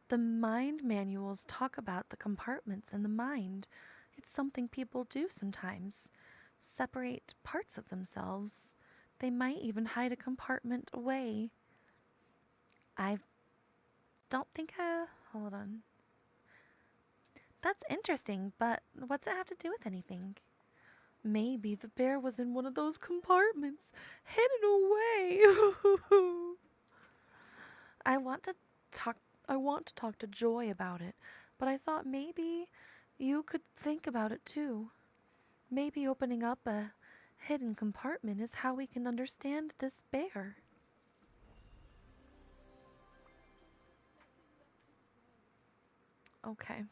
The mind manuals talk about the compartments in the mind. It's something people do sometimes. Separate parts of themselves. They might even hide a compartment away. I don't think hold on. That's interesting, but what's it have to do with anything? Maybe the bear was in one of those compartments, hidden away. I want to talk to Joy about it, but I thought maybe you could think about it too. Maybe opening up a hidden compartment is how we can understand this bear. Okay.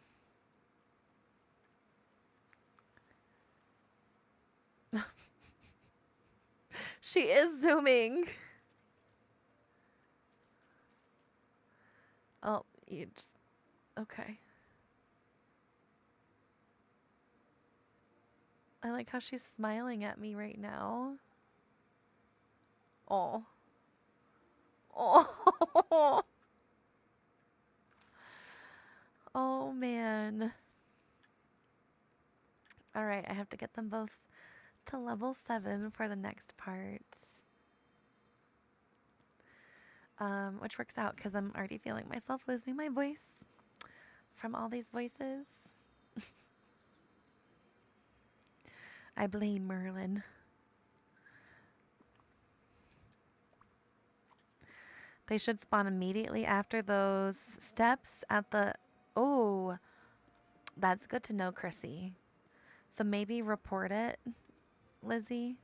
She is zooming. Oh, you just. Okay. I like how she's smiling at me right now. Oh. Oh. Oh, man. Alright, I have to get them both to level 7 for the next part. Which works out because I'm already feeling myself losing my voice from all these voices. I blame Merlin. They should spawn immediately after those steps at the... Oh, that's good to know, Chrissy. So maybe report it, Lizzie.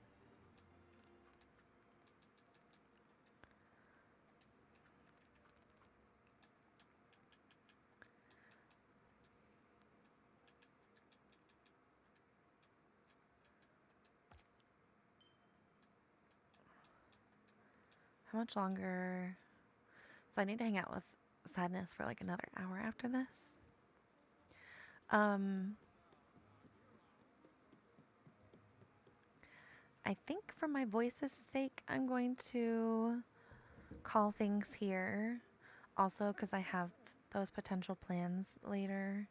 How much longer? So I need to hang out with Sadness for like another hour after this. I think for my voice's sake, I'm going to call things here. Also, because I have those potential plans later.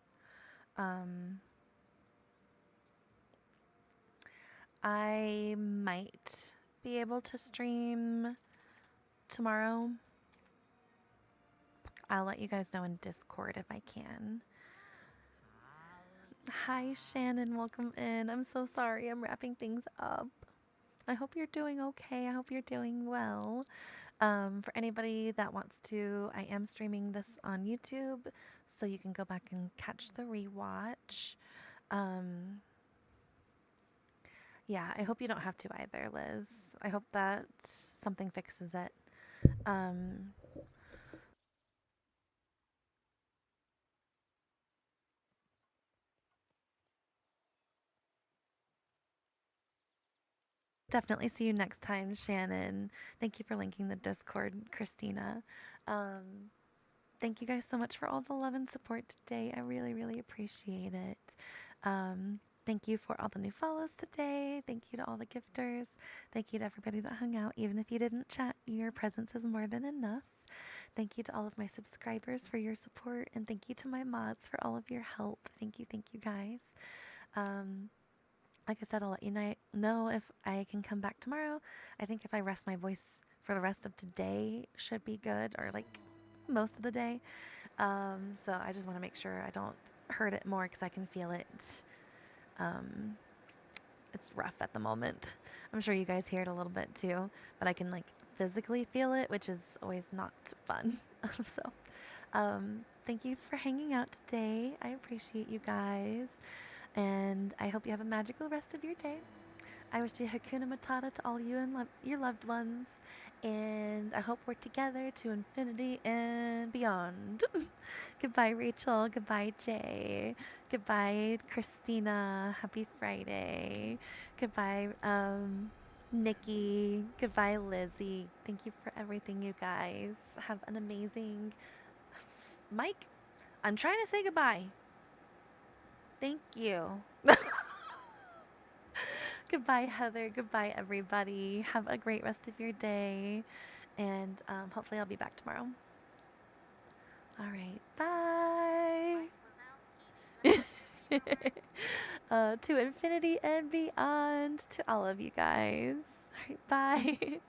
I might be able to stream tomorrow. I'll let you guys know in Discord if I can. Hi, Shannon. Welcome in. I'm so sorry. I'm wrapping things up. I hope you're doing okay. I hope you're doing well. For anybody that wants to, I am streaming this on YouTube, so you can go back and catch the rewatch. Yeah, I hope you don't have to either, Liz. I hope that something fixes it. Definitely see you next time, Shannon. Thank you for linking the Discord, Christina. Thank you guys so much for all the love and support today. I really, really appreciate it. Thank you for all the new follows today. Thank you to all the gifters. Thank you to everybody that hung out. Even if you didn't chat, your presence is more than enough. Thank you to all of my subscribers for your support. And thank you to my mods for all of your help. Thank you guys. Like I said, I'll let you know if I can come back tomorrow. I think if I rest my voice for the rest of today should be good, or like most of the day. So I just want to make sure I don't hurt it more because I can feel it. Um, it's rough at the moment. I'm sure you guys hear it a little bit too, but I can like physically feel it, which is always not fun. So, thank you for hanging out today. I appreciate you guys, and I hope you have a magical rest of your day. I wish you Hakuna Matata to all you and your loved ones, and I hope we're together to infinity and beyond. Goodbye, Rachel. Goodbye, Jay. Goodbye, Christina. Happy Friday. Goodbye, Nikki. Goodbye, Lizzie. Thank you for everything, you guys. Have an amazing Mike. I'm trying to say goodbye. Thank you. Goodbye, Heather. Goodbye, everybody. Have a great rest of your day. And hopefully, I'll be back tomorrow. All right. Bye. To infinity and beyond to all of you guys. All right. Bye.